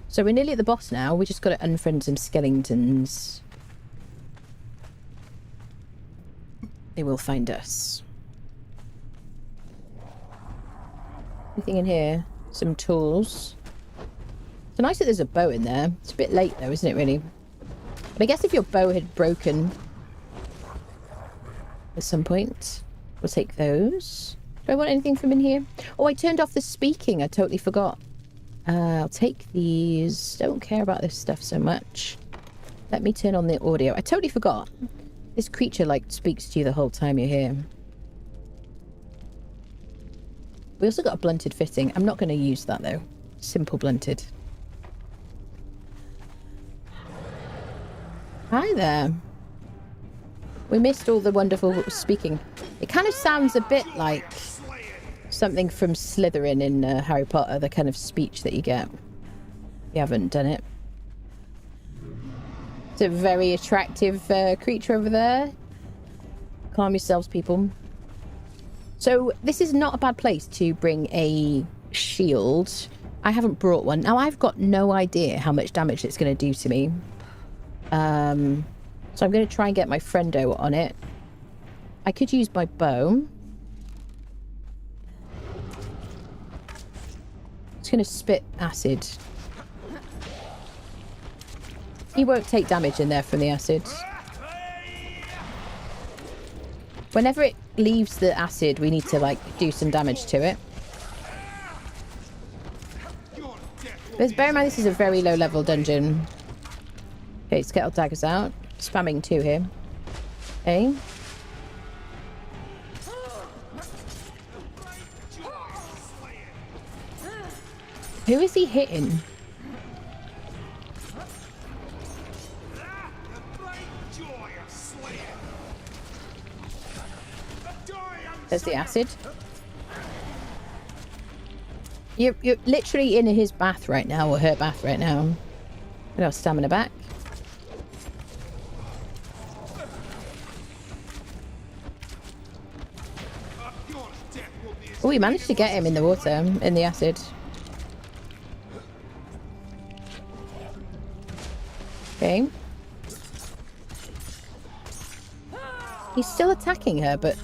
So we're nearly at the boss now. We just got to unfriend some skeletons. They will find us. Anything in here? Some tools. It's nice that there's a bow in there. It's a bit late though, isn't it, really? But I guess if your bow had broken at some point, we'll take those. Do I want anything from in here? Oh, I turned off the speaking. I totally forgot. I'll take these. Don't care about this stuff so much. Let me turn on the audio. I totally forgot. This creature, speaks to you the whole time you're here. We also got a blunted fitting. I'm not going to use that, though. Simple blunted. Hi there. We missed all the wonderful speaking. It kind of sounds a bit like something from Slytherin in Harry Potter, the kind of speech that you get. You haven't done it. It's a very attractive creature over there. Calm yourselves, people. So this is not a bad place to bring a shield. I haven't brought one. Now, I've got no idea how much damage it's going to do to me. So I'm going to try and get my friendo on it. I could use my bow. It's going to spit acid. He won't take damage in there from the acid. Whenever it leaves the acid, we need to, like, do some damage to it. But bear in mind, this is a very low-level dungeon. Okay, Skittle Dagger's out. Spamming 2 here. Okay. Who is he hitting? There's the acid. You're literally in his bath right now, or her bath right now. Get our stamina back. Oh, we managed to get him in the water, in the acid. Okay. He's still attacking her, but...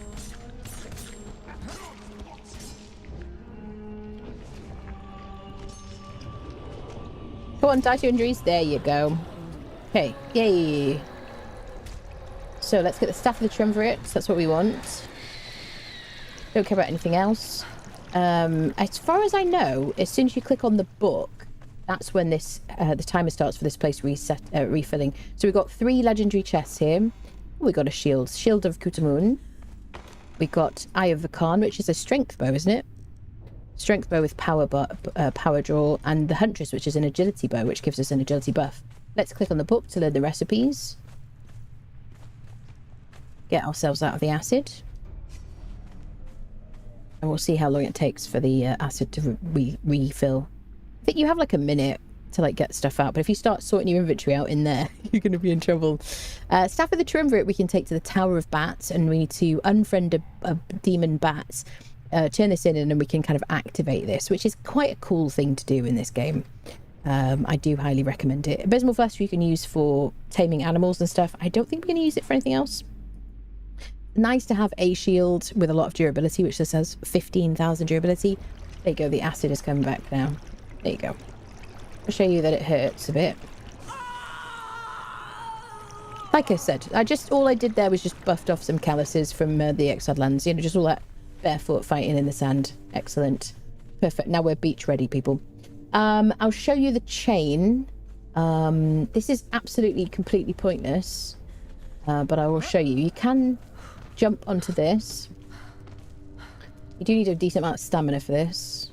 Come on, die to injuries. There you go. Okay, yay. So let's get the Staff of the Triumvirate. That's what we want. Don't care about anything else. As far as I know, as soon as you click on the book, that's when this the timer starts for this place refilling. So we've got 3 legendary chests here. We got a shield. Shield of Kutamun. We got Eye of the Khan, which is a strength bow, isn't it? Strength bow with power draw, and the Huntress, which is an agility bow, which gives us an agility buff. Let's click on the book to learn the recipes. Get ourselves out of the acid. And we'll see how long it takes for the acid to refill. I think you have like a minute to like get stuff out, but if you start sorting your inventory out in there, you're going to be in trouble. Staff of the Triumvirate we can take to the Tower of Bats, and we need to unfriend a demon bat. Turn this in, and then we can kind of activate this, which is quite a cool thing to do in this game. I do highly recommend it. Abysmal Flesh you can use for taming animals and stuff. I don't think we're going to use it for anything else. Nice to have a shield with a lot of durability, which just says 15,000 durability. There you go, the acid is coming back now. There you go. I'll show you that it hurts a bit. Like I said, all I did there was just buffed off some calluses from the Exiled Lands. You know, just all that barefoot fighting in the sand. Excellent. Perfect. Now we're beach ready, people. I'll show you the chain. This is absolutely, completely pointless. But I will show you. You can jump onto this. You do need a decent amount of stamina for this.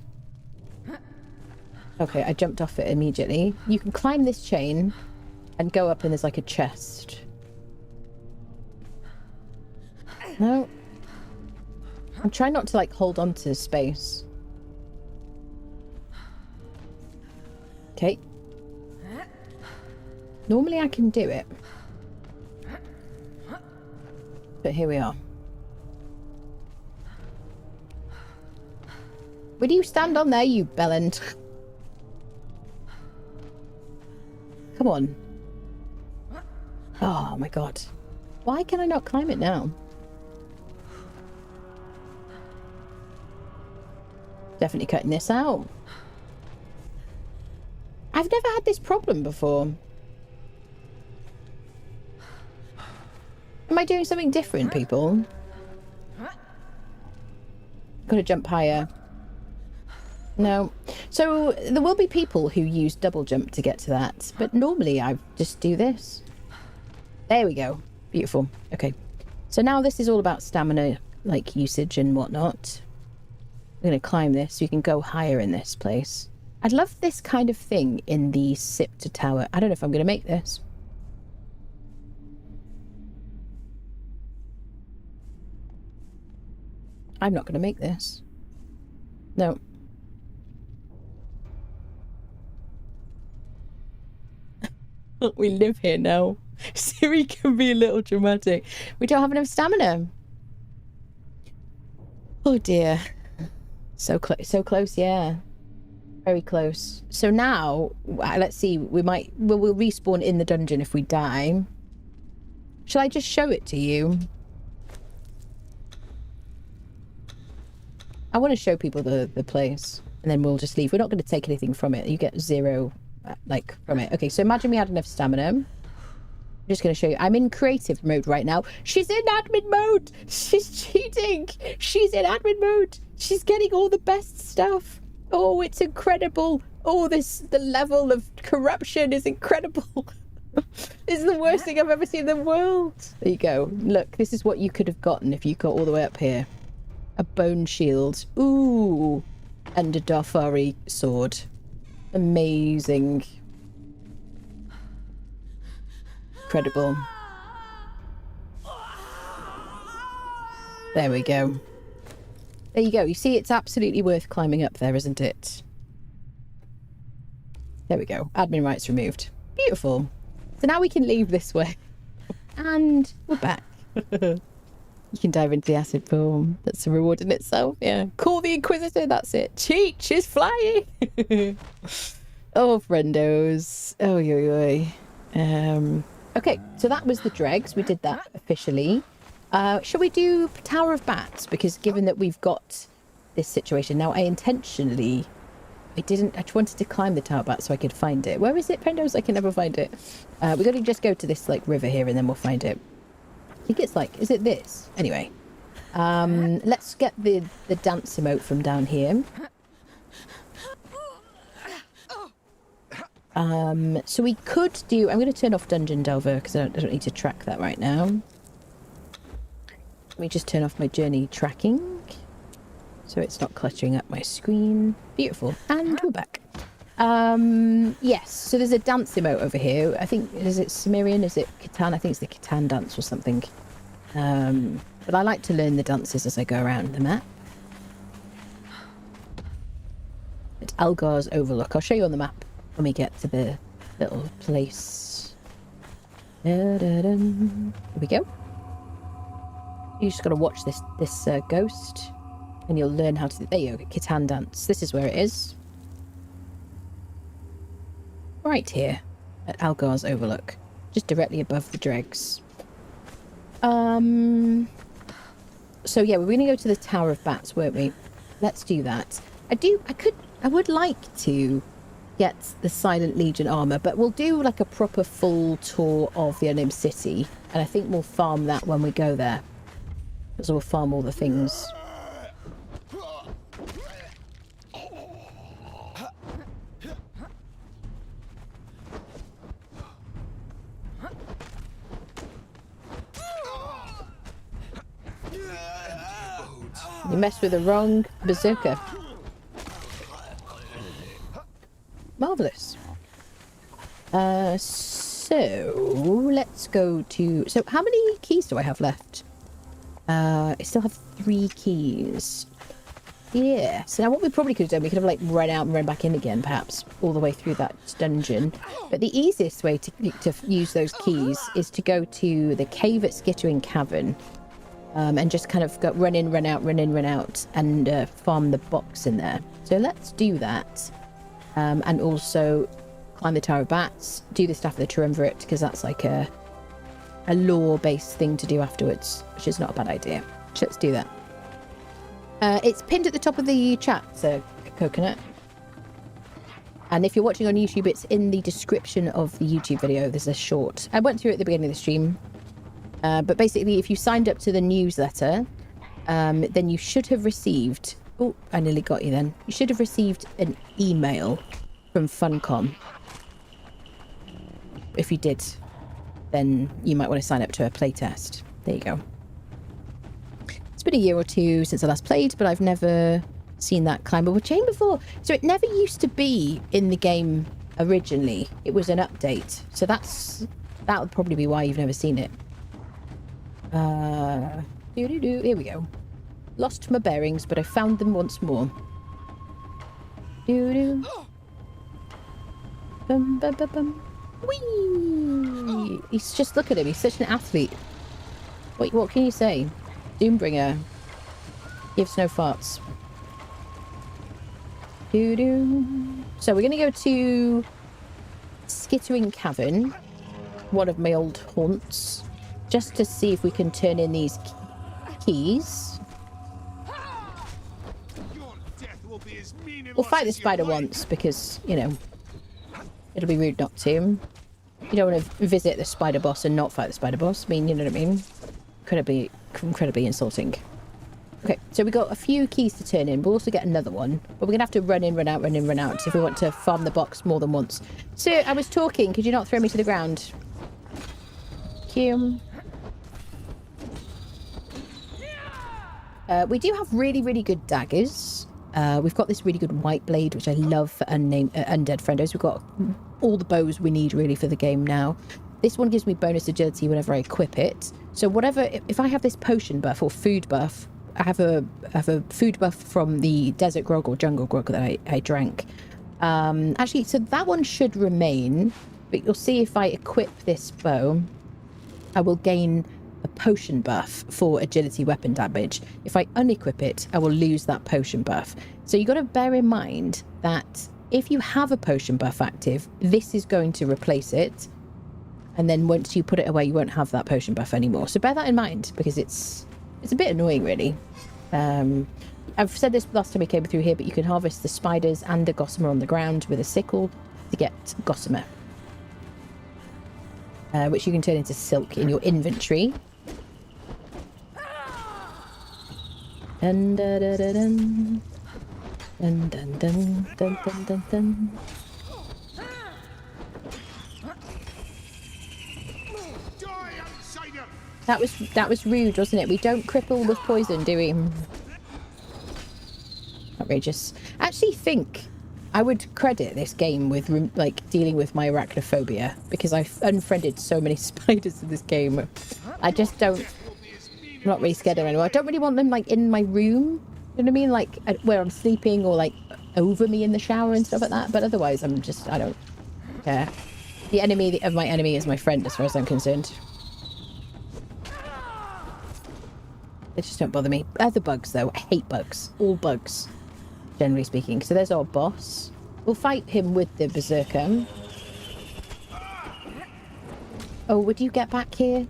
Okay, I jumped off it immediately. You can climb this chain and go up, and there's like a chest. No. I'm trying not to like hold on to space. Okay. Normally I can do it. But here we are. Would you stand on there, you bellend? Come on. Oh my god. Why can I not climb it now? Definitely cutting this out. I've never had this problem before. Am I doing something different, people? Gotta jump higher. No. So there will be people who use double jump to get to that, but normally I just do this. There we go. Beautiful. Okay. So now this is all about stamina, like usage and whatnot. I'm going to climb this so you can go higher in this place. I'd love this kind of thing in the Scepter Tower. I don't know if I'm going to make this. I'm not going to make this. No. We live here now. Siri can be a little dramatic. We don't have enough stamina. Oh dear. So close, yeah. Very close. So now, let's see, we'll respawn in the dungeon if we die. Shall I just show it to you? I want to show people the place, and then we'll just leave. We're not going to take anything from it. You get 0, like, from it. Okay, so imagine we had enough stamina. I'm just going to show you. I'm in creative mode right now. She's in admin mode. She's cheating. She's in admin mode. She's getting all the best stuff. Oh, it's incredible. Oh, the level of corruption is incredible. This is the worst thing I've ever seen in the world. There you go. Look, this is what you could have gotten if you got all the way up here. A bone shield. Ooh. And a Darfari sword. Amazing. Incredible. There we go. There you go. You see, it's absolutely worth climbing up there, isn't it? There we go. Admin rights removed. Beautiful. So now we can leave this way. And we're back. You can dive into the acid pool. That's a reward in itself. Yeah. Call the Inquisitor. That's it. Cheat. She's flying. Oh, friendos. Oh, yo, yo. Okay. So that was the dregs. We did that officially. Shall we do Tower of Bats? Because given that we've got this situation now, I just wanted to climb the Tower of Bats so I could find it. Where is it, friendos? I can never find it. We're going to just go to this, like, river here and then we'll find it. I think it's like, is it this? Anyway, let's get the dance emote from down here. So we could do, I'm going to turn off Dungeon Delver because I don't need to track that right now. Let me just turn off my journey tracking so it's not cluttering up my screen. Beautiful. And we're back. Yes, so there's a dance emote over here. I think, is it Sumerian? Is it Catan? I think it's the Catan dance or something. But I like to learn the dances as I go around the map. It's Algar's Overlook. I'll show you on the map when we get to the little place. Here we go. You just got to watch this ghost and you'll learn how to... There you go, Catan dance. This is where it is. Right here at Algar's Overlook, just directly above the dregs. So yeah, we're going to go to the Tower of Bats, weren't we? Let's do that. I would like to get the Silent Legion armor, but we'll do like a proper full tour of the Unnamed City, and I think we'll farm that when we go there, because we'll farm all the things. You messed with the wrong berserker. Marvellous. So let's go to... So how many keys do I have left? I still have 3 keys. Yeah. So now what we probably could have done, we could have like run out and run back in again, perhaps, all the way through that dungeon. But the easiest way to use those keys is to go to the cave at Skittering Cavern. And just kind of go run in, run out, run in, run out, and farm the box in there. So let's do that. And also climb the Tower of Bats, do the Staff of the Triumvirate, because that's like a lore-based thing to do afterwards, which is not a bad idea. So let's do that. It's pinned at the top of the chat, so Coconut. And if you're watching on YouTube, it's in the description of the YouTube video. There's a short. I went through it at the beginning of the stream. But basically, if you signed up to the newsletter, then you should have received... Oh, I nearly got you then. You should have received an email from Funcom. If you did, then you might want to sign up to a playtest. There you go. It's been a year or two since I last played, but I've never seen that climbable chain before. So it never used to be in the game originally. It was an update. So that would probably be why you've never seen it. Here we go. Lost my bearings, but I found them once more. Bum, bum, bum, bum. Whee! He's just, look at him, he's such an athlete. What can you say? Doombringer gives no farts. So we're gonna go to Skittering Cavern, one of my old haunts, just to see if we can turn in these keys. We'll fight the spider once because, you know, it'll be rude not to. You don't want to visit the spider boss and not fight the spider boss. I mean, you know what I mean? Incredibly insulting. Okay, so we got a few keys to turn in. We'll also get another one. But we're going to have to run in, run out, run in, run out if we want to farm the box more than once. Sir, I was talking. Could you not throw me to the ground? Thank you. We do have really, really good daggers. We've got this really good white blade, which I love for undead friendos. We've got all the bows we need, really, for the game now. This one gives me bonus agility whenever I equip it. So whatever... If I have this potion buff or food buff... I have a food buff from the desert grog or jungle grog that I drank. Actually, so that one should remain, but you'll see if I equip this bow, I will gain a potion buff for agility weapon damage. If I unequip it, I will lose that potion buff. So you got to bear in mind that if you have a potion buff active, this is going to replace it. And then once you put it away, you won't have that potion buff anymore. So bear that in mind, because it's a bit annoying, really. I've said this last time we came through here, but you can harvest the spiders and the gossamer on the ground with a sickle to get gossamer, which you can turn into silk in your inventory. Dun, dun, dun, dun, dun, dun, dun, dun, dun, dun, dun. That was rude, wasn't it? We don't cripple with poison, do we? Outrageous. I actually think I would credit this game with like dealing with my arachnophobia, because I've unfriended so many spiders in this game. I just don't... I'm not really scared of them anymore. I don't really want them like in my room. You know what I mean? Like where I'm sleeping, or like over me in the shower and stuff like that. But otherwise, I don't care. The enemy of my enemy is my friend, as far as I'm concerned. They just don't bother me. Other bugs, though. I hate bugs. All bugs, generally speaking. So there's our boss. We'll fight him with the berserker. Oh, would you get back here?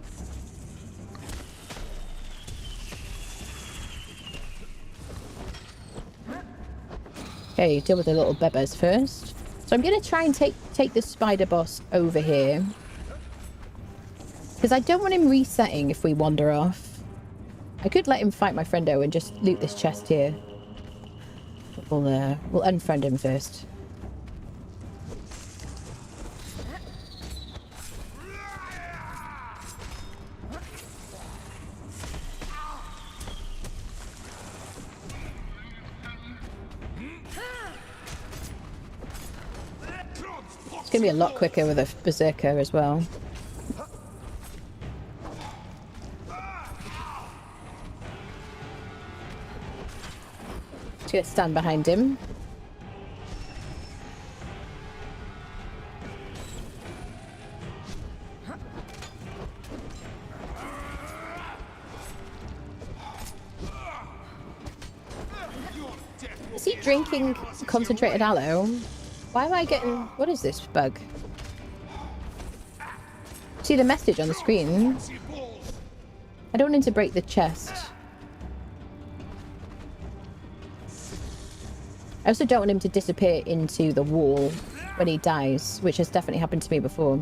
Okay, deal with the little bebers first. So I'm going to try and take the spider boss over here, because I don't want him resetting if we wander off. I could let him fight my friendo and just loot this chest here. We'll unfriend him first. It's going to be a lot quicker with a berserker as well. Just gonna stand behind him. Is he drinking concentrated aloe? Why am I getting... What is this bug? See the message on the screen? I don't want him to break the chest. I also don't want him to disappear into the wall when he dies, which has definitely happened to me before.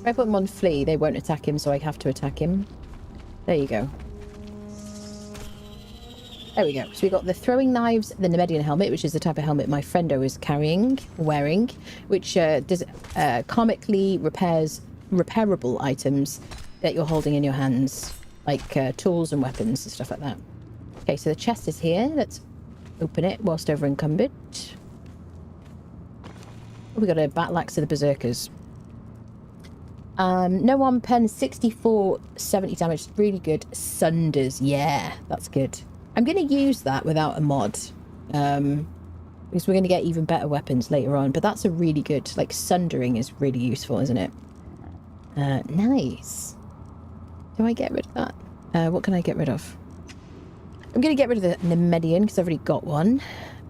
If I put him on flee, they won't attack him, so I have to attack him. There you go. There we go. So we got the throwing knives, the Nemedian helmet, which is the type of helmet my friendo is wearing, which does karmically repairs repairable items that you're holding in your hands, like tools and weapons and stuff like that. Okay, so the chest is here. Let's open it whilst over encumbered. Oh, we got a battle axe to the berserkers. No one pen, 64, 70 damage, really good. Sunders, yeah, that's good. I'm going to use that without a mod, because we're going to get even better weapons later on, but that's a really good, like, sundering is really useful, isn't it? Nice. Do I get rid of that? What can I get rid of? I'm going to get rid of the Nemedian, because I've already got one.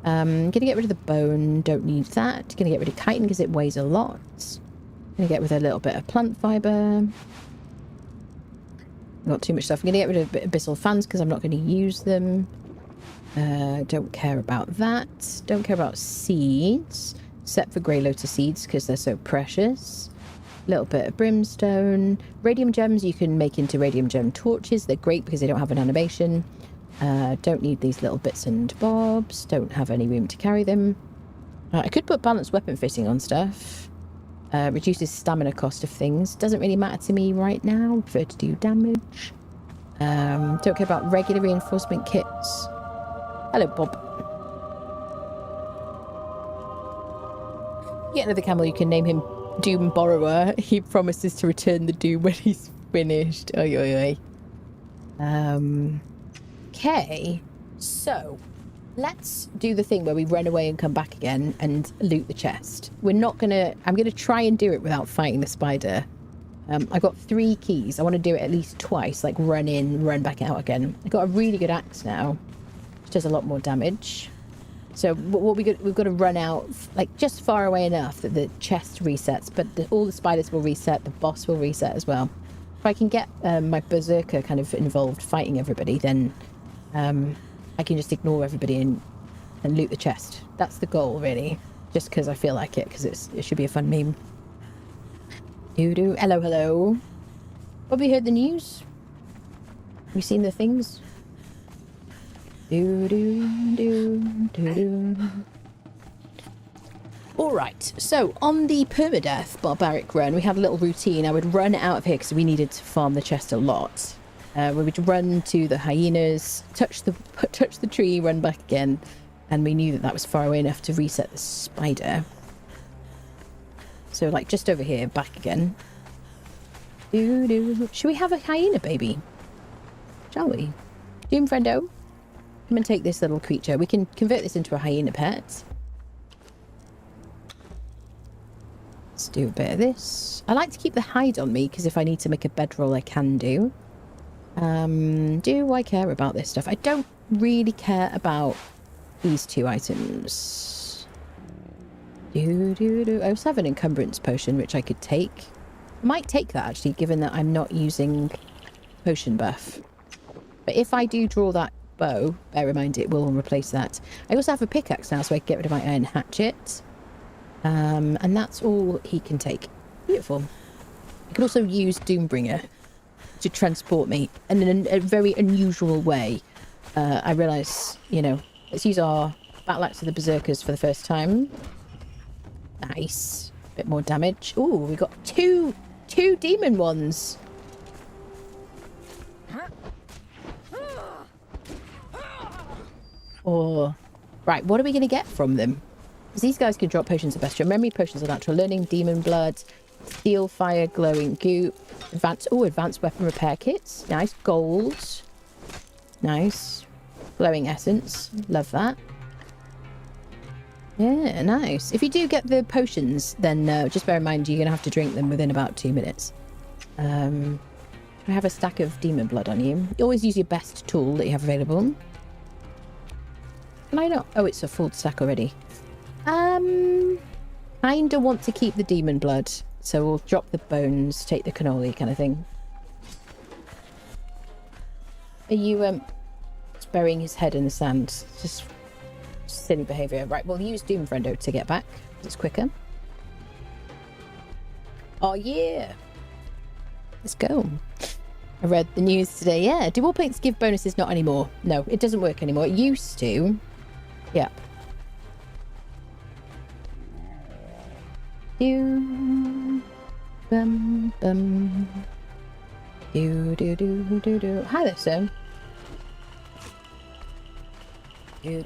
I'm going to get rid of the bone, don't need that. Going to get rid of chitin, because it weighs a lot. Going to get rid of a little bit of plant fibre. Not too much stuff. I'm going to get rid of abyssal fans, because I'm not going to use them. Don't care about that. Don't care about seeds, except for grey lotus seeds because they're so precious. A little bit of brimstone. Radium gems you can make into radium gem torches. They're great because they don't have an animation. Don't need these little bits and bobs. Don't have any room to carry them. I could put balanced weapon fitting on stuff. Reduces stamina cost of things. Doesn't really matter to me right now. Prefer to do damage. Don't care about regular reinforcement kits. Hello, Bob. Get another camel. You can name him Doom Borrower. He promises to return the Doom when he's finished. Oi, oi, oi. Okay. So, let's do the thing where we run away and come back again and loot the chest. We're not gonna... I'm gonna try and do it without fighting the spider. I've got 3 keys. I want to do it at least twice. Like, run in, run back out again. I've got a really good axe now, which does a lot more damage. So what we've got to run out, like, just far away enough that the chest resets, but all the spiders will reset, the boss will reset as well. If I can get my berserker kind of involved fighting everybody, then I can just ignore everybody and loot the chest. That's the goal, really, just because I feel like it, because it should be a fun meme. Doo-doo. Hello, hello. Have you heard the news? Have you seen the things? Alright, so on the permadeath barbaric run, we had a little routine. I would run out of here because we needed to farm the chest a lot. We would run to the hyenas, touch the tree, run back again, and we knew that was far away enough to reset the spider. So, like, just over here, back again. Should we have a hyena baby? Shall we? Doom friendo, come and take this little creature. We can convert this into a hyena pet. Let's do a bit of this. I like to keep the hide on me, because if I need to make a bedroll, I can do. Do I care about this stuff? I don't really care about these 2 items. I also have an encumbrance potion, which I could take. I might take that, actually, given that I'm not using potion buff. But if I do draw that bow, bear in mind it will replace that. I also have a pickaxe now, so I can get rid of my iron hatchet. And that's all he can take. Beautiful. I can also use Doombringer to transport me in a very unusual way. I realise, you know, let's use our battle axe of the berserkers for the first time. Nice. Bit more damage. Ooh, we got two demon ones. Oh, right. What are we going to get from them? Because these guys can drop potions of bestial memory, potions of natural learning, demon blood, steel fire, glowing goop, advanced weapon repair kits. Nice. Gold. Nice. Glowing essence. Love that. Yeah, nice. If you do get the potions, then just bear in mind you're going to have to drink them within about 2 minutes. I have a stack of demon blood on you. You always use your best tool that you have available. Can I not? Oh, it's a full stack already. Kinda want to keep the demon blood, so we'll drop the bones, take the cannoli kind of thing. Are you just burying his head in the sand? Just silly behaviour. Right, we'll use Doom Friendo to get back. It's quicker. Oh yeah. Let's go. I read the news today. Yeah, do all plates give bonuses? Not anymore. No, it doesn't work anymore. It used to. Yeah. Do bum bum. Do. Hi there, sir. Do.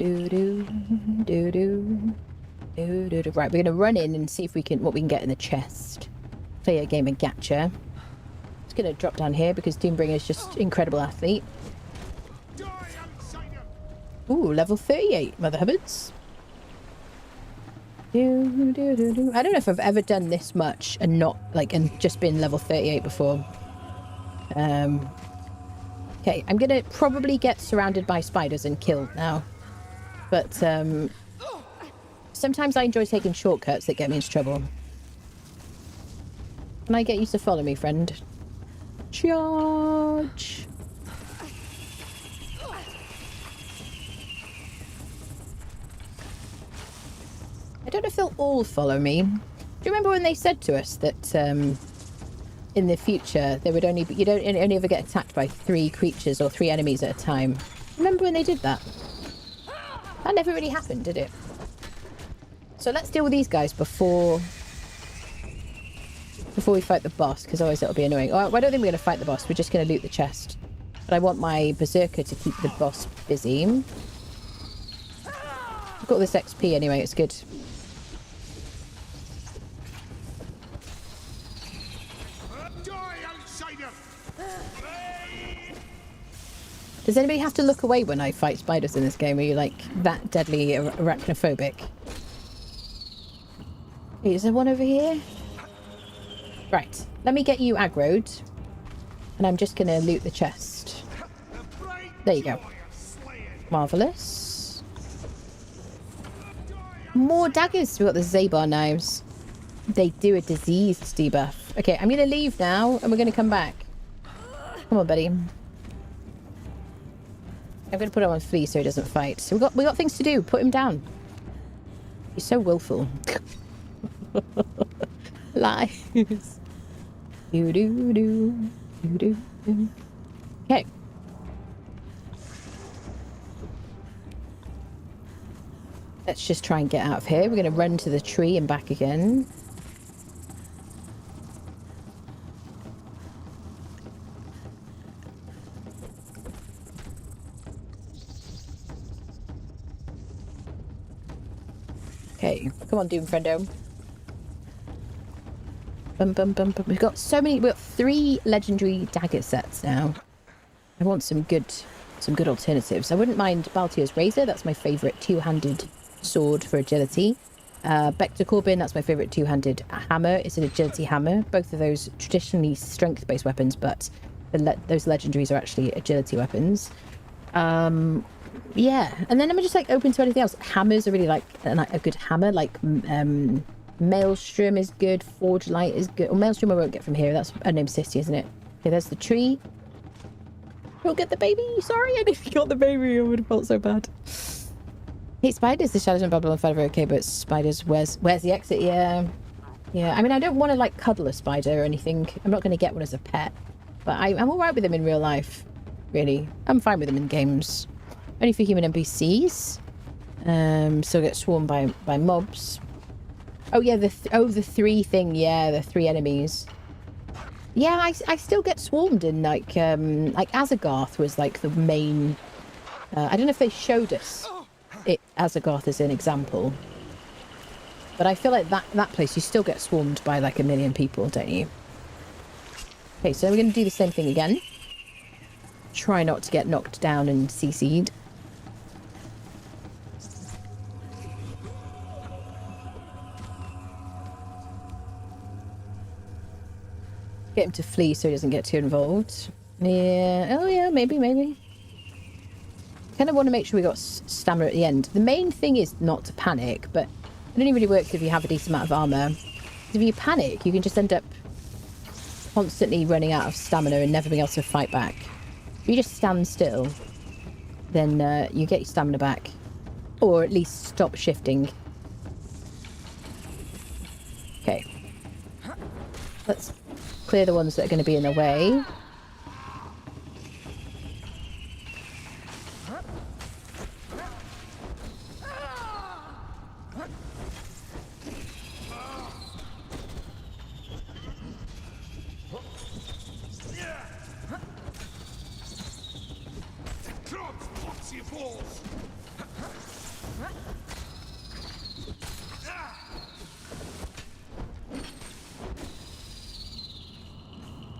Right, we're gonna run in and see if we can what we can get in the chest. Play a game of gacha. Just gonna drop down here because Doombringer is just incredible athlete. Ooh, level 38, Mother Hubbards. I don't know if I've ever done this much and not like and just been level 38 before. Okay, I'm gonna probably get surrounded by spiders and killed now. But sometimes I enjoy taking shortcuts that get me into trouble. Can I get you to follow me, friend? Charge! I don't know if they'll all follow me. Do you remember when they said to us that in the future there would only be, you don't only ever get attacked by 3 creatures or 3 enemies at a time? Remember when they did that? That never really happened, did it? So let's deal with these guys before we fight the boss, because otherwise it'll be annoying. Oh, I don't think we're going to fight the boss. We're just going to loot the chest. But I want my berserker to keep the boss busy. I've got this XP anyway, it's good. Does anybody have to look away when I fight spiders in this game? Are you like that deadly arachnophobic? Wait, is there one over here? Right, let me get you aggroed. And I'm just going to loot the chest. There you go. Marvellous. More daggers. We've got the Zabar knives. They do a disease debuff. Okay, I'm going to leave now and we're going to come back. Come on, buddy. I'm going to put him on flea so he doesn't fight. So we got things to do. Put him down. He's so willful. Lies. Do do do do do do. Okay. Let's just try and get out of here. We're going to run to the tree and back again. Okay, come on, Doom Friendo. Bum, bum, bum, bum. We've got 3 legendary dagger sets now. I want some good alternatives. I wouldn't mind Baltier's Razor. That's my favourite 2-handed sword for agility. Bector Corbin, that's my favourite 2-handed hammer. It's an agility hammer. Both of those traditionally strength-based weapons, but those legendaries are actually agility weapons. Yeah, and then I'm just like open to anything else. Hammers are really like a good hammer. Like Maelstrom is good. Forge Light is good. Or Maelstrom I won't get from here. That's Unnamed City, isn't it? Okay, there's the tree. Don't get the baby. Sorry, I didn't got the baby. I would have felt so bad. Hate spiders. The shadows in Babylon 5 are okay, but spiders. Where's the exit? Yeah. I mean, I don't want to like cuddle a spider or anything. I'm not going to get one as a pet, but I'm all right with them in real life. Really, I'm fine with them in games. Only for human NPCs. Still get swarmed by mobs. Oh yeah, the 3 thing. Yeah, the 3 enemies. Yeah, I still get swarmed in like Azagarth was like the main. I don't know if they showed us Azagarth as an example, but I feel like that place you still get swarmed by like 1 million people, don't you? Okay, so we're going to do the same thing again. Try not to get knocked down and CC'd. Get him to flee so he doesn't get too involved. Yeah. Oh yeah, maybe. Kind of want to make sure we got stamina at the end. The main thing is not to panic, but it only really works if you have a decent amount of armor. If you panic, you can just end up constantly running out of stamina and never being able to fight back. If you just stand still, then you get your stamina back, or at least stop shifting. Okay. Let's clear the ones that are going to be in the way.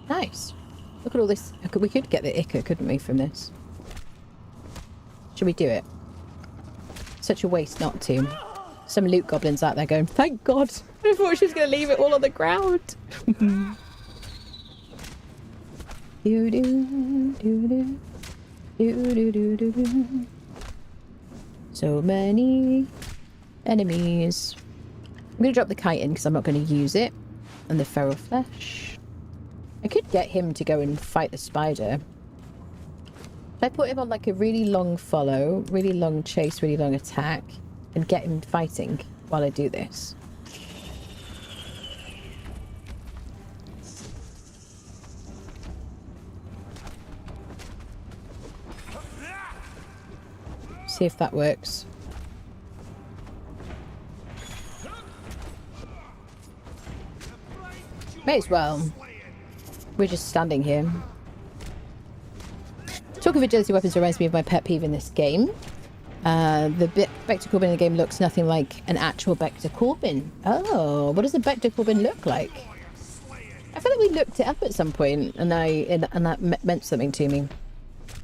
Nice. Look at all this. We could get the Ica, couldn't we, from this? Should we do it? Such a waste not to. Some loot goblins out there going, thank God. I thought she was going to leave it all on the ground. So many enemies. I'm going to drop the kite in because I'm not going to use it. And the feral flesh. I could get him to go and fight the spider. If I put him on like a really long follow, really long chase, really long attack, and get him fighting, while I do this. See if that works. May as well. We're just standing here. Talk of agility weapons reminds me of my pet peeve in this game. The Vector Corbin in the game looks nothing like an actual Vector Corbin. Oh, what does the Vector Corbin look like? I feel like we looked it up at some point, and that meant something to me.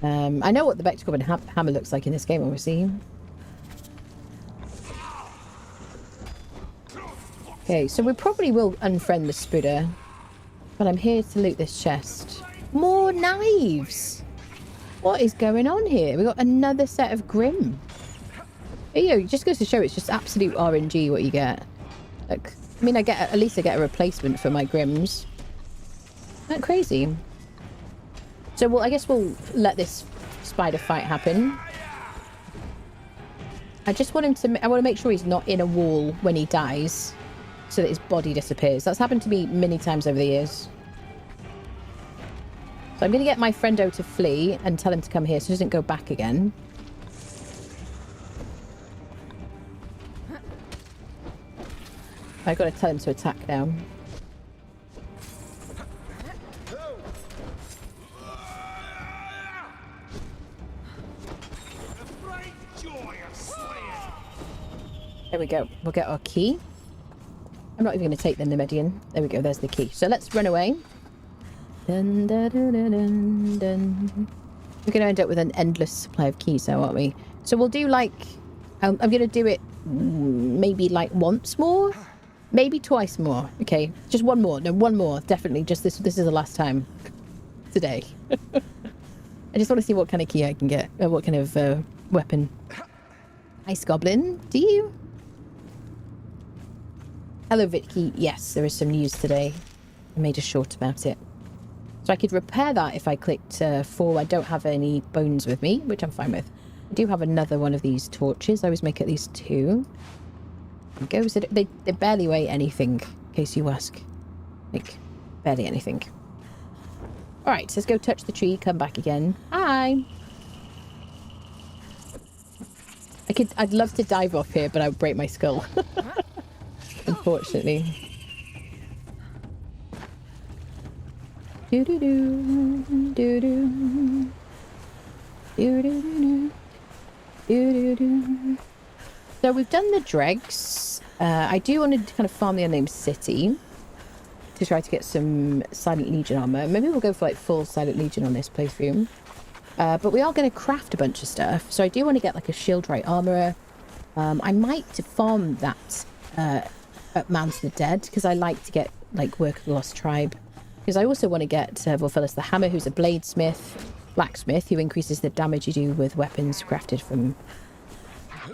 I know what the Vector Corbin hammer looks like in this game, obviously. Okay, so we probably will unfriend the Spooder. But I'm here to loot this chest. More knives! What is going on here? We got another set of Grim. You know, it just goes to show it's just absolute RNG what you get. Like, I mean, at least I get a replacement for my Grims. Isn't that crazy? So, I guess we'll let this spider fight happen. I just want him to... I want to make sure he's not in a wall when he dies, so that his body disappears. That's happened to me many times over the years. So I'm going to get my friendo to flee and tell him to come here so he doesn't go back again. I've got to tell him to attack now. There we go. We'll get our key. I'm not even going to take the Nemedian. There we go. There's the key. So let's run away. Dun, dun, dun, dun, dun, dun. We're going to end up with an endless supply of keys now, aren't we? So we'll do like... I'm going to do it maybe like once more? Maybe twice more. Okay, just one more. No, one more. Definitely. Just this is the last time. Today. I just want to see what kind of key I can get. What kind of weapon. Ice Goblin. Do you? Hello, Vitki. Yes, there is some news today. I made a short about it. So I could repair that if I clicked 4. I don't have any bones with me, which I'm fine with. I do have another one of these torches. I always make at least 2. There we go. So they barely weigh anything, in case you ask. Like, barely anything. Alright, so let's go touch the tree, come back again. Hi! I'd love to dive off here, but I would break my skull. Unfortunately. Do-do-do, do-do, do-do-do, do-do-do. So we've done the dregs. I do want to kind of farm the unnamed city to try to get some Silent Legion armor. Maybe we'll go for like full Silent Legion on this playthrough. But we are going to craft a bunch of stuff. So I do want to get like a shield right armorer. I might farm that at Mounds of the Dead because I like to get like Work of the Lost Tribe. Because I also want to get Vorphilus the Hammer, who's a bladesmith, blacksmith, who increases the damage you do with weapons crafted from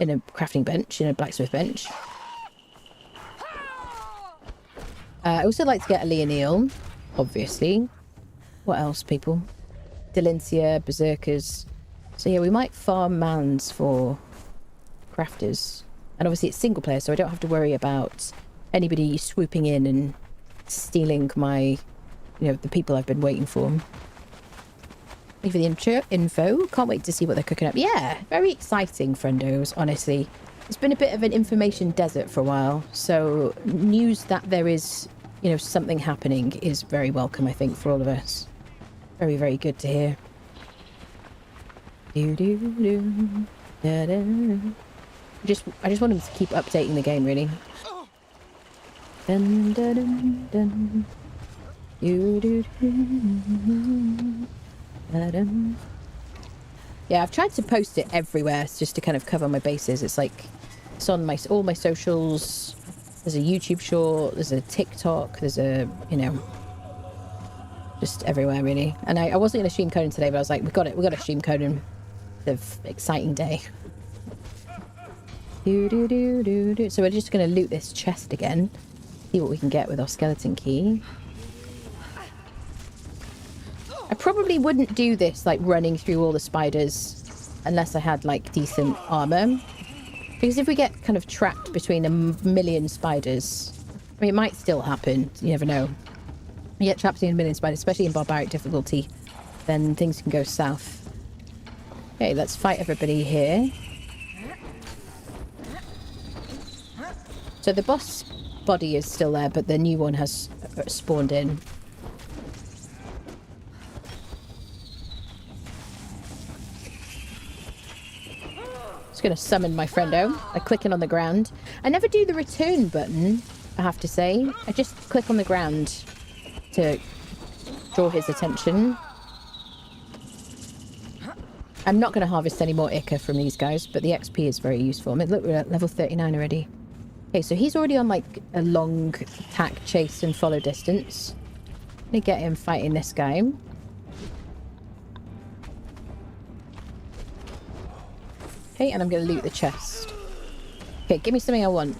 in a crafting bench, in a blacksmith bench. I also like to get a Leonil, obviously. What else, people? Delincia, Berserkers. So yeah, we might farm Mounds for crafters. And obviously it's single player, so I don't have to worry about anybody swooping in and stealing my... You know, the people I've been waiting for. Thank you for the info. Can't wait to see what they're cooking up. Yeah, very exciting, friendos, honestly. It's been a bit of an information desert for a while. So news that there is, you know, something happening is very welcome, I think, for all of us. Very, very good to hear. Do-do-do. Da-da. I just want them to keep updating the game, really. Dun, dun, dun, dun. Yeah, I've tried to post it everywhere just to kind of cover my bases. It's like it's on all my socials. There's a YouTube short, there's a TikTok, there's a, you know, just everywhere really. And I wasn't going to stream Conan today, but I was like, we got to stream Conan. It's an exciting day. So we're just going to loot this chest again, see what we can get with our skeleton key. I probably wouldn't do this, like, running through all the spiders unless I had, like, decent armor. Because if we get kind of trapped between a million spiders, I mean, it might still happen. You never know. You get trapped between a million spiders, especially in barbaric difficulty, then things can go south. Okay, let's fight everybody here. So the boss body is still there, but the new one has spawned in. Just going to summon my friendo by clicking on the ground. I never do the return button, I have to say. I just click on the ground to draw his attention. I'm not going to harvest any more Ica from these guys, but the XP is very useful. I mean, look, we're at level 39 already. Okay, so he's already on like a long attack, chase and follow distance. Let me get him fighting this guy. Okay, and I'm going to loot the chest. Okay, give me something I want.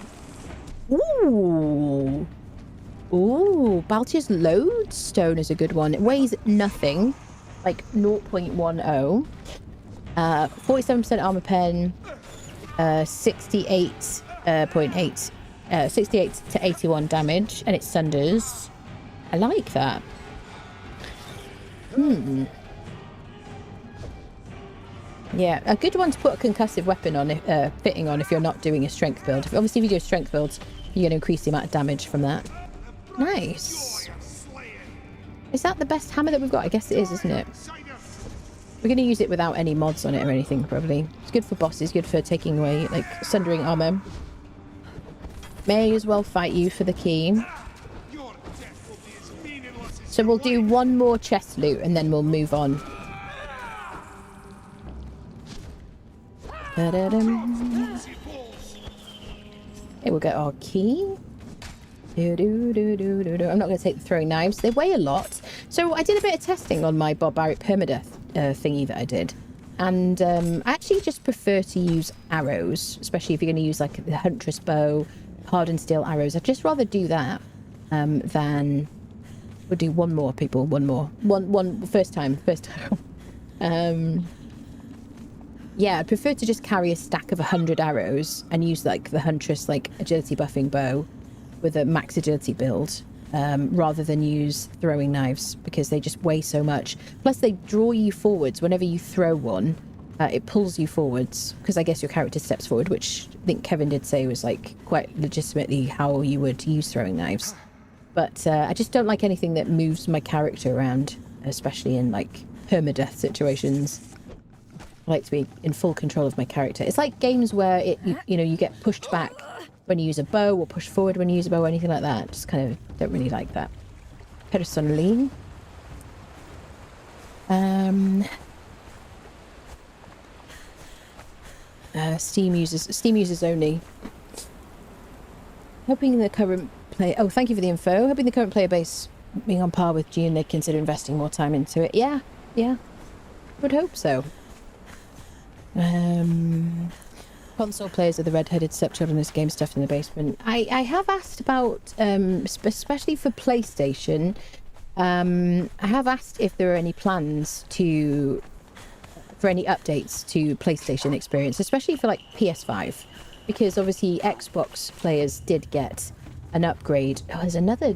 Ooh. Ooh, Baltier's Lodestone is a good one. It weighs nothing. Like 0.10. 47% armor pen. 68.8. 68 to 81 damage. And it sunders. I like that. Yeah, a good one to put a concussive weapon on, fitting on if you're not doing a strength build. Obviously, if you do a strength build, you're going to increase the amount of damage from that. Nice. Is that the best hammer that we've got? I guess it is, isn't it? We're going to use it without any mods on it or anything, probably. It's good for bosses, good for taking away, like, sundering armor. May as well fight you for the key. So we'll do one more chest loot and then we'll move on. Da-da-dum. Okay, we'll get our key. I'm not going to take the throwing knives. They weigh a lot. So I did a bit of testing on my barbaric permadeath thingy that I did. And I actually just prefer to use arrows, especially if you're going to use like the huntress bow, hardened steel arrows. I'd just rather do that than... We'll do one more, people. One more. One first time. Yeah, I'd prefer to just carry a stack of 100 arrows and use like the huntress like agility buffing bow with a max agility build, rather than use throwing knives because they just weigh so much. Plus they draw you forwards whenever you throw one. It pulls you forwards because I guess your character steps forward, which I think Kevin did say was like quite legitimately how you would use throwing knives. But I just don't like anything that moves my character around, especially in like permadeath situations. I like to be in full control of my character. It's like games where you get pushed back when you use a bow or pushed forward when you use a bow or anything like that. Just kind of don't really like that. Personally. Steam users only. Hoping the current play. Oh, thank you for the info. Hoping the current player base being on par with June, they'd consider investing more time into it. Yeah. Would hope so. Console players are the red-headed stepchildren in this game stuffed in the basement. I have asked about, especially for PlayStation, I have asked if there are any plans for any updates to PlayStation experience, especially for like PS5, because obviously Xbox players did get an upgrade. Oh, there's another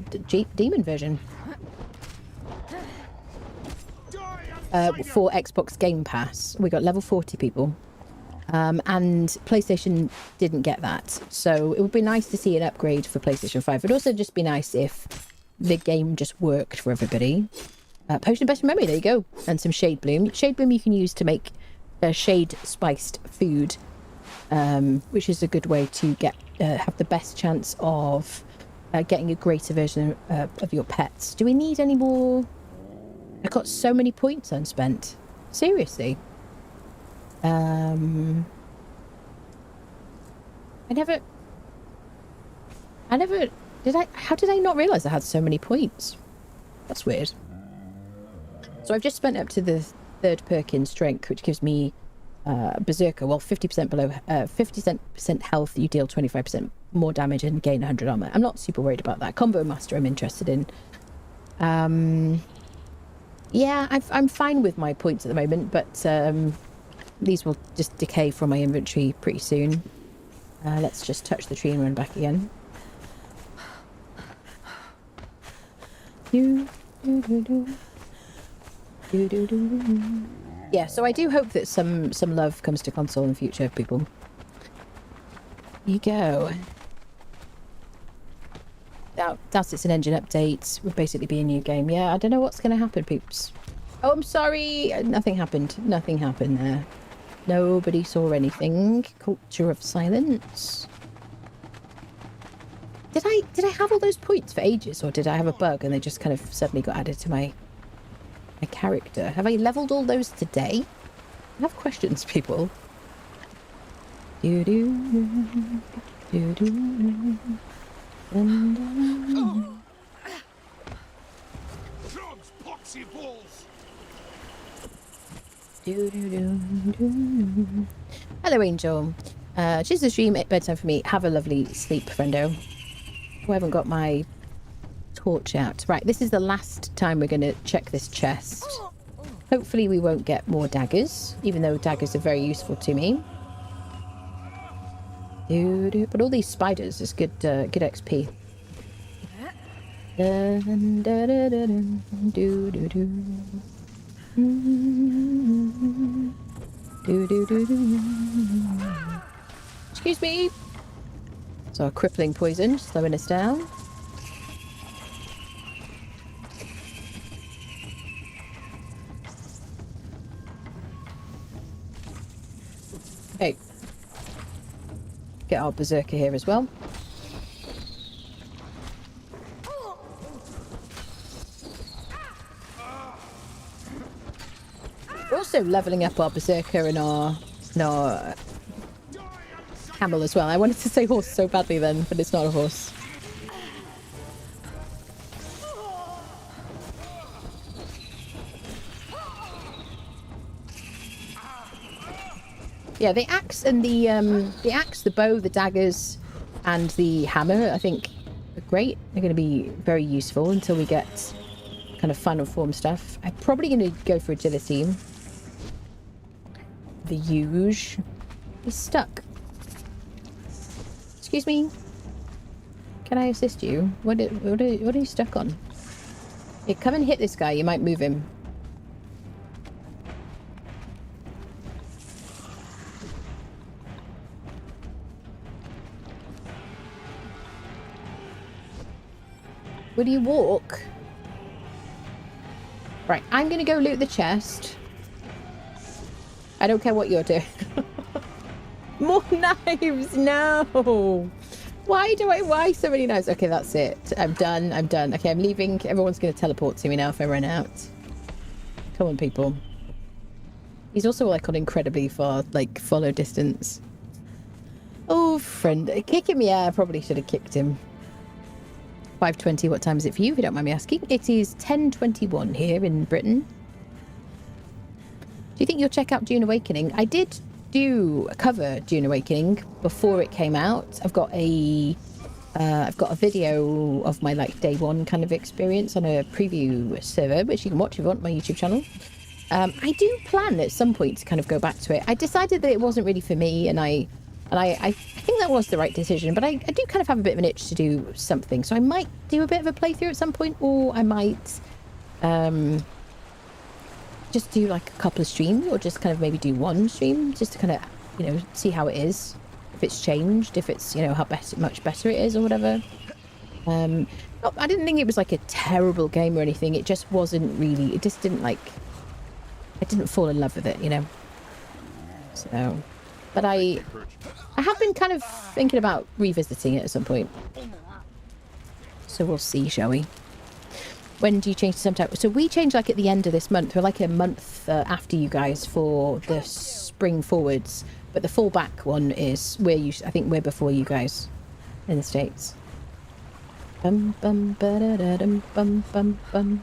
demon version. For Xbox Game Pass. We got level 40 people. And PlayStation didn't get that. So it would be nice to see an upgrade for PlayStation 5. It would also just be nice if the game just worked for everybody. Potion of Best Memory, there you go. And some Shade Bloom. Shade Bloom you can use to make shade spiced food, which is a good way to have the best chance of getting a greater version of your pets. Do we need any more? I've got so many points unspent. Seriously. How did I not realise I had so many points? That's weird. So I've just spent up to the third perk in strength, which gives me Berserker. Well, 50% below, 50% health, you deal 25% more damage and gain 100 armor. I'm not super worried about that. Combo Master I'm interested in. Yeah, I'm fine with my points at the moment, but these will just decay from my inventory pretty soon. Let's just touch the tree and run back again. Yeah, so I do hope that some love comes to console in the future, people. Here you go. That's it's an engine update. Would basically be a new game. Yeah, I don't know what's going to happen, peeps. Oh, I'm sorry. Nothing happened. Nothing happened there. Nobody saw anything. Culture of silence. Did I have all those points for ages, or did I have a bug and they just kind of suddenly got added to my character? Have I leveled all those today? I have questions, people. Drugs, poxy balls. Hello, Angel. Choose the stream at bedtime for me. Have a lovely sleep, friendo. Oh, I haven't got my torch out. Right, this is the last time we're going to check this chest. Hopefully we won't get more daggers, even though daggers are very useful to me. But all these spiders is good XP. Excuse me. So a crippling poison, slowing us down. Hey. Get our berserker here as well. We're also leveling up our berserker and our camel as well. I wanted to say horse so badly then, but it's not a horse. Yeah, the axe and the axe, the bow, the daggers, and the hammer, I think, are great. They're going to be very useful until we get kind of final form stuff. I'm probably going to go for agility. The huge is stuck. Excuse me. Can I assist you? What are you stuck on? Hey, come and hit this guy. You might move him. Will you walk? Right, I'm gonna go loot the chest. I don't care what you're doing. More knives, no! Why so many knives? Okay, that's it. I'm done. Okay, I'm leaving. Everyone's gonna teleport to me now if I run out. Come on, people. He's also like on incredibly far, like, follow distance. Oh, friend. Kicking me out. I probably should have kicked him. 5:20, what time is it for you, if you don't mind me asking? It is 10:21 here in Britain. Do you think you'll check out Dune Awakening? I did do a cover Dune Awakening before it came out. I've got a video of my like day one kind of experience on a preview server, which you can watch if you want, my YouTube channel. I do plan at some point to kind of go back to it. I decided that it wasn't really for me, and I think that was the right decision, but I do kind of have a bit of an itch to do something. So I might do a bit of a playthrough at some point, or I might just do like a couple of streams, or just kind of maybe do one stream, just to kind of, you know, see how it is. If it's changed, if it's, you know, how much better it is or whatever. I didn't think it was like a terrible game or anything. It just wasn't really, it just didn't like, I didn't fall in love with it, you know. So... But I have been kind of thinking about revisiting it at some point. So we'll see, shall we? When do you change to some type? So we change like at the end of this month. We're like a month after you guys for the spring forwards. But the fallback one is I think we're before you guys in the States. Bum bum ba da da dum bum bum bum.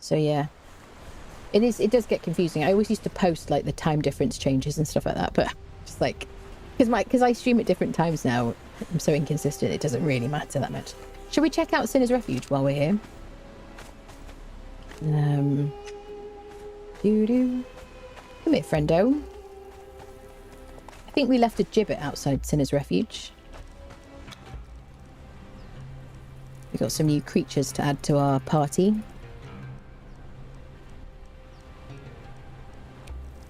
So yeah. It does get confusing. I always used to post like the time difference changes and stuff like that, but just like because I stream at different times now, I'm so inconsistent, it doesn't really matter that much. Shall we check out Sinner's Refuge while we're here? Come here, friendo. I I think we left a gibbet outside Sinner's Refuge. We got some new creatures to add to our party.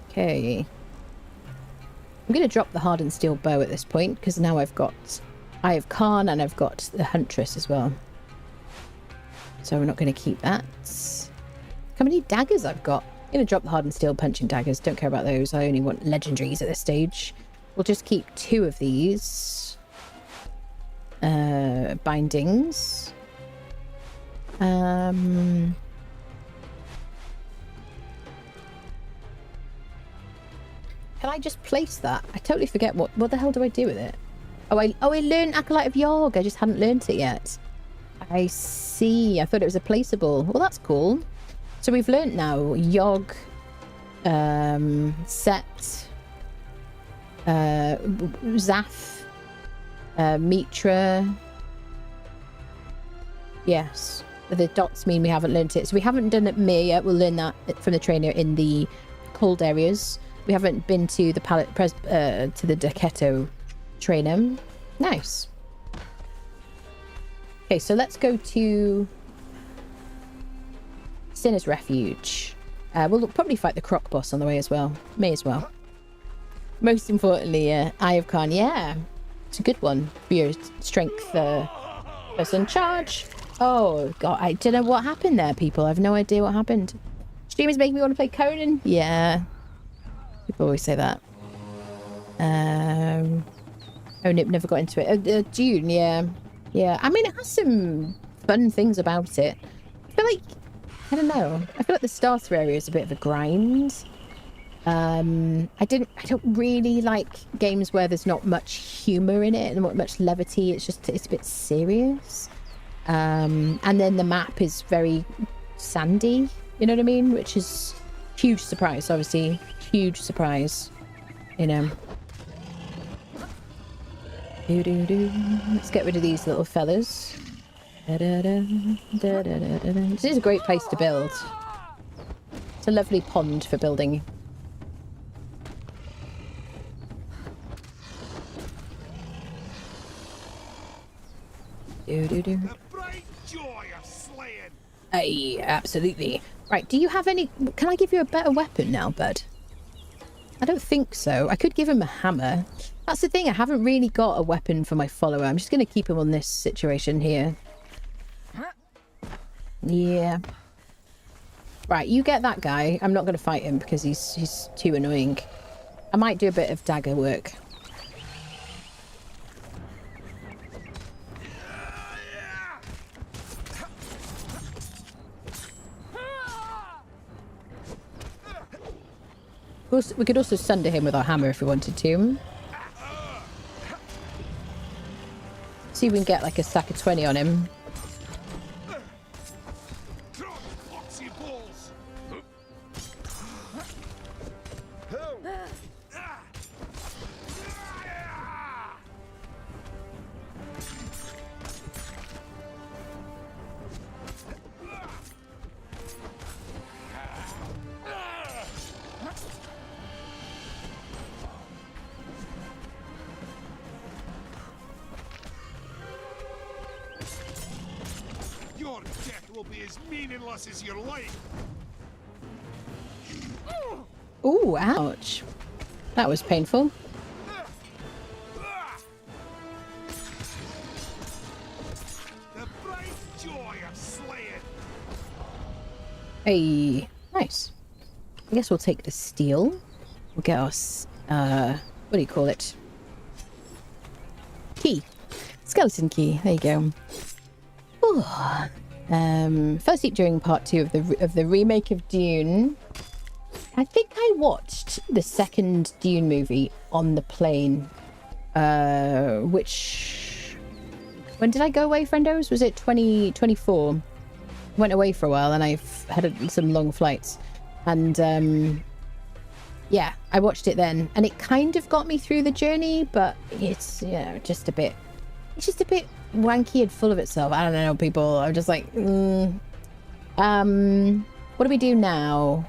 Okay. I'm going to drop the hardened steel bow at this point because now I've got Eye of Khan and I've got the Huntress as well. So we're not going to keep that. How many daggers I've got? I'm going to drop the hardened steel punching daggers. Don't care about those. I only want legendaries at this stage. We'll just keep 2 of these. Bindings. Can I just place that? I totally forget what the hell do I do with it? Oh, I learned Acolyte of Yogg. I just hadn't learnt it yet. I see. I thought it was a placeable. Well, that's cool. So we've learnt now Yogg, Set, Zaf, Mitra. Yes. The dots mean we haven't learnt it. So we haven't done it Mir yet. We'll learn that from the trainer in the cold areas. We haven't been to the to the Decetto trainer. Nice. Okay, so let's go to Sinner's Refuge. We'll probably fight the Croc boss on the way as well. May as well. Most importantly, Eye of Khan. Yeah, it's a good one for your strength person. Charge. Oh god, I don't know what happened there, people. I have no idea what happened. Streamers making me want to play Conan. Yeah, people always say that. Oh, Nip never got into it. Dune, yeah. I mean, it has some fun things about it. I feel like, I don't know. I feel like the starter area is a bit of a grind. I don't really like games where there's not much humor in it and not much levity. It's a bit serious. And then the map is very sandy. You know what I mean? Which is huge surprise, obviously. Huge surprise. You know. Let's get rid of these little fellas. This is a great place to build. It's a lovely pond for building. The bright joy of slaying. Aye, absolutely. Right, do you have any... Can I give you a better weapon now, bud? I don't think so. I could give him a hammer. That's the thing, I haven't really got a weapon for my follower. I'm just going to keep him on this situation here. Yeah. Right, you get that guy. I'm not going to fight him because he's too annoying. I might do a bit of dagger work. We could also sunder him with our hammer if we wanted to. See if we can get like a stack of 20 on him. Your death will be as meaningless as your life. Ooh, ouch. That was painful. The bright joy of slaying. Hey, nice. I guess we'll take the steel. We'll get us, what do you call it? Key. Skeleton key. There you go. Ooh. First eat during part 2 of the remake of Dune. I think I watched the second Dune movie on the plane. Which... When did I go away, friendos? Was it 2024? Went away for a while and I've had some long flights. And, yeah, I watched it then. And it kind of got me through the journey, but it's, you know, just a bit... It's just a bit wanky and full of itself. I don't know, people. I'm just like, what do we do now?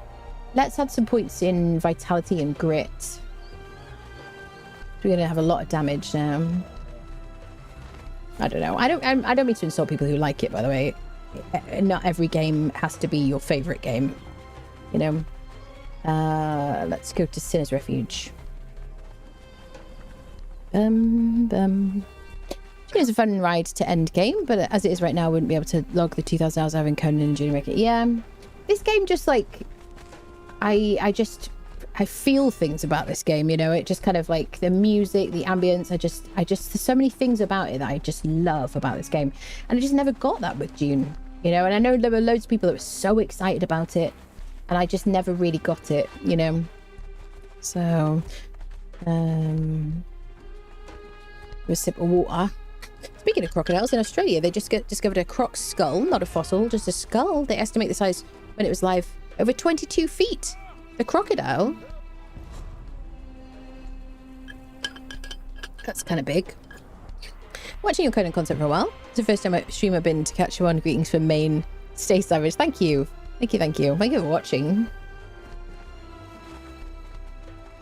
Let's add some points in vitality and grit. we're going to have a lot of damage now. I don't know. I don't mean to insult people who like it, by the way. Not every game has to be your favorite game, you know. Let's go to Sinner's Refuge. It's a fun ride to end game, but as it is right now, I wouldn't be able to log the 2,000 hours having Conan and Junior Maker. Yeah, this game just like I feel things about this game, you know. It just kind of like the music, the ambience. I just there's so many things about it that I just love about this game, and I just never got that with Dune, you know. And I know there were loads of people that were so excited about it, and I just never really got it, you know. So, a sip of water. Speaking of crocodiles, in Australia, they just discovered a croc skull, not a fossil, just a skull. They estimate the size when it was live over 22 feet. The crocodile. That's kind of big. Watching your Conan content for a while. It's the first time I stream I've been to catch you on. Greetings from Maine. Stay savage. Thank you. Thank you, thank you. Thank you for watching.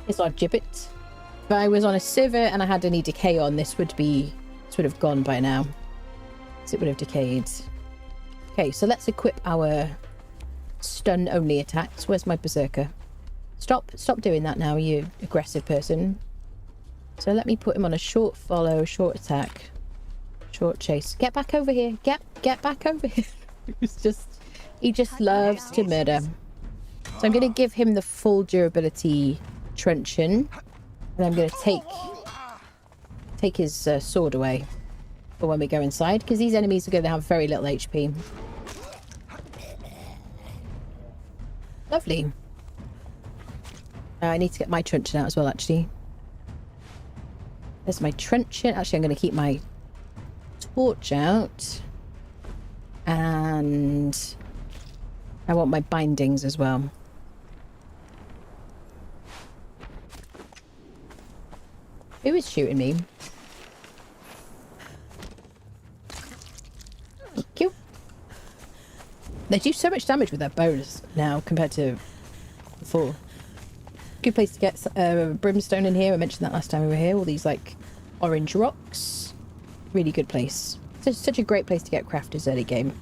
It's our gibbet. If I was on a server and I had any decay on, this would have gone by now. So it would have decayed. Okay, so let's equip our stun only attacks. Where's my berserker? Stop doing that now, you aggressive person. So let me put him on a short follow, short attack, short chase. Get back over here. Get back over here. He just loves to murder. So I'm going to give him the full durability truncheon, and I'm going to take his sword away for when we go inside, because these enemies are going to have very little HP. Lovely. I need to get my truncheon out as well, actually. There's my truncheon. Actually, I'm going to keep my torch out. And I want my bindings as well. Who is shooting me? Thank you. They do so much damage with their bows now compared to before. Good place to get brimstone in here. I mentioned that last time we were here. All these like orange rocks. Really good place. It's such a great place to get crafters early game.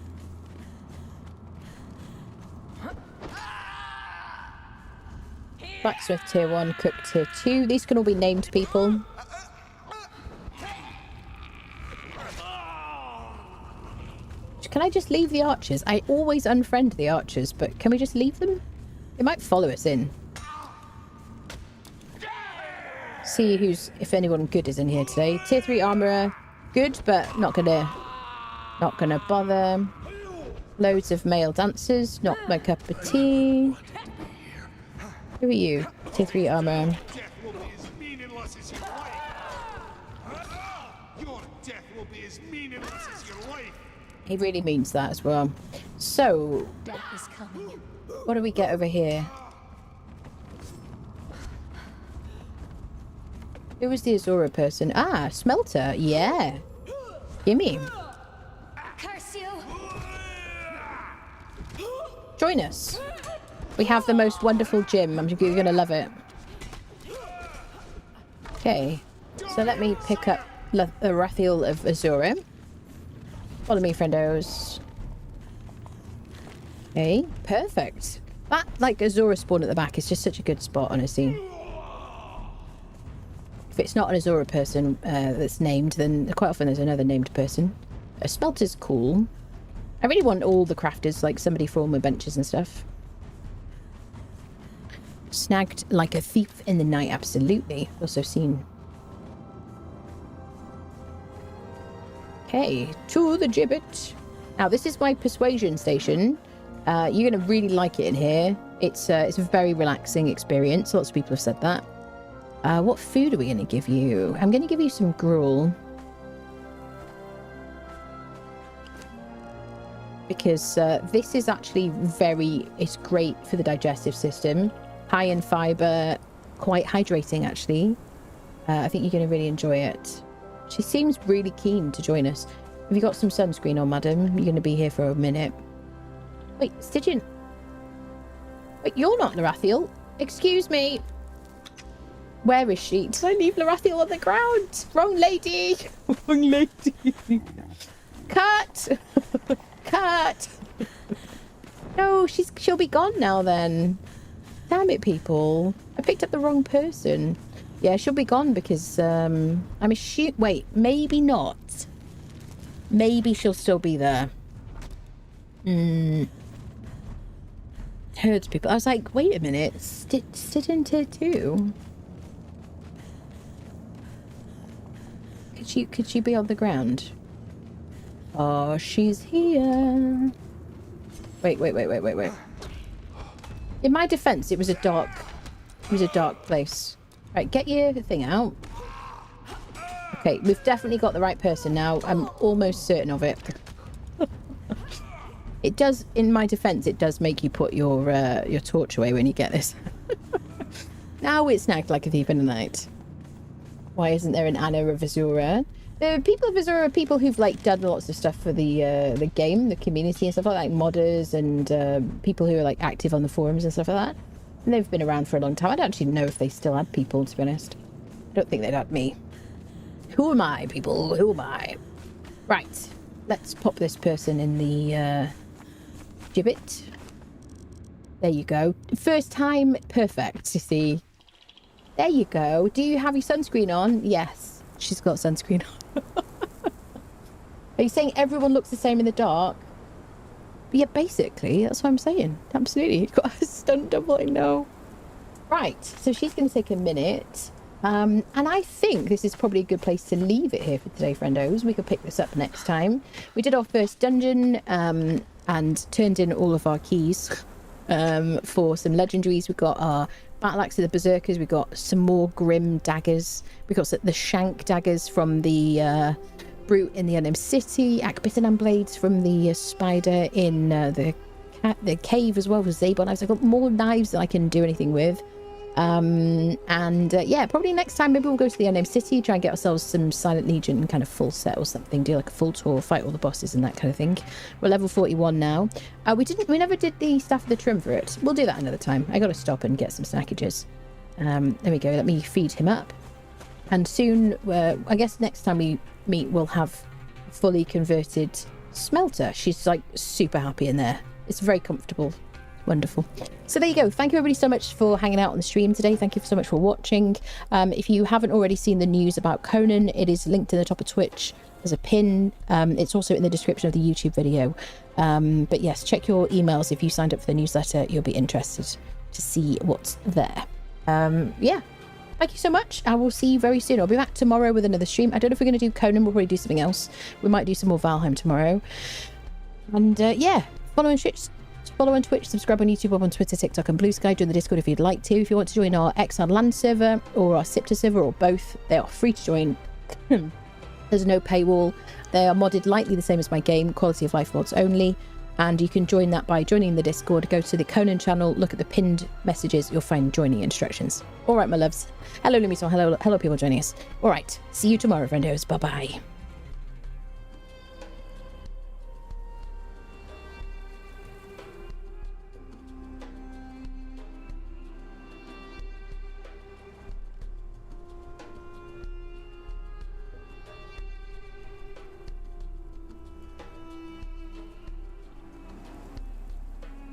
Blacksmith tier 1, cook tier 2. These can all be named people. Can I just leave the archers? I always unfriend the archers, but can we just leave them? They might follow us in. See if anyone good is in here today. Tier 3 armorer, good, but not gonna bother. Loads of male dancers, not my cup of tea. Who are you? Tier 3 armor. He really means that as well. So, what do we get over here? Who was the Azora person? Ah, Smelter. Yeah. Gimme. Curse you. Join us. We have the most wonderful gym. I'm sure you're going to love it. Okay. So let me pick up the Rathiel of Azora. Follow me, friendos. Okay, perfect. That, like, Azora spawn at the back is just such a good spot, honestly. If it's not an Azora person that's named, then quite often there's another named person. A Smelter's cool. I really want all the crafters, like somebody for all my benches and stuff. Snagged like a thief in the night, absolutely. Also seen. Okay, to the gibbet. Now, this is my persuasion station. You're going to really like it in here. It's a very relaxing experience. Lots of people have said that. What food are we going to give you? I'm going to give you some gruel. Because this is actually it's great for the digestive system. High in fiber, quite hydrating actually. I think you're going to really enjoy it. She seems really keen to join us. Have you got some sunscreen on, madam? You're going to be here for a minute. Wait, Stygian. Wait, you're not Lorathiel. Excuse me. Where is she? Did I leave Larathiel on the ground? Wrong lady. Wrong lady. Cut. Cut. No, she'll be gone now then. Damn it, people. I picked up the wrong person. Yeah, she'll be gone because, wait, maybe not. Maybe she'll still be there. Herds people. I was like, wait a minute. Sit in tier 2. Could she be on the ground? Oh, she's here. Wait. In my defense, it was a dark place. Right, get your thing out. Okay, we've definitely got the right person now. I'm almost certain of it. It does, in my defense, it does make you put your torch away when you get this. Now it's snagged like a thief in the night. Why isn't there an Anna of Azura? The people of Azura are people who've like done lots of stuff for the game, the community and stuff like that, like modders and people who are like active on the forums and stuff like that. And they've been around for a long time. I don't actually know if they still had people, to be honest. I don't think they'd had me. Who am I, people? Who am I? Right. Let's pop this person in the gibbet. There you go. First time, perfect, you see. There you go. Do you have your sunscreen on? Yes. She's got sunscreen on. Are you saying everyone looks the same in the dark? Yeah, basically, that's what I'm saying. Absolutely. You've got a stunt double, I know. Right, so she's going to take a minute. And I think this is probably a good place to leave it here for today, friendos. We could pick this up next time. We did our first dungeon and turned in all of our keys for some legendaries. We got our battle axe of the berserkers. We got some more grim daggers. We got the shank daggers from the brute in the Unnamed City. Akbitanam blades from the spider in the cave as well, with Zabon knives. I've got more knives that I can do anything with. Yeah, probably next time maybe we'll go to the Unnamed City, try and get ourselves some Silent Legion kind of full set or something, do like a full tour, fight all the bosses and that kind of thing. We're level 41 now. We never did the Staff of the Triumvirate. We'll do that another time. I gotta stop and get some snackages. There we go. Let me feed him up. And soon, I guess next time we meet, we'll have a fully converted smelter. She's like super happy in there. It's very comfortable. Wonderful. So there you go. Thank you everybody so much for hanging out on the stream today. Thank you so much for watching. If you haven't already seen the news about Conan, it is linked in the top of Twitch as a pin. It's also in the description of the YouTube video. But yes, check your emails. If you signed up for the newsletter, you'll be interested to see what's there. Yeah. Thank you so much. I will see you very soon. I'll be back tomorrow with another stream. I don't know if we're going to do Conan. We'll probably do something else. We might do some more Valheim tomorrow. And yeah, follow on Twitch, subscribe on YouTube, or on Twitter, TikTok, and Blue Sky. Join the Discord if you'd like to. If you want to join our Exile Land server or our Scepter server or both, they are free to join. There's no paywall. They are modded lightly the same as my game, quality of life mods only. And you can join that by joining the Discord. Go to the Conan channel, look at the pinned messages. You'll find joining instructions. All right, my loves. Hello, Lumiton. Hello, people joining us. All right. See you tomorrow, friendos. Bye-bye.